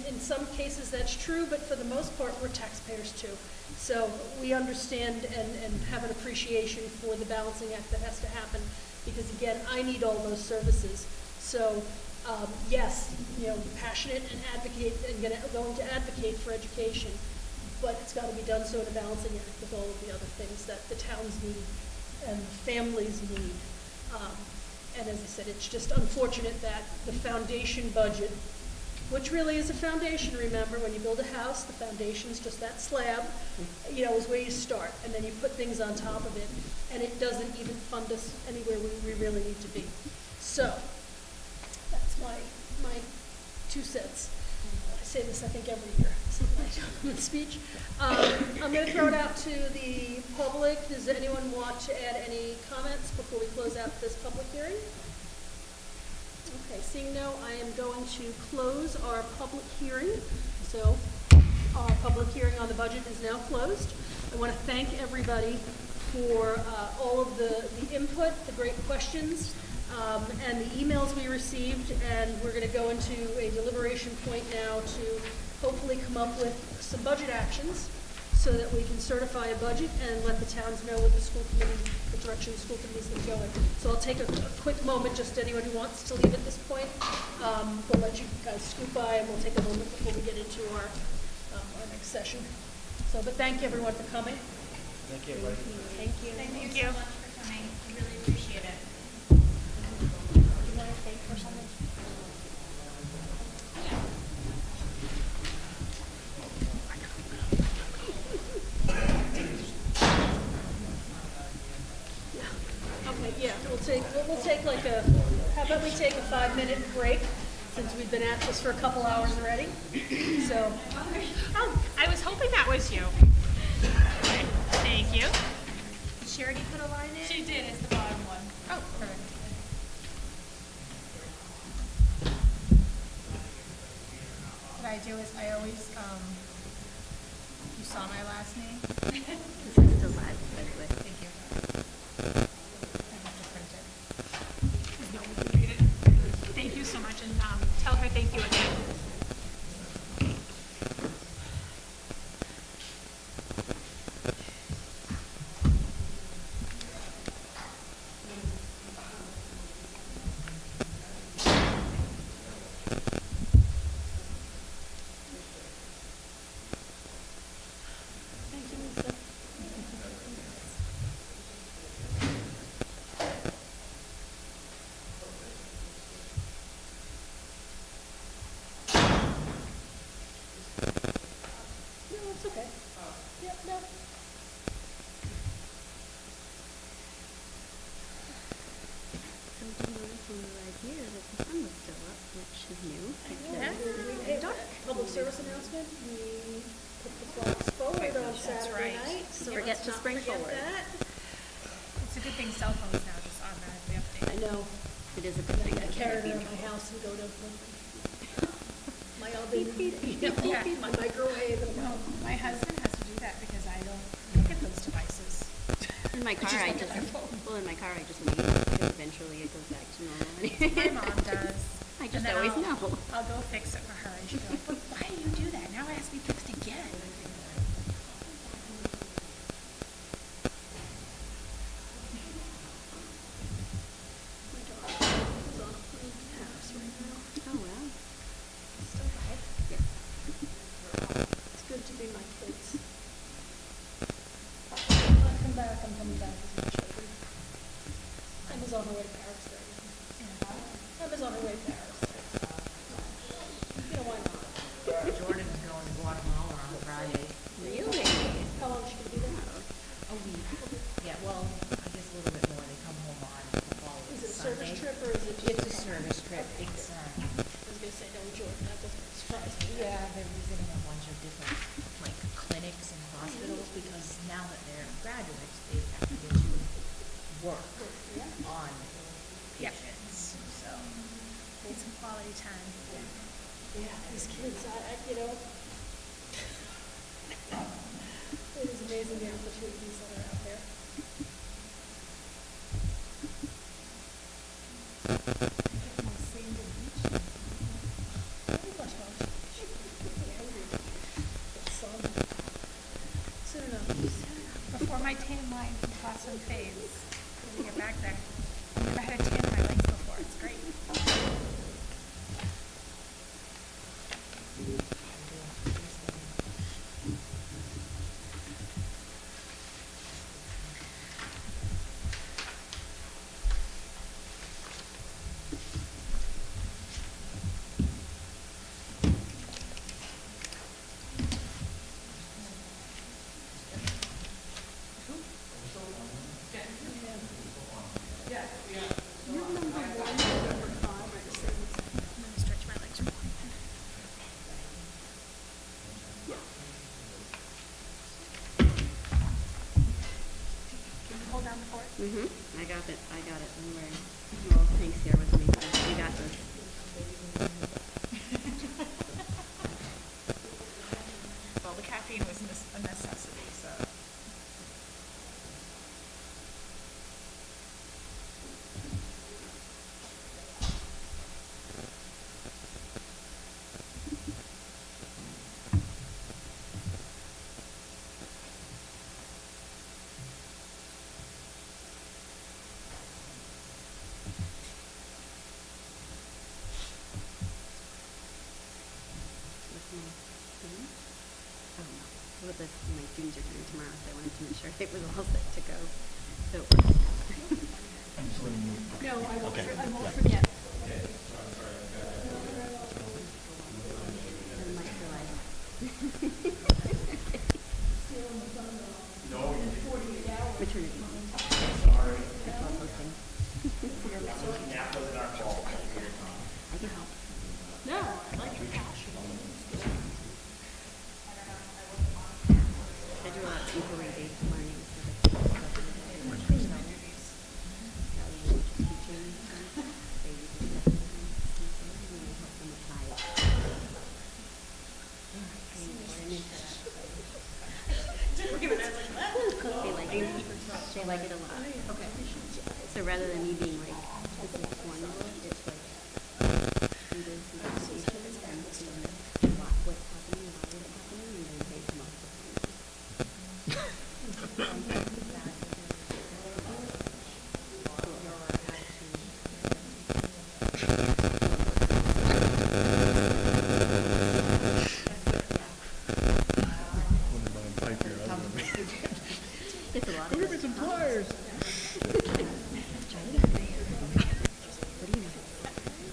in some cases that's true, but for the most part, we're taxpayers too. So we understand and have an appreciation for the balancing act that has to happen, because again, I need all those services. So yes, you know, passionate and advocate and going to advocate for education, but it's got to be done so in a balancing act with all of the other things that the towns need and families need. And as I said, it's just unfortunate that the foundation budget, which really is a foundation, remember, when you build a house, the foundation's just that slab, you know, is where you start, and then you put things on top of it, and it doesn't even fund us anywhere we really need to be. So, that's my 2 cents. I say this, I think, every year. This is my speech. I'm going to throw it out to the public. Does anyone want to add any comments before we close out this public hearing? Okay, seeing no, I am going to close our public hearing. So our public hearing on the budget is now closed. I want to thank everybody for all of the input, the great questions, and the emails we received. And we're going to go into a deliberation point now to hopefully come up with some budget actions so that we can certify a budget and let the towns know what the school committee, the direction the school committee is going to go in. So I'll take a quick moment, just anyone who wants to leave at this point. We'll let you guys scoot by, and we'll take a moment before we get into our next session. So, but thank you everyone for coming.
Thank you, everybody.
Thank you.
Thank you so much for coming. We really appreciate it.
Do you want to stay for something?
Okay, yeah, we'll take like how about we take a 5-minute break, since we've been at this for a couple hours already. So,
Oh, I was hoping that was you. Okay, thank you.
Did she already put a line in?
She did, it's the bottom one.
Oh, perfect.
What I do is I always, you saw my last name?
This is still live, by the way.
Thank you. I have to print it. No one can read it. Thank you so much, and tell her thank you again.
thank you, Lisa. No, it's okay. Yep, no.
So do you notice when we were here that the sun was still up, which is new?
Yeah,
Because
public service announcement, we put the clocks forward on Saturday
right.
night. So
Forget
let's
to
not
spring
forget
forward.
that.
It's a good thing cell phones now just automatically update.
I know.
it is a good thing.
I
that
carry it
we're
around my house and go to my oven,
Yeah.
my microwave. And
No, my husband has to do that because I don't look at those devices.
In my car,
just
I
look at
just,
my phone.
well, in my car, I just leave it, because eventually it goes back to normal.
My mom does.
I
And
just
then
always
I'll-
know.
I'll go fix it for her, and she'll go, but why do you do that? Now it has to be fixed again.
my daughter is on Paris right now.
Oh, wow.
Still bad.
Yeah.
It's good to be my kids. When I come back, I'm coming back with my children. Emma's on her way to Paris right now. Emma's on her way to Paris. You know, why not?
Jordan's going to Guatemala on Friday.
Really?
How long is she gonna be there?
A
service trip or is it just?
It's a service trip. It's,
I was gonna say, no, Jordan, that doesn't surprise me.
yeah, they're visiting a bunch of different, like, clinics and hospitals, because now that they're graduates, they have to get to work on
Yep.
patients, so.
Need some quality time.
Yeah, these kids, you know, it is amazing the opportunities that are out there. Soon enough.
Before my tan line blossom fades, when we get back there. I've never had a tan in my legs before, it's great. I'm gonna stretch my legs real quick. Can you hold down the fort?
I got it, don't worry. Well, Hank's here with me, so we got this.
Well, the caffeine was a necessity, so.
With my students. Oh, no. What this, my students are doing tomorrow, so I wanted to make sure it was all set to go. So.
No, I won't forget.
And Mike for life. Maternity. Sorry. I can help.
No, I like your passion.
I do a lot of inquiry-based learning, so that's teaching. They use it and we help them apply it. They like it a lot. Okay. So rather than me being like, this is formula, it's like, do this and watch what's happening, why it's happening, and then they come up with formula. It's a lot of. Give me some pliers. What do you know?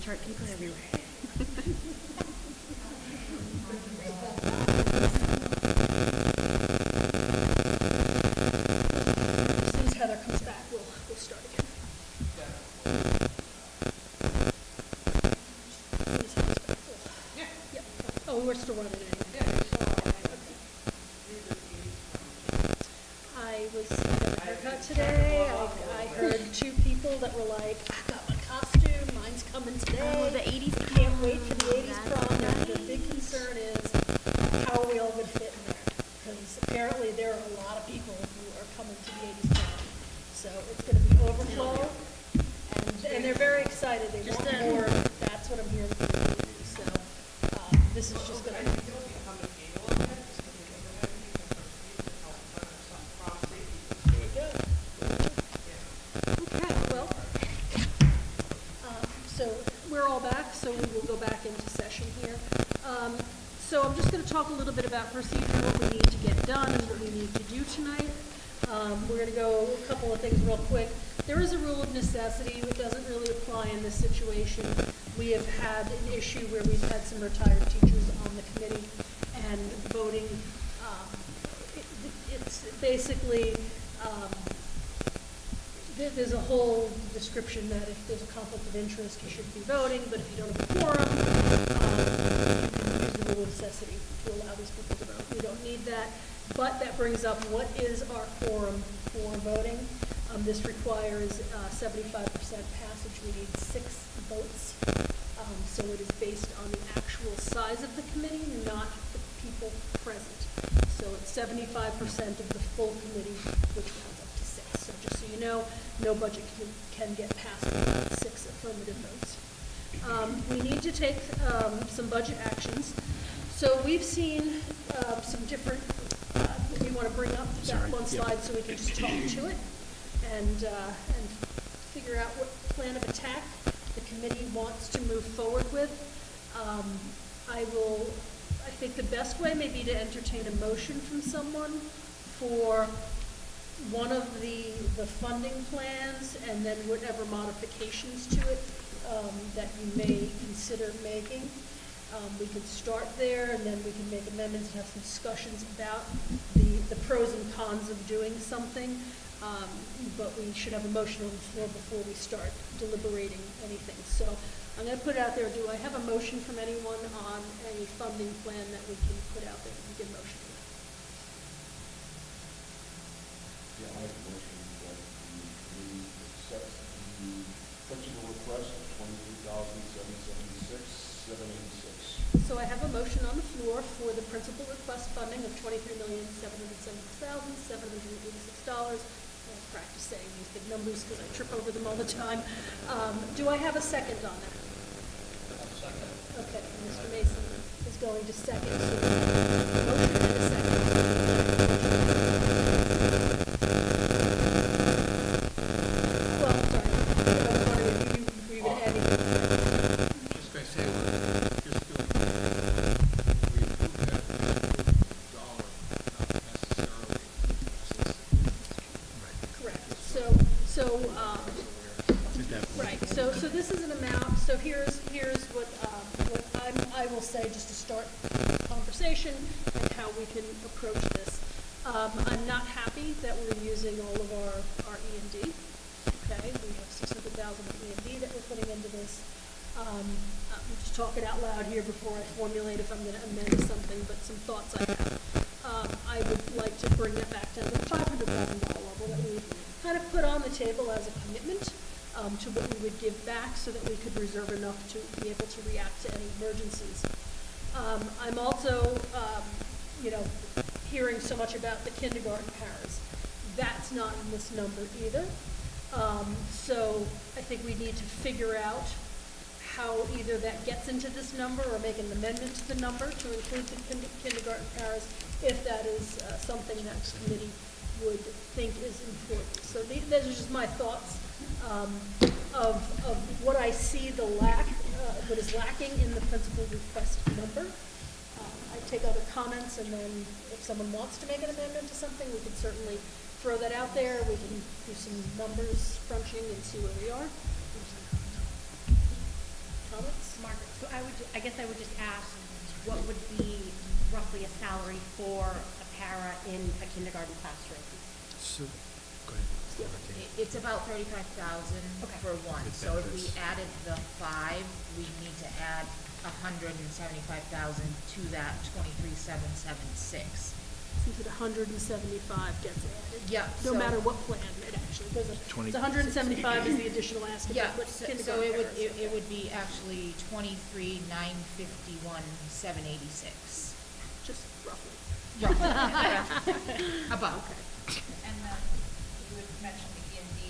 Chart paper everywhere.
As soon as Heather comes back, we'll start again. As soon as Heather's back, yeah. Oh, we're still running anyway. I was at a haircut today. I heard two people that were like, I got my costume, mine's coming today.
Oh, the 80s
Can't wait for the 80s
That's
prom.
nice.
The big concern is, how are we all gonna fit in there? Because apparently there are a lot of people who are coming to the 80s prom. So it's gonna be overflow. And they're very excited. They want more. That's what I'm hearing from the community. So, this is just gonna. There you go. Okay, well, so we're all back, so we will go back into session here. So I'm just going to talk a little bit about procedure, what we need to get done, and what we need to do tonight. We're going to go a couple of things real quick. There is a rule of necessity. It doesn't really apply in this situation. We have had an issue where we've had some retired teachers on the committee, and voting, it's basically, there's a whole description that if there's a conflict of interest, you shouldn't be voting, but if you don't have a quorum, you can use the rule of necessity to allow these people to vote. We don't need that, but that brings up what is our quorum for voting. This requires 75% passage. We need 6 votes. So it is based on the actual size of the committee, not the people present. So it's 75% of the full committee, which rounds up to 6. So just so you know, no budget can get passed without 6 affirmative votes. We need to take some budget actions. So we've seen some different, we want to bring up that one slide so we can just talk to it and figure out what plan of attack the committee wants to move forward with. I think the best way may be to entertain a motion from someone for one of the funding plans and then whatever modifications to it that you may consider making. We could start there, and then we can make amendments and have some discussions about the pros and cons of doing something. But we should have a motion on the floor before we start deliberating anything. So I'm going to put it out there. Do I have a motion from anyone on a funding plan that we can put out there? We can motion for that.
Yeah, I make a motion that the committee accepts the principal request of $23,776,786.
So I have a motion on the floor for the principal request funding of $23,776,786. I practice saying these big numbers because I trip over them all the time. Do I have a second on that? Second. Okay, Mr. Mason is going to second. So we have a motion and a second. Well, sorry. I was wondering if you were even adding to the second.
Just going to say, just doing, we approve that dollar, not necessarily
Correct. Right, so this is an amount, so here's what I will say, just to start the conversation and how we can approach this. I'm not happy that we're using all of our E&D, okay? We have $600,000 of E&D that we're putting into this. I'm just talking out loud here before I formulate if I'm going to amend something, but some thoughts I have. I would like to bring that back down to the $500,000 level that we kind of put on the table as a commitment to what we would give back so that we could reserve enough to be able to react to any emergencies. I'm also, hearing so much about the kindergarten paras. That's not in this number either. So I think we need to figure out how either that gets into this number or make an amendment to the number to include the kindergarten paras if that is something that the committee would think is important. So those are just my thoughts of what I see what is lacking in the principal request number. I take other comments, and then if someone wants to make an amendment to something, we can certainly throw that out there. We can do some numbers crunching and see where we are. Comments?
Margaret, so I guess I would just ask, what would be roughly a salary for a para in a kindergarten classroom?
So, go ahead.
It's about 35,000 for one.
With
So if we
benefits.
added the 5, we'd need to add 175,000 to that 23,776.
Since it 175 gets added.
Yeah,
No
so-
matter what plan it actually goes up.
20
It's 175 is the additional ask.
Yeah,
but
so
kindergarten
it would,
paras.
it would be actually 23,951,786.
Just roughly.
Roughly. About.
And then you had mentioned the E&D,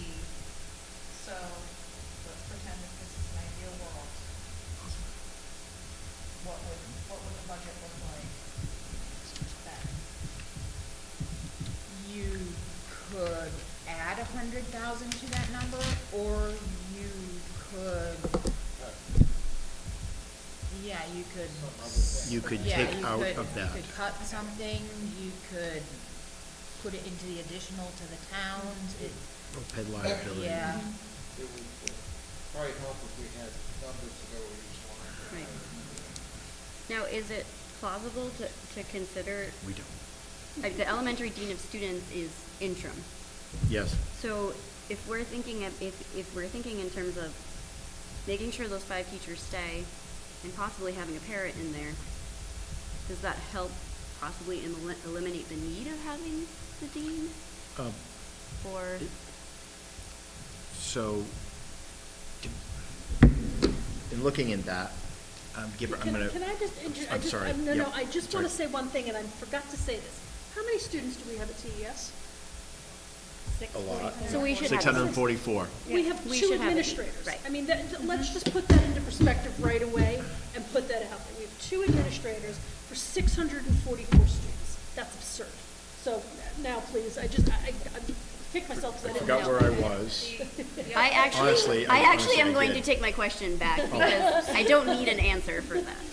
so let's pretend that this is an ideal world. What would the budget look like then?
You could add 100,000 to that number, or you could,
You could
yeah,
take
you
out
could-
of that.
You could cut something, you could put it into the additional to the towns,
OPEB liability.
yeah.
It would probably help if we had numbers to go with each line.
Right. Now, is it plausible to consider,
We don't.
like, the elementary dean of students is interim?
Yes.
So if we're thinking if we're thinking in terms of making sure those 5 teachers stay and possibly having a parent in there, does that help possibly eliminate the need of having the dean? Or
So, in looking at that, I'm gonna.
Can I just,
I'm sorry.
no,
Yep.
I just
Sorry.
want to say one thing, and I forgot to say this. How many students do we have at TES?
A lot.
So we should have
644.
We have
We
2
should have a team,
administrators.
right.
I mean, let's just put that into perspective right away and put that out there. We have 2 administrators for 644 students. That's absurd. So now, please, I kick myself because I didn't know.
Forgot where I was.
I actually,
Honestly,
I
I
actually am
honestly
going
did.
to take my question back because I don't need an answer for that.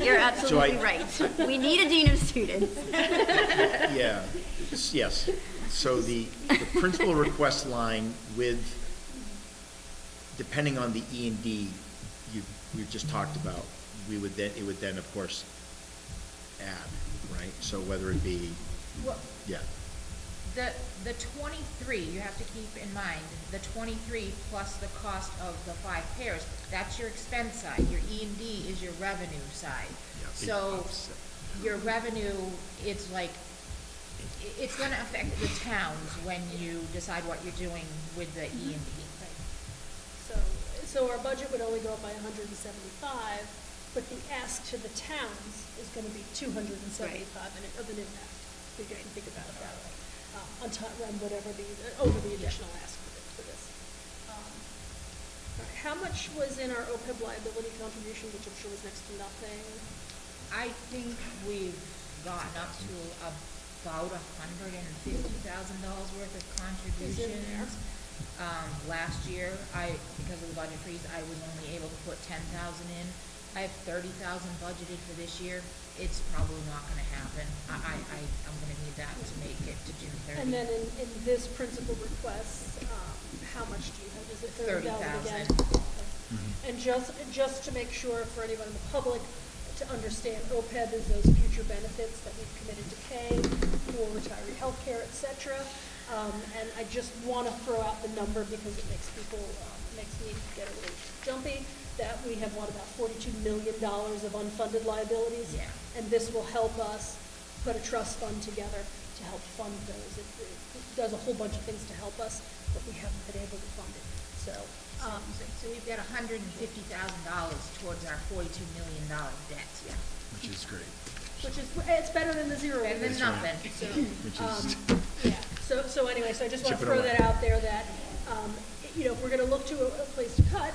You're absolutely right. We need a dean of students.
Yeah, yes. So the principal request line with, depending on the E and D we just talked about, it would then, of course, add, right? So whether it be,
Well,
yeah,
the 23, you have to keep in mind, the 23 plus the cost of the 5 pairs, that's your expense side. Your E and D is your revenue side.
Yeah, big
So
offset.
your revenue, it's like, it's gonna affect the towns when you decide what you're doing with the E and D.
So our budget would only go up by 175, but the ask to the towns is going to be 275 of an impact. If you can think about it that way, on top, whatever over the additional ask for this. All right, how much was in our OPEB liability contribution, which I'm sure was next to nothing?
I think we've gotten up to about $150,000 worth of
Is in there.
contributions. Last year, because of the budget freeze, I was only able to put 10,000 in. I have 30,000 budgeted for this year. It's probably not gonna happen. I'm gonna need that to make it to June 30.
And then in this principal request, how much do you have? Is it 30,000 again?
30,000.
Okay. And just to make sure for anyone in the public to understand, OPEB is those future benefits that we've committed to pay for retiree health care, et cetera. And I just want to throw out the number because it makes people, makes me get a little jumpy, that we have, about $42 million of unfunded liabilities.
Yeah.
And this will help us put a trust fund together to help fund those. It does a whole bunch of things to help us, but we haven't been able to fund it. So,
So we've got $150,000 towards our $42 million debt. Yeah.
Which is great.
which is, it's better than the zero.
Better than
That's right.
nothing.
So,
Which is,
yeah, so anyway, so I just want to
Chip it
throw
away.
that out there that, if we're gonna look to a place to cut,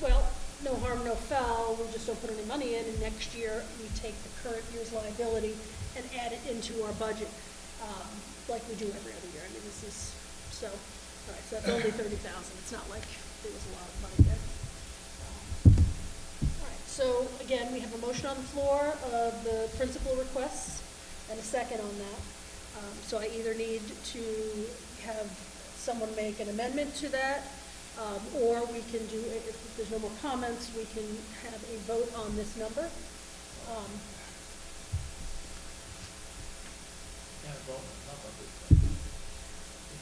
well, no harm, no foul, we just don't put any money in, and next year, we take the current year's liability and add it into our budget, like we do every other year. I mean, this is, so, all right, so that's only 30,000, it's not like there was a lot of money there. All right, so again, we have a motion on the floor of the principal requests and a second on that. So I either need to have someone make an amendment to that, or we can do, if there's no more comments, we can have a vote on this number.
Can't vote on number, but I think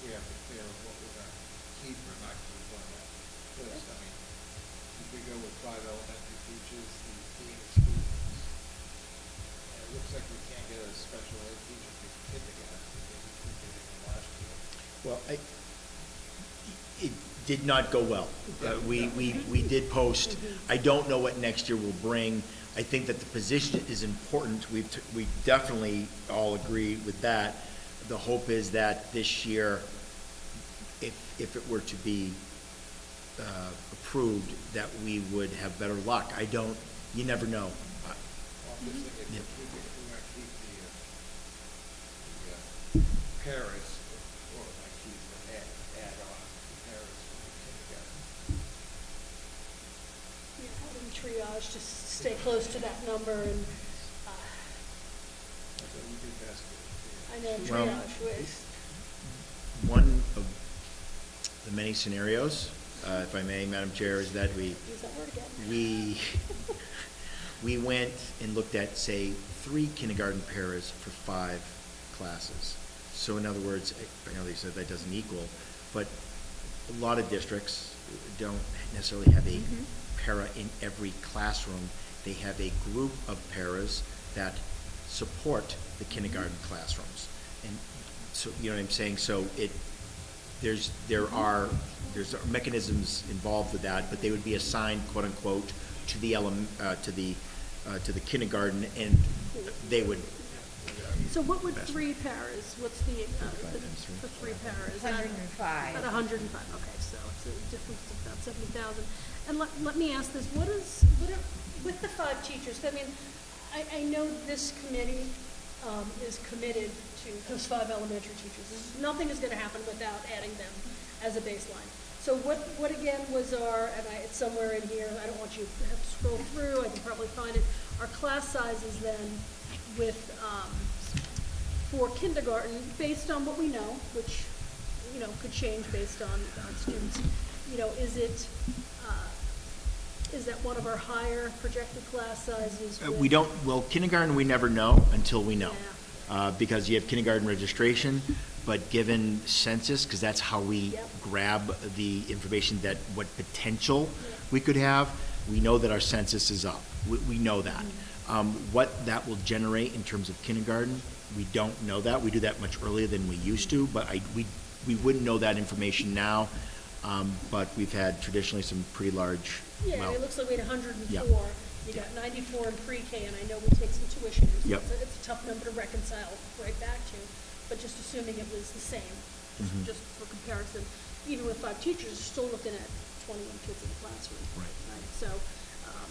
we have to clear what we're gonna keep or not keep on that list. I mean, if we go with 5 elementary teachers, the dean of students, and it looks like we can't get a special ed teacher for kindergarten because we couldn't get it last year.
well, it did not go well. We did post. I don't know what next year will bring. I think that the position is important. We definitely all agree with that. The hope is that this year, if it were to be approved, that we would have better luck. You never know.
Well, I'm just thinking,
Yeah.
if we're gonna keep the paras, or like keep the add on paras for the kindergarten.
Having triage, just stay close to that number, and,
That's what we do best with.
I know
Well-
triage was,
One of the many scenarios, if I may, Madam Chair, is that
use that word again.
we went and looked at, say, 3 kindergarten paras for 5 classes. So in other words, I know they said that doesn't equal, but a lot of districts don't necessarily have a para in every classroom. They have a group of paras that support the kindergarten classrooms. And so, you know what I'm saying? So there's mechanisms involved with that, but they would be assigned, quote unquote, to the kindergarten, and they would.
So what would 3 paras, what's the, for 3 paras?
105.
At 105, okay, so it's a difference of about 70,000. And let me ask this, with the 5 teachers, I mean, I know this committee is committed to those 5 elementary teachers. Nothing is gonna happen without adding them as a baseline. So what again was it's somewhere in here, I don't want you to have to scroll through, I can probably find it, our class sizes then with, for kindergarten, based on what we know, which, you know, could change based on students, you know, is that one of our higher projected class sizes?
We don't, well, kindergarten, we never know until we know.
Yeah.
Because you have kindergarten registration, but given census, because that's how we
Yep.
grab the information that what potential we could have, we know that our census is up. We know that. What that will generate in terms of kindergarten, we don't know that. We do that much earlier than we used to, but we wouldn't know that information now. But we've had traditionally some pretty large,
Yeah, it looks like we had 104.
Yeah.
You got 94 in pre-K, and I know we take some tuition, so
Yep.
it's a tough number to reconcile right back to. But just assuming it was the same, just for comparison, even with 5 teachers, you're still looking at 21 kids in the classroom.
Right.
So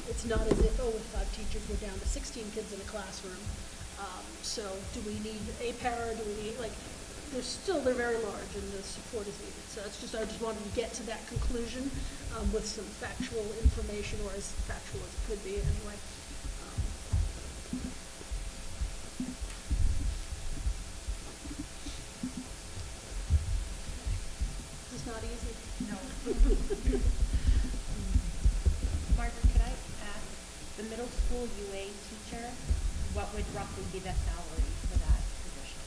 it's not as if, with 5 teachers, we're down to 16 kids in a classroom. So do we need a para? Do we need, they're very large, and the support is needed. So I just wanted to get to that conclusion with some factual information, or as factual as it could be anyway. This is not easy.
No. Margaret, could I ask, the middle school UA teacher, what would roughly be the salary for that position?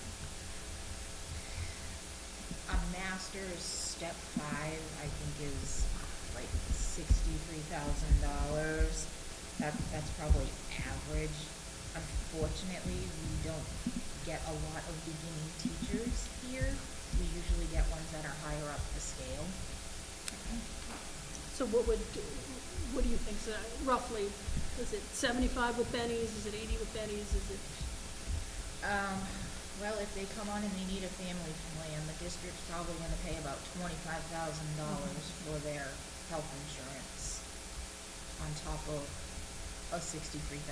A master's step 5, I think, is like $63,000. That's probably average. Unfortunately, we don't get a lot of beginning teachers here. We usually get ones that are higher up the scale.
So what do you think, roughly? Is it 75 with bennies? Is it 80 with bennies? Is it?
Well, if they come on and they need a family plan, the district's probably gonna pay about $25,000 for their health insurance on top of a $63,000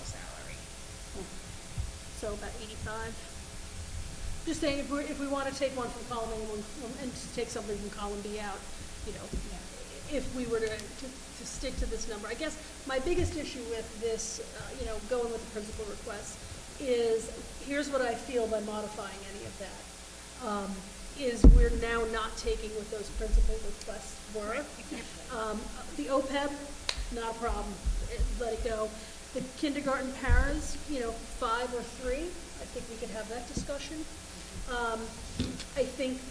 salary.
So about 85? Just saying, if we want to take one from column A and just take something from column B out, you know, if we were to stick to this number. I guess my biggest issue with this, going with the principal request is, here's what I feel by modifying any of that, is we're now not taking what those principal requests were. The OPEB, not a problem, let it go. The kindergarten paras, 5 or 3, I think we could have that discussion. I think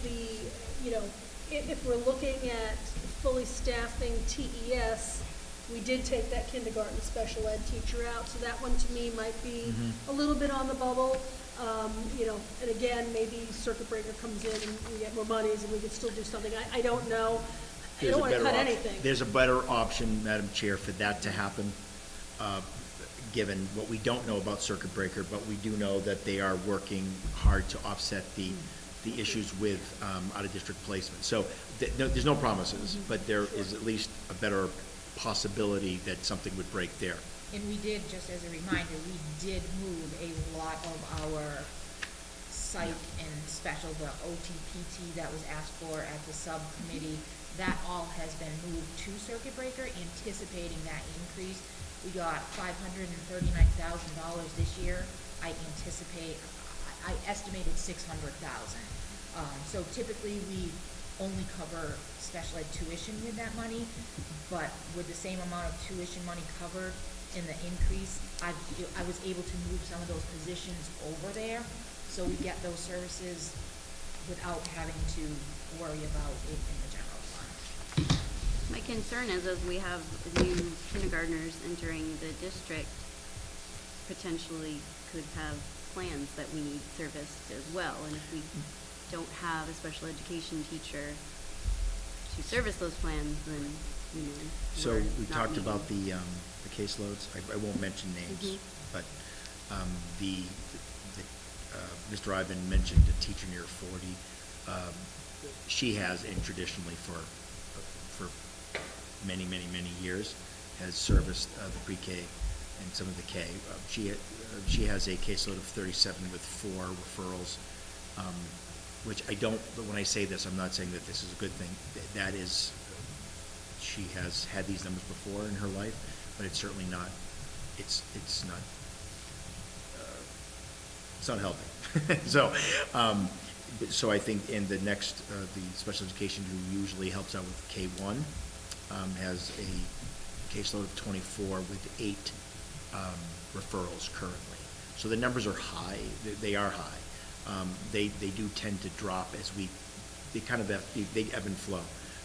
if we're looking at fully staffing TES, we did take that kindergarten special ed teacher out, so that one to me might be a little bit on the bubble. And again, maybe circuit breaker comes in and we get more monies and we can still do something. I don't know. I don't want to cut anything.
There's a better option, Madam Chair, for that to happen, given what we don't know about circuit breaker, but we do know that they are working hard to offset the issues with out-of-district placement. So there's no promises, but there is at least a better possibility that something would break there.
And we did, just as a reminder, we did move a lot of our psych and special, the OTPT that was asked for at the subcommittee, that all has been moved to circuit breaker, anticipating that increase. We got $539,000 this year. I estimated 600,000. So typically we only cover special ed tuition with that money, but with the same amount of tuition money covered in the increase, I was able to move some of those positions over there, so we get those services without having to worry about it in the general fund.
My concern is as we have new kindergartners entering the district, potentially could have plans that we need serviced as well. And if we don't have a special education teacher to service those plans, then,
So
we're
we
not
talked about
meeting.
the caseloads. I won't mention names,
Mhm.
but Mr. Ivan mentioned a teacher near 40. She has, and traditionally for many, many, many years, has serviced the pre-K and some of the K. She has a caseload of 37 with 4 referrals, which I don't, when I say this, I'm not saying that this is a good thing. That is, she has had these numbers before in her life, but it's certainly not, it's not healthy. So I think in the next, the special education who usually helps out with K1 has a caseload of 24 with 8 referrals currently. So the numbers are high. They are high. They do tend to drop as they kind of they ebb and flow.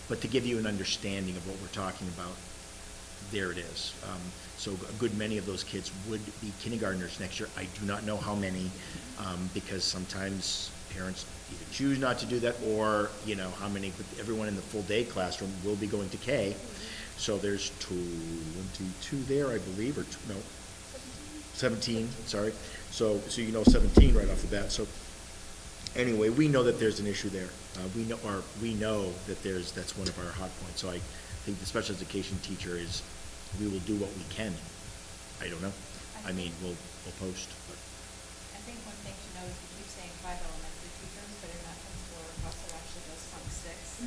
But to give you an understanding of what we're talking about, there it is. So a good many of those kids would be kindergartners next year. I do not know how many, because sometimes parents either choose not to do that or, how many, but everyone in the full day classroom will be going to K. So there's 22 there, I believe, or 17, sorry. So 17 right off the bat. So anyway, we know that there's an issue there. We know that that's one of our hot points. So I think the special education teacher we will do what we can. I don't know. I mean, we'll post. But.
I think one thing to note is we keep saying 5 elementary teachers, but in that principal request it actually goes from 6.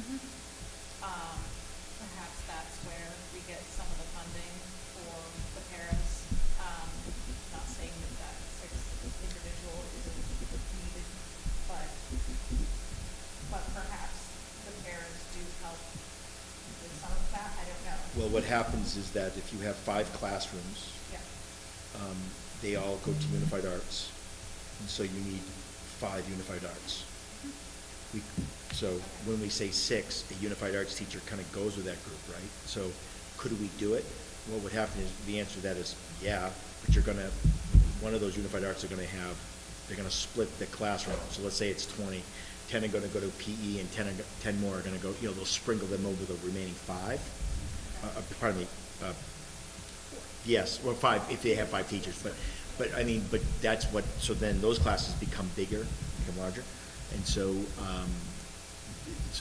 Perhaps that's where we get some of the funding for the paras. Not saying that 6 individual isn't needed, but perhaps the paras do help with some of that. I don't know.
Well, what happens is that if you have 5 classrooms,
Yeah.
they all go to unified arts, and so you need 5 unified arts. So when we say 6, a unified arts teacher kind of goes with that group, right? So could we do it? What would happen is, the answer to that is, yeah, but one of those unified arts they're going to split the classroom. So let's say it's 20, 10 are going to go to PE, and 10 more are going to go, they'll sprinkle them over the remaining 5. Pardon me. Yes, well, 5, if they have 5 teachers, but that's what, so then those classes become bigger, become larger. And so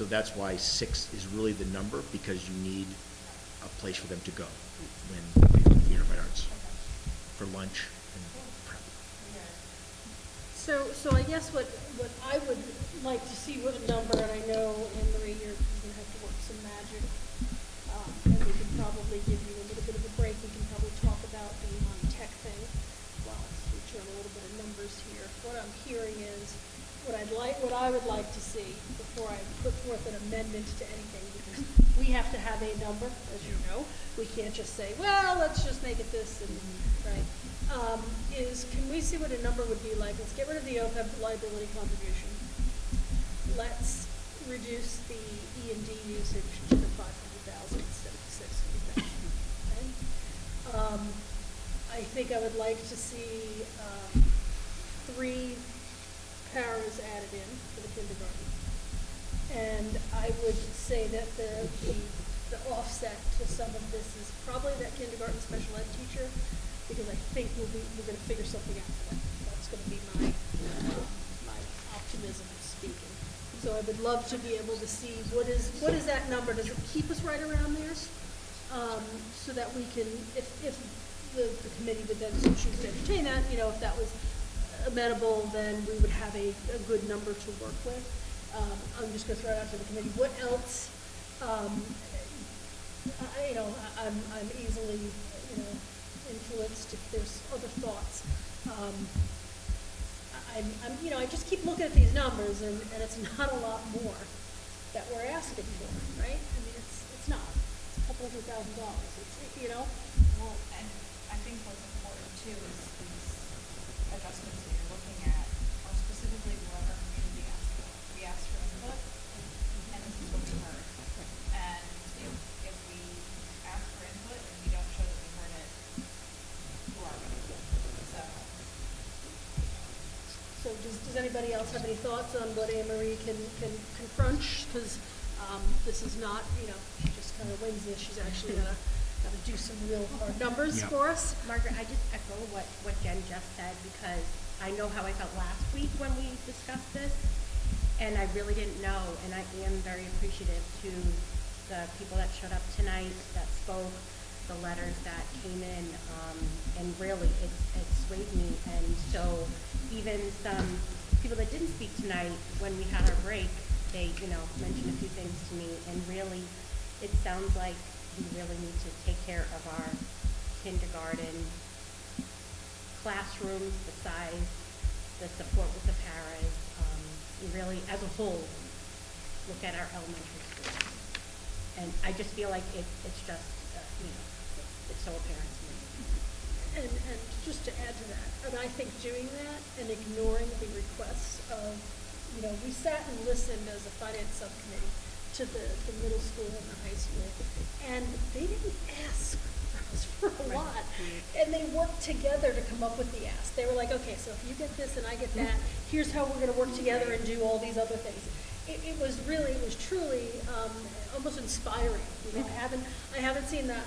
that's why 6 is really the number, because you need a place for them to go when we do unified arts for lunch and prep.
So I guess what I would like to see with a number, and I know, Anne Marie, you're gonna have to work some magic, and we can probably give you a little bit of a break. We can probably talk about the tech thing while we turn a little bit of numbers here. What I'm hearing is, what I would like to see before I put forth an amendment to anything, because we have to have a number, as you know. We can't just say, well, let's just make it this, and, right? Can we see what a number would be like? Let's get rid of the OPEB liability contribution. Let's reduce the E&D usage to the 500,000 instead of the 600,000. Okay? I think I would like to see 3 paras added in for the kindergarten. And I would say that the offset to some of this is probably that kindergarten special ed teacher, because I think we're going to figure something out for that. That's going to be my optimism speaking. So I would love to be able to see what is that number? Does it keep us right around there? So that we can, if the committee would then choose to entertain that, if that was amenable, then we would have a good number to work with. I'm just going to throw it out to the committee. What else? I'm easily, influenced if there's other thoughts. I just keep looking at these numbers, and it's not a lot more that we're asking for, right? I mean, it's not. It's a couple $100,000.
Well, and I think what's important too is these adjustments that you're looking at are specifically what our community asked for. We asked for input, and this is what we heard. And if we ask for input and we don't show that we heard it, who are we?
So does anybody else have any thoughts on what Anne Marie can crunch? Because this is not, she just kind of wings this. She's actually gotta do some real hard numbers
Yeah.
for us.
Margaret, I just echo what Jen just said, because I know how I felt last week when we discussed this, and I really didn't know, and I am very appreciative to the people that showed up tonight, that spoke, the letters that came in, and really, it swayed me. And so even some people that didn't speak tonight, when we had our break, they, mentioned a few things to me, and really, it sounds like we really need to take care of our kindergarten classrooms, the size, the support with the paras, really, as a whole, look at our elementary schools. And I just feel like it's just, it's so apparent to me.
And just to add to that, and I think doing that and ignoring the requests of, we sat and listened as a finance subcommittee to the middle school and the high school, and they didn't ask us for a lot. And they worked together to come up with the ask. They were like, okay, so if you get this and I get that, here's how we're gonna work together and do all these other things. It was truly almost inspiring. I haven't seen that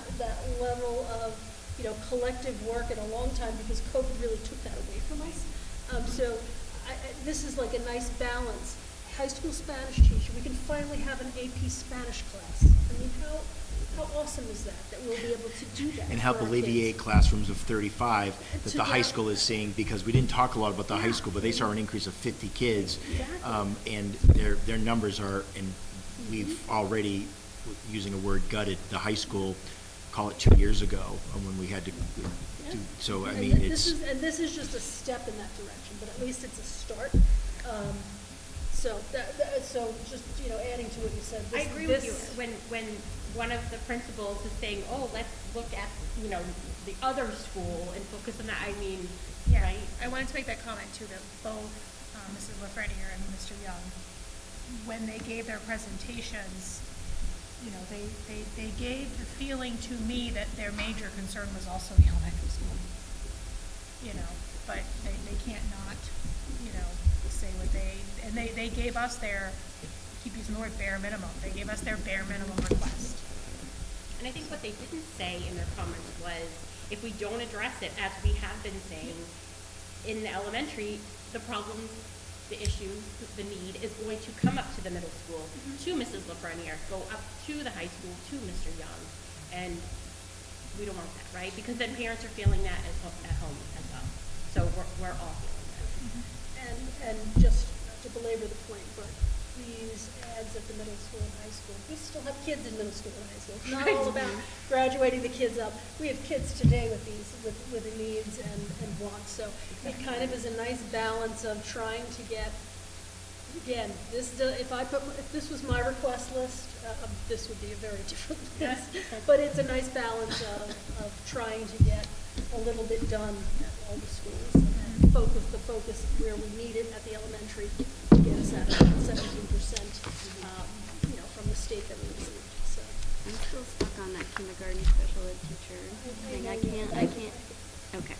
level of, collective work in a long time, because COVID really took that away from us. So this is like a nice balance. High school Spanish teacher, we can finally have an AP Spanish class. I mean, how awesome is that we'll be able to do that?
And help
for our
alleviate
kids?
classrooms of 35 that
To
the high
that-
school is seeing, because we didn't talk a lot about the high school, but they saw an increase of 50 kids.
Exactly.
And their numbers are, and we've already, using a word, gutted the high school, call it 2 years ago, when we had to do, so I mean, it's.
This is just a step in that direction, but at least it's a start. So just, adding to what you said.
I agree with you. When one of the principals is saying, oh, let's look at, the other school and focus on that, I mean,
Yeah,
right?
I wanted to make that comment too, that both Mrs. Lafreniere and Mr. Young, when they gave their presentations, they gave the feeling to me that their major concern was also the elementary school. But they can't not, say what and they gave us their, I keep using the word bare minimum, they gave us their bare minimum request.
And I think what they didn't say in their comments was, if we don't address it, as we have been saying, in the elementary, the problems, the issues, the need is going to come up to the middle school, to Mrs. Lafreniere, go up to the high school, to Mr. Young. And we don't want that, right? Because then parents are feeling that at home as well. So we're all feeling that.
And just not to belabor the point, but these ads at the middle school and high school, we still have kids in middle school and high school. It's not all about graduating the kids up. We have kids today with the needs and wants. So it kind of is a nice balance of trying to get, again, if this was my request list, this would be a very different list. But it's a nice balance of trying to get a little bit done at all the schools, and focus where we need it at the elementary to get us at 17%, from the state that we received. So
I'm still stuck on that kindergarten special ed teacher thing. I can't, okay.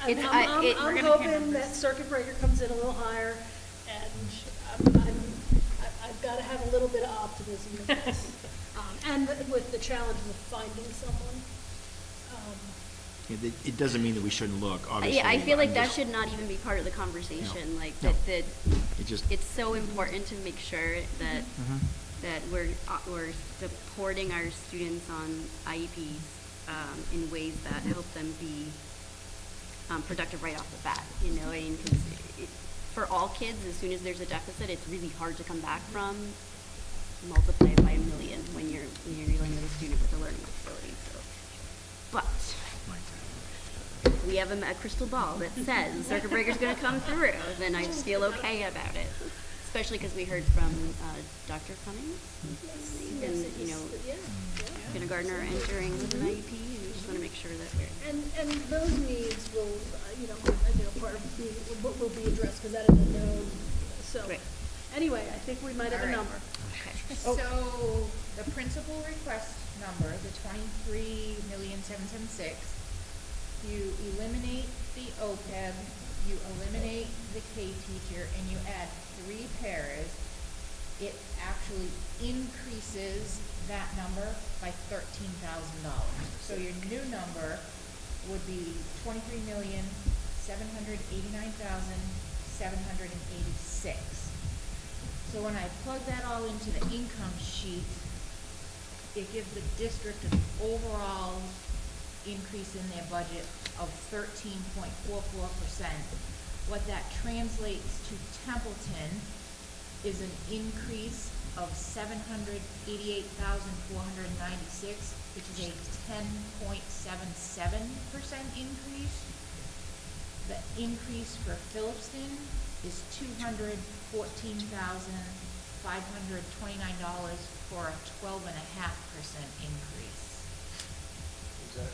I'm hoping that circuit breaker comes in a little higher, and I've got to have a little bit of optimism with this. And with the challenges of finding someone.
It doesn't mean that we shouldn't look, obviously.
Yeah, I feel like
I'm
that
just-
should not even be part of the conversation,
No.
like,
No.
that
It just,
it's so important to make sure that, that we're supporting our students on IEPs, in ways that help them be, productive right off the bat, I mean, 'cause for all kids, as soon as there's a deficit, it's really hard to come back from. Multiply it by 1 million when you're dealing with a student with a learning disability, so. But we have a crystal ball that says the circuit breaker's gonna come through, then I feel okay about it. Especially because we heard from Dr. Cummings, and, kindergartner entering with an IEP, and we just wanna make sure that we're.
And those needs will, part of what will be addressed, because that is a known, so.
Right.
Anyway, I think we might have a
All right.
number.
Okay,
Oh.
so the principal request number, the 23,776, you eliminate the OPEB, you eliminate the K teacher, and you add 3 paras, it actually increases that number by $13,000. So your new number would be 23,789,786. So when I plug that all into the income sheet, it gives the district an overall increase in their budget of 13.44%. What that translates to Templeton is an increase of 788,496, which is a 10.77% increase. The increase for Phillipston is $214,529 for a 12.5% increase.
Is that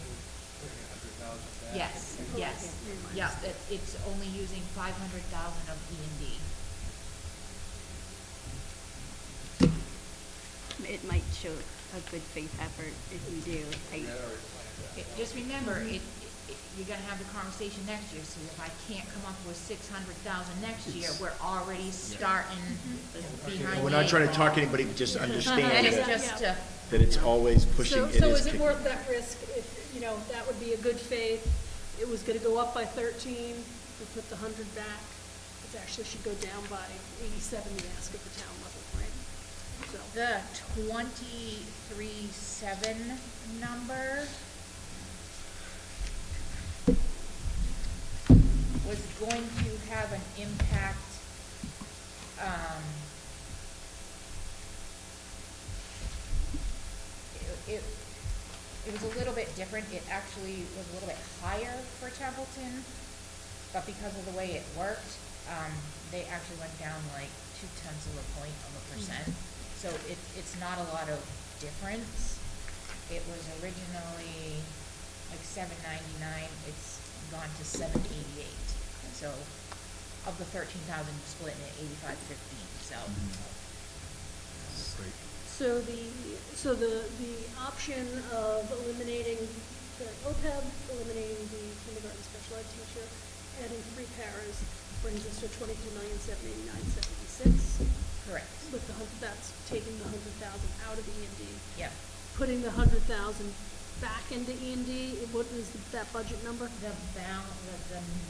putting 100,000 back?
Yes, yes, yeah, it's only using 500,000 of E&D.
It might show a good faith effort if we do.
We had already planned that.
Just remember, you're gonna have the conversation next year, so if I can't come up with 600,000 next year, we're already starting behind the
We're not trying to
eight
talk
ball.
anybody, but just
And
understand
it's
that,
just to,
that it's always pushing,
So,
it
so
is
is it
kicking.
worth that risk if, that would be a good faith? It was gonna go up by 13, we put the 100 back. It actually should go down by 87, we ask at the town level, right? So,
the 23.7 number was going to have an impact, it was a little bit different. It actually was a little bit higher for Templeton, but because of the way it worked, they actually went down like 0.2%. So it's not a lot of difference. It was originally like $799, it's gone to $788. So of the 13,000, split in 85/15, so.
Great.
so the option of eliminating the OPEB, eliminating the kindergarten special ed teacher, adding 3 paras, brings us to 22,789,786.
Correct.
With that's taking the 100,000 out of E&D.
Yep.
Putting the 100,000 back into E&D, what is that budget number?
The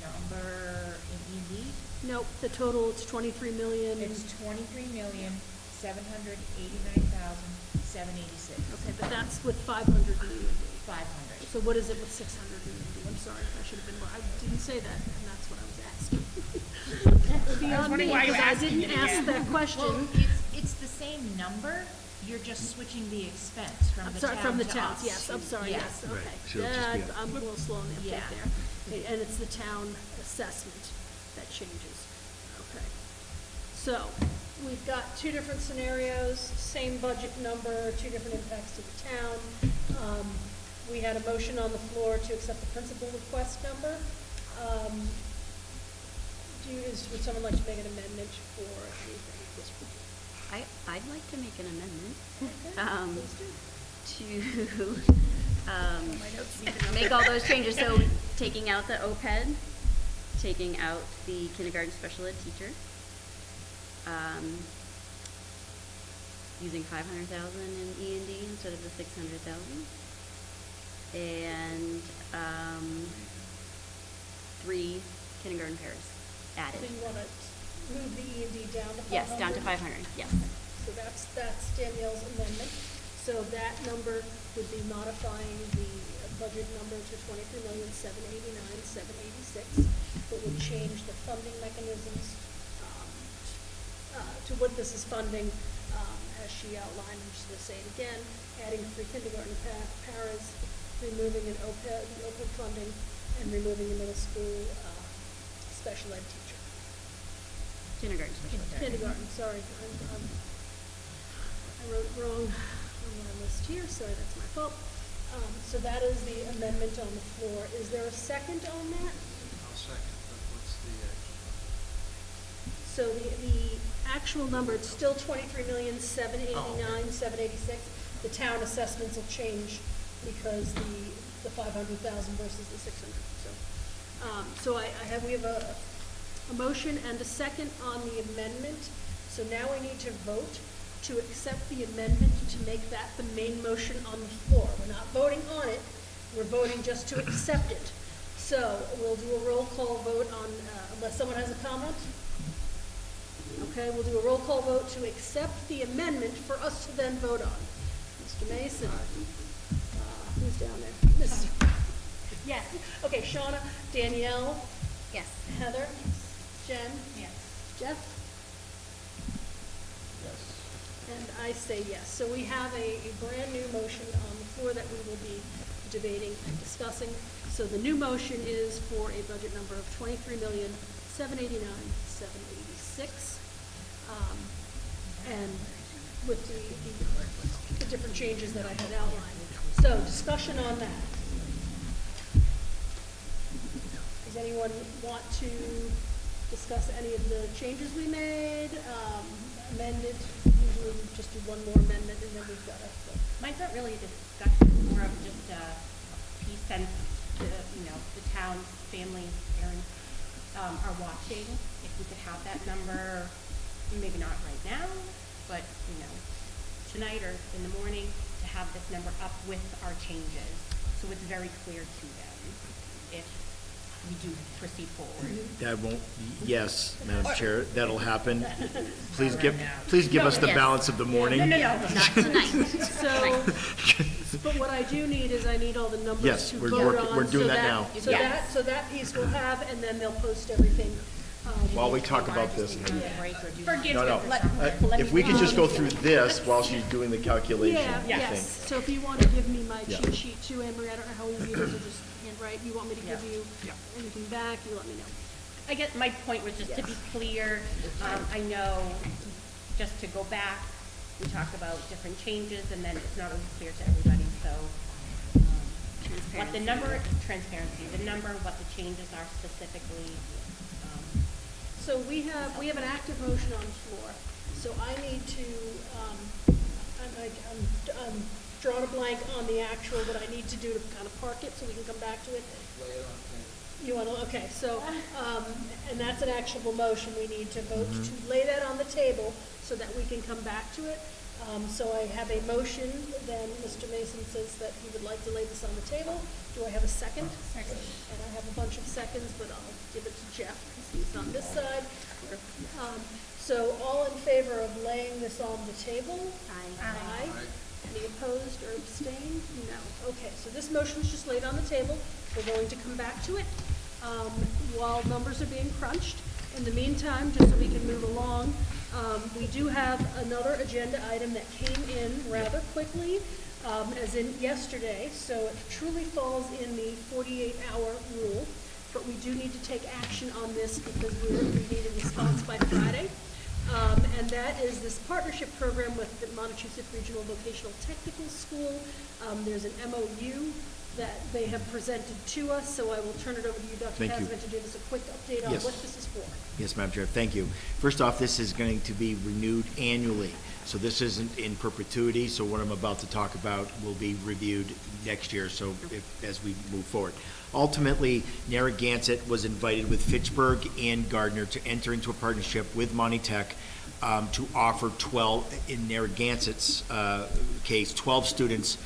number in ED,
Nope, the total, it's 23 million.
it's 23,789,786.
Okay, but that's with 500 in E&D.
500.
So what is it with 600 in E&D? I'm sorry, I should have been more, I didn't say that, and that's what I was asking. Beyond me,
wondering why you
because I
asking
didn't
it
ask
again.
that question.
Well, it's the same number, you're just switching the expense from
I'm
the
sorry,
town
from the
to
towns,
us.
yes, I'm sorry,
Yeah.
yes,
Right,
okay.
so it'll just be
Yeah,
a-
I'm a little slow on the uptake
Yeah.
there. Okay, and it's the town assessment that changes. Okay. So, we've got 2 different scenarios, same budget number, 2 different impacts to the town. We had a motion on the floor to accept the principal request number. Would someone like to make an amendment for anything at this point?
I'd like to make an amendment
Okay, please do.
to make all those changes. So taking out the OPED, taking out the kindergarten special ed teacher, using 500,000 in E&D instead of the 600,000, and 3 kindergarten pairs added.
So you want to move the E&D down to 500?
Yes, down to 500, yes.
So that's Danielle's amendment. So that number would be modifying the budget number to 23,789,786. It would change the funding mechanisms to what this is funding, as she outlined. I'm just going to say it again, adding 3 kindergarten paras, removing the OPEB funding, and removing the middle school special ed teacher.
Kindergarten special ed.
Kindergarten, sorry, I wrote wrong on my list here, sorry, that's my fault. So that is the amendment on the floor. Is there a second on that?
I'll second, but what's the actual?
So the actual number, it's still 23,789,786. The town assessments will change because the 500,000 versus the 600, so we have a motion and a second on the amendment. So now we need to vote to accept the amendment to make that the main motion on the floor. We're not voting on it, we're voting just to accept it. So we'll do a roll call vote on, unless someone has a comment? Okay, we'll do a roll call vote to accept the amendment for us to then vote on. Mr. Mason? Who's down there? Mrs.
Yes.
Okay, Shauna, Danielle,
Yes.
Heather, Jen,
Yes.
Jeff,
Yes.
and I say yes. So we have a brand-new motion on the floor that we will be debating and discussing. So the new motion is for a budget number of 23,789,786, and with the different changes that I had outlined. So discussion on that. Does anyone want to discuss any of the changes we made, amended? Usually we just do one more amendment and then we've got a.
Mine's not really a discussion, more of just a piece since the town's families, parents, are watching. If we could have that number, maybe not right now, but, tonight or in the morning, to have this number up with our changes, so it's very clear to them if we do proceed forward.
That won't, yes, Madam Chair, that'll happen. Please give us the balance of the morning.
No.
Not tonight.
So, but what I do need is I need all the numbers
Yes,
to
we're
vote
working-
on.
we're doing
so
that now.
So that piece we'll have, and then they'll post everything.
While we talk about this.
Forget
No, no.
it.
If we could just go through this while she's doing the calculation,
Yeah,
I
yes.
think.
So if you want to give me my
Yeah.
cheat sheet too, Anne Marie, I don't know how easy it is to just handwrite. You want me to give you
Yeah.
anything back, you let me know.
I guess my point was just to be clear, I know, just to go back, we talked about different changes, and then it's not always clear to everybody, so, what the number, transparency, the number, what the changes are specifically.
So we have an active motion on the floor, so I need to, I'm drawing a blank on the actual, what I need to do to kind of park it, so we can come back to it.
Lay it on tape.
You want to, okay, so, and that's an actionable motion, we need to vote to lay that on the table so that we can come back to it. So I have a motion, then Mr. Mason says that he would like to lay this on the table. Do I have a second?
Second.
And I have a bunch of seconds, but I'll give it to Jeff, because he's on this side. So all in favor of laying this on the table? Aye. Any opposed or abstained? No. Okay, so this motion is just laid on the table. We're going to come back to it while numbers are being crunched. In the meantime, just so we can move along, we do have another agenda item that came in rather quickly, as in yesterday, so it truly falls in the 48-hour rule, but we do need to take action on this because we need a response by Friday. And that is this partnership program with the Montechusett Regional Vocational Technical School. There's an MOU that they have presented to us, so I will turn it over to you, Dr.
Thank you.
Casavant, to give us a quick update on
Yes.
what this is for.
Yes, Madam Chair, thank you. First off, this is going to be renewed annually, so this isn't in perpetuity, so what I'm about to talk about will be reviewed next year, so as we move forward. Ultimately, Narragansett was invited with Fitchburg and Gardner to enter into a partnership with Monty Tech to offer 12, in Narragansett's case, 12 students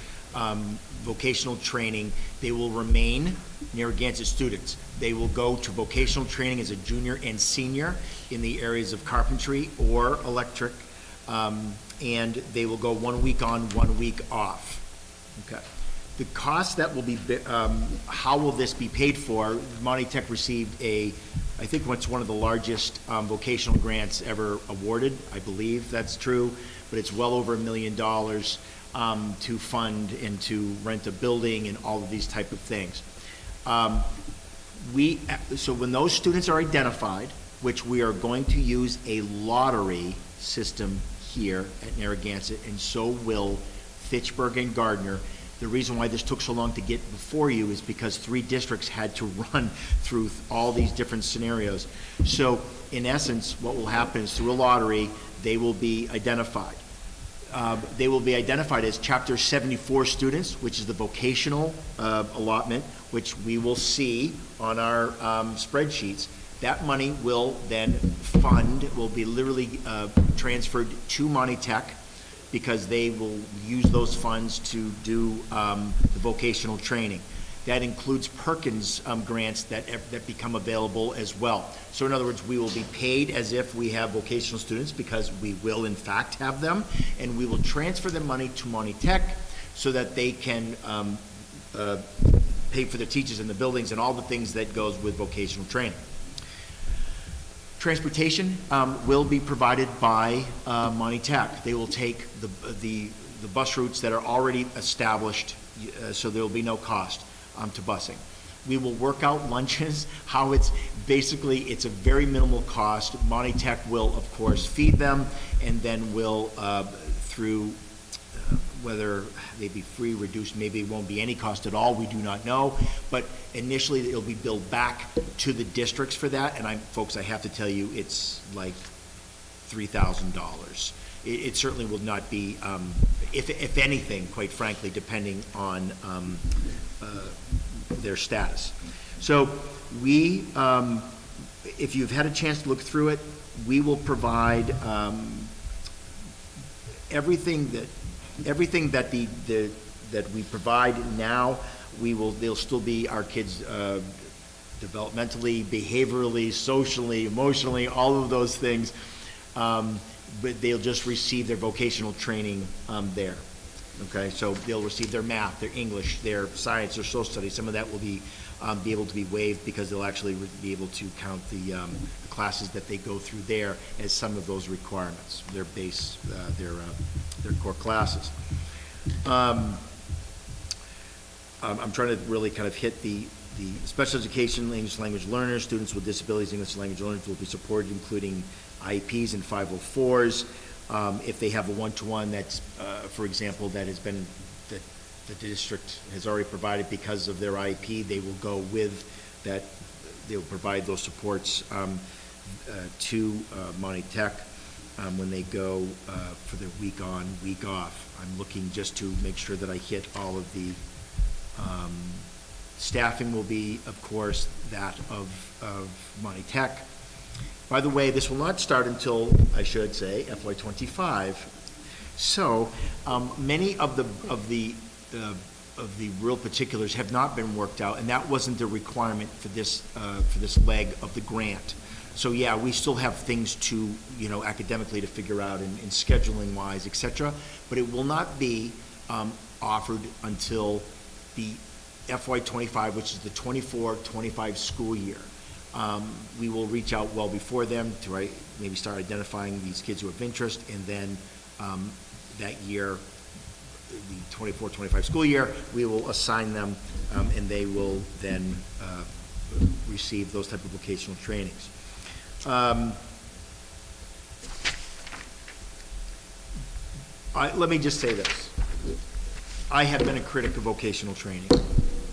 vocational training. They will remain Narragansett students. They will go to vocational training as a junior and senior in the areas of carpentry or electric, and they will go 1 week on, 1 week off. Okay. The cost that will be, how will this be paid for? Monty Tech received I think it's one of the largest vocational grants ever awarded. I believe that's true, but it's well over $1 million to fund and to rent a building and all of these type of things. So when those students are identified, which we are going to use a lottery system here at Narragansett, and so will Fitchburg and Gardner, The reason why this took so long to get before you is because 3 districts had to run through all these different scenarios. So in essence, what will happen is through a lottery, they will be identified. They will be identified as Chapter 74 students, which is the vocational allotment, which we will see on our spreadsheets. That money will then will be literally transferred to Monty Tech, because they will use those funds to do the vocational training. That includes Perkins grants that become available as well. So in other words, we will be paid as if we have vocational students, because we will in fact have them, and we will transfer the money to Monty Tech so that they can pay for the teachers in the buildings and all the things that goes with vocational training. Transportation will be provided by Monty Tech. They will take the bus routes that are already established, so there will be no cost to busing. We will work out lunches, how it's a very minimal cost. Monty Tech will, of course, feed them, and then will, through whether they be free, reduced, maybe it won't be any cost at all, we do not know. But initially, it'll be billed back to the districts for that, and folks, I have to tell you, it's like $3,000. It certainly will not be, if anything, quite frankly, depending on their status. So we, if you've had a chance to look through it, we will provide everything that that we provide now. They'll still be our kids developmentally, behaviorally, socially, emotionally, all of those things, but they'll just receive their vocational training there. Okay, so they'll receive their math, their English, their science, their social studies. Some of that will be able to be waived, because they'll actually be able to count the classes that they go through there as some of those requirements, their base, their core classes. I'm trying to really kind of hit the special education English language learners, students with disabilities English language learners will be supported, including IEPs and 504s. If they have a one-to-one that's, for example, that the district has already provided because of their IEP, they will go with that. They'll provide those supports to Monty Tech when they go for their week on, week off. I'm looking just to make sure that I hit all of the staffing will be, of course, that of Monty Tech. By the way, this will not start until, I should say, FY25. So many of the real particulars have not been worked out, and that wasn't the requirement for this leg of the grant. So yeah, we still have things to, academically to figure out and scheduling wise, et cetera, but it will not be offered until the FY25, which is the 24-25 school year. We will reach out well before them to maybe start identifying these kids who have interest, and then that year, the 24-25 school year, we will assign them, and they will then receive those type of vocational trainings. Let me just say this. I have been a critic of vocational training.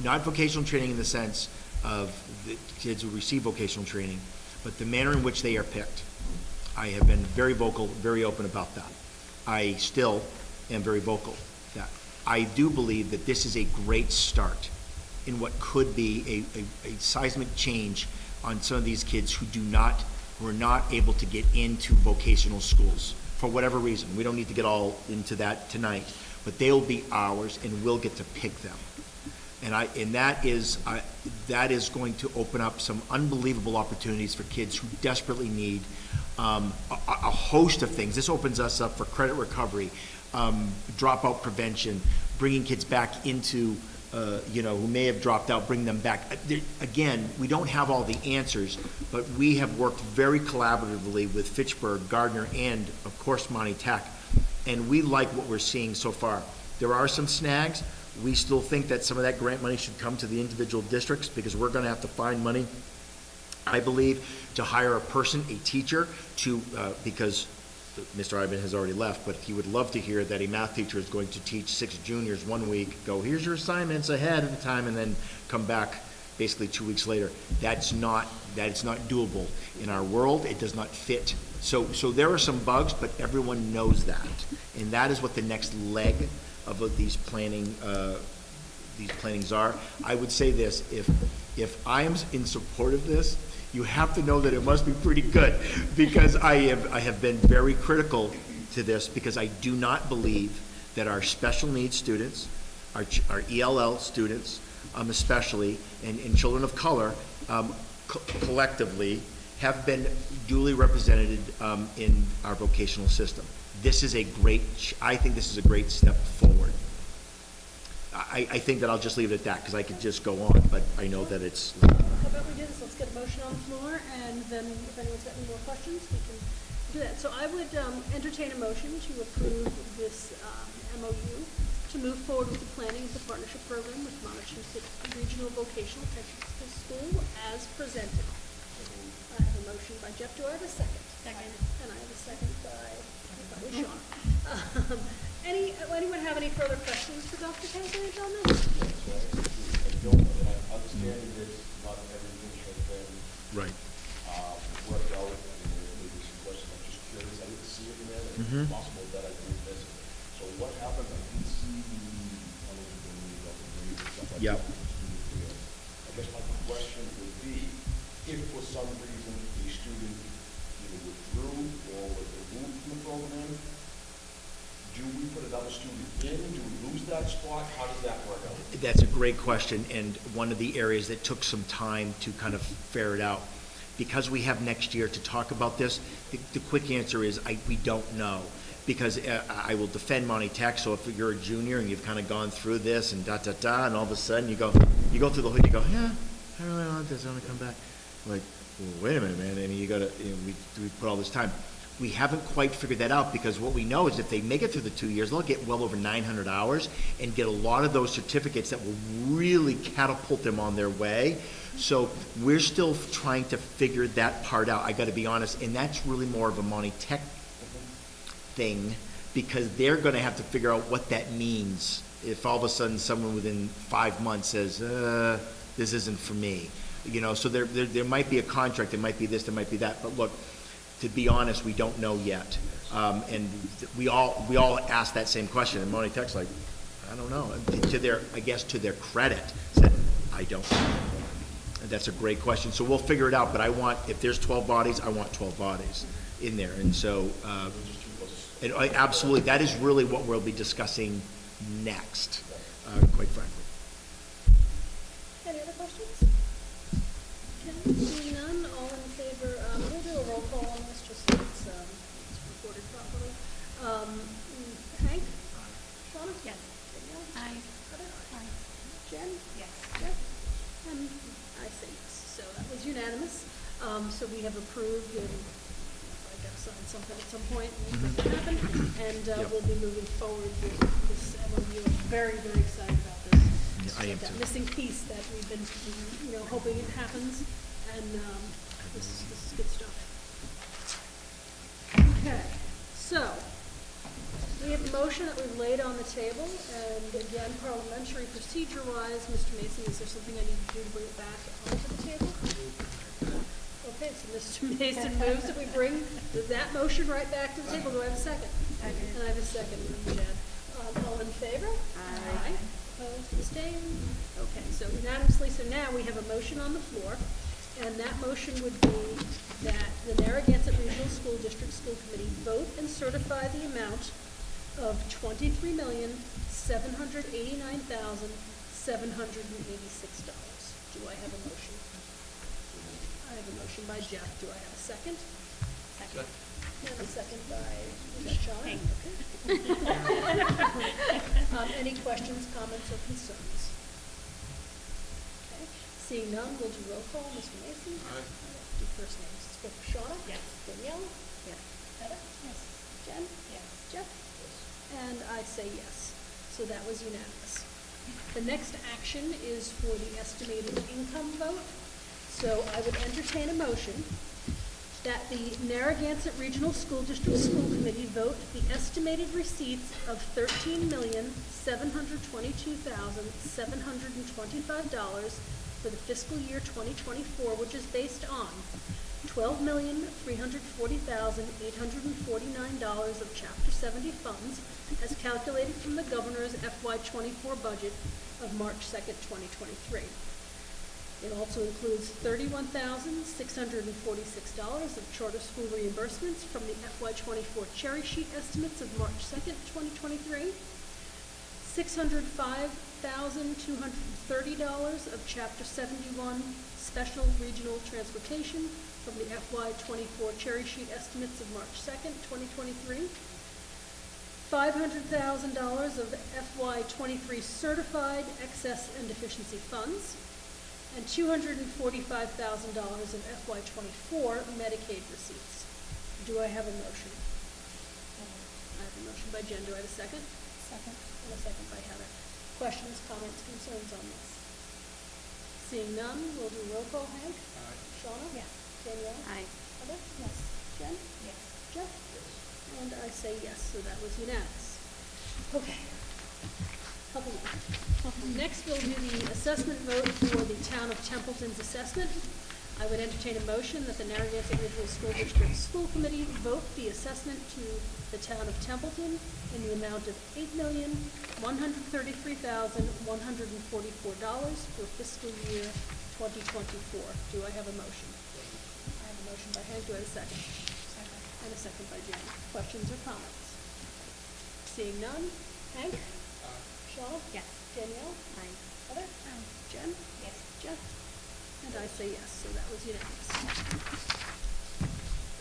Not vocational training in the sense of the kids who receive vocational training, but the manner in which they are picked. I have been very vocal, very open about that. I still am very vocal that I do believe that this is a great start in what could be a seismic change on some of these kids who are not able to get into vocational schools for whatever reason. We don't need to get all into that tonight, but they'll be ours, and we'll get to pick them. And that is going to open up some unbelievable opportunities for kids who desperately need a host of things. This opens us up for credit recovery, dropout prevention, bringing kids back into, who may have dropped out, bring them back. Again, we don't have all the answers, but we have worked very collaboratively with Fitchburg, Gardner, and of course Monty Tech, and we like what we're seeing so far. There are some snags. We still think that some of that grant money should come to the individual districts, because we're going to have to find money, I believe, to hire a person, a teacher, because Mr. Ivan has already left, but he would love to hear that a math teacher is going to teach 6 juniors one week, go, here's your assignments ahead of the time, and then come back basically 2 weeks later. That's not doable. In our world, it does not fit. So there are some bugs, but everyone knows that. And that is what the next leg of these plannings are. I would say this, if I am in support of this, you have to know that it must be pretty good, because I have been very critical to this, because I do not believe that our special needs students, our ELL students, especially, and children of color, collectively, have been duly represented in our vocational system. This is I think this is a great step forward. I think that I'll just leave it at that, because I could just go on, but I know that it's.
How about we do this, let's get a motion on the floor, and then if anyone's got any more questions, we can do that. So I would entertain a motion to approve this MOU to move forward with the planning of the partnership program with Massachusetts Regional Vocational Technical School as presented. I have a motion by Jeff. Do I have a second?
Second.
And I have a second by Sean. Anyone have any further questions for Dr. Cassidy on this?
I don't, and I understand that not everything has been
Right.
worked out, and there may be some questions, I'm just curious, I didn't see it in there, and it's possible that I did miss it. So what happened, I didn't see the eligibility of the grade and stuff like
Yep.
that. I guess my question would be, if for some reason a student either withdrew or was removed from the program, do we put another student in? Do we lose that spot? How does that work out?
That's a great question, and one of the areas that took some time to kind of ferret out. Because we have next year to talk about this, the quick answer is we don't know. Because I will defend Monty Tech, so if you're a junior and you've kind of gone through this and and all of a sudden you go through the hood, you go, yeah, I really want this, I want to come back. Like, well, wait a minute, man, I mean, we put all this time. We haven't quite figured that out, because what we know is if they make it through the 2 years, they'll get well over 900 hours and get a lot of those certificates that will really catapult them on their way. So we're still trying to figure that part out, I got to be honest, and that's really more of a Monty Tech thing, because they're going to have to figure out what that means if all of a sudden someone within 5 months says, this isn't for me. So there might be a contract, there might be this, there might be that, but look, to be honest, we don't know yet. And we all ask that same question, and Monty Tech's like, I don't know. To their credit, said, I don't know. And that's a great question. So we'll figure it out, but if there's 12 bodies, I want 12 bodies in there. And so, absolutely, that is really what we'll be discussing next, quite frankly.
Any other questions? Okay, seeing none, all in favor, we'll do a roll call on this, just so it's recorded properly. Hank? Shauna?
Yes.
Danielle?
Aye.
Heather?
Aye.
Jen?
Yes.
Jeff? And I say yes, so that was unanimous. So we have approved, and I got to sign something at some point, and make it happen, and we'll be moving forward with this MOU. I'm very, very excited about this.
Yeah, I am
That
too.
missing piece that we've been, hoping it happens, and this is good stuff. Okay, so we have a motion that we've laid on the table, and again, parliamentary procedure-wise, Mr. Mason, is there something I need to do to bring it back onto the table? Okay, so Mr. Mason moves that we bring that motion right back to the table. Do I have a second?
Second.
And I have a second from Jen. All in favor? Aye. Opposed, abstained? Okay, so unanimously, so now we have a motion on the floor, and that motion would be that the Narragansett Regional School District School Committee vote and certify the amount of $23,789,786. Do I have a motion? I have a motion by Jeff. Do I have a second?
Second.
And a second by, is that Sean?
Hank.
Okay. Any questions, comments, or concerns? Okay. Seeing none, we'll do roll call. Mr. Mason?
Aye.
Do first names. Let's go for Shauna?
Yes.
Danielle?
Yes.
Heather?
Yes.
Jen?
Yes.
Jeff? And I say yes. So that was unanimous. The next action is for the estimated income vote. So I would entertain a motion that the Narragansett Regional School District School Committee vote the estimated receipts of $13,722,725 for the fiscal year 2024, which is based on $12,340,849 of Chapter 70 funds as calculated from the governor's FY24 budget of March 2nd, 2023. It also includes $31,646 of charter school reimbursements from the FY24 cherry sheet estimates of March 2nd, 2023, $605,230 of Chapter 71 special regional transportation from the FY24 cherry sheet estimates of March 2nd, 2023, $500,000 of FY23 certified excess and deficiency funds, and $245,000 of FY24 Medicaid receipts. Do I have a motion? I have a motion by Jen. Do I have a second?
Second.
And a second by Heather. Questions, comments, concerns on this? Seeing none, we'll do roll call. Hank?
Aye.
Shauna?
Yes.
Danielle?
Aye.
Heather?
Yes.
Jen?
Yes.
Jeff? And I say yes, so that was unanimous. Okay. Couple more. Next, we'll do the assessment vote for the Town of Templeton's assessment. I would entertain a motion that the Narragansett Regional School District School Committee vote the assessment to the Town of Templeton in the amount of $8,133,144 for fiscal year 2024. Do I have a motion? I have a motion by Hank. Do I have a second?
Second.
And a second by Jen. Questions or comments? Seeing none. Hank? Shauna?
Yes.
Danielle?
Aye.
Heather? Jen?
Yes.
Jeff? And I say yes, so that was unanimous.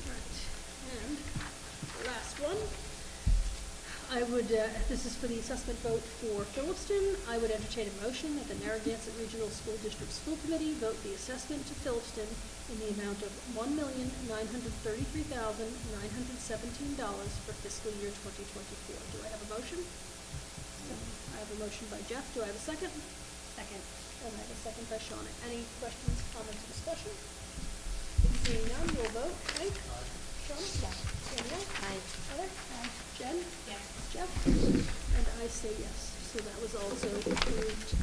Right, and the last one. I would, this is for the assessment vote for Phillipston. I would entertain a motion that the Narragansett Regional School District School Committee vote the assessment to Phillipston in the amount of $1,933,917 for fiscal year 2024. Do I have a motion? I have a motion by Jeff. Do I have a second?
Second.
And I have a second by Shauna. Any questions, comments, or discussion? Seeing none, we'll vote. Hank? Shauna? Yes. Danielle?
Aye.
Heather? Jen?
Yes.
Jeff? And I say yes. So that was also approved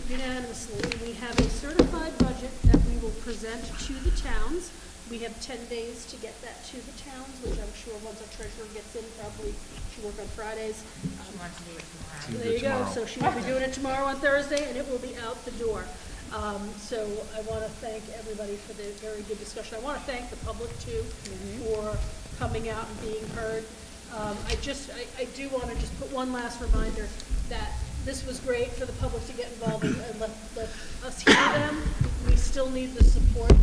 unanimously. We have a certified budget that we will present to the towns. We have 10 days to get that to the towns, which I'm sure once our treasurer gets in, probably she'll work on Fridays.
She wants to do it tomorrow.
There you go. So she will be doing it tomorrow on Thursday, and it will be out the door. So I want to thank everybody for the very good discussion. I want to thank the public, too, for coming out and being heard. I do want to just put one last reminder that this was great for the public to get involved and let us hear them. We still need the support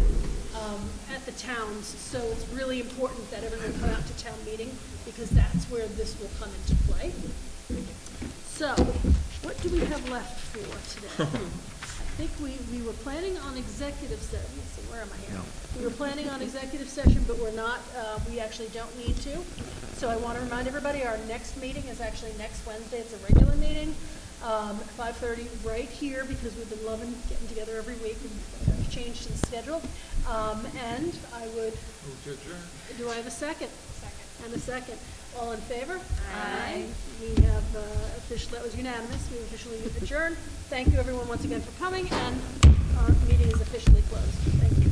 at the towns, so it's really important that everyone come out to town meeting because that's where this will come into play. So, what do we have left for today? I think we were planning on executive session. Let's see, where am I here?
No.
We were planning on executive session, but we're not. We actually don't need to. So I want to remind everybody, our next meeting is actually next Wednesday. It's a regular meeting, 5:30 right here because we've been loving getting together every week and have changed the schedule. And I would.
Move to adjourn.
Do I have a second?
Second.
And a second. All in favor?
Aye.
We have that was unanimous. We officially adjourned. Thank you everyone once again for coming, and our meeting is officially closed. Thank you.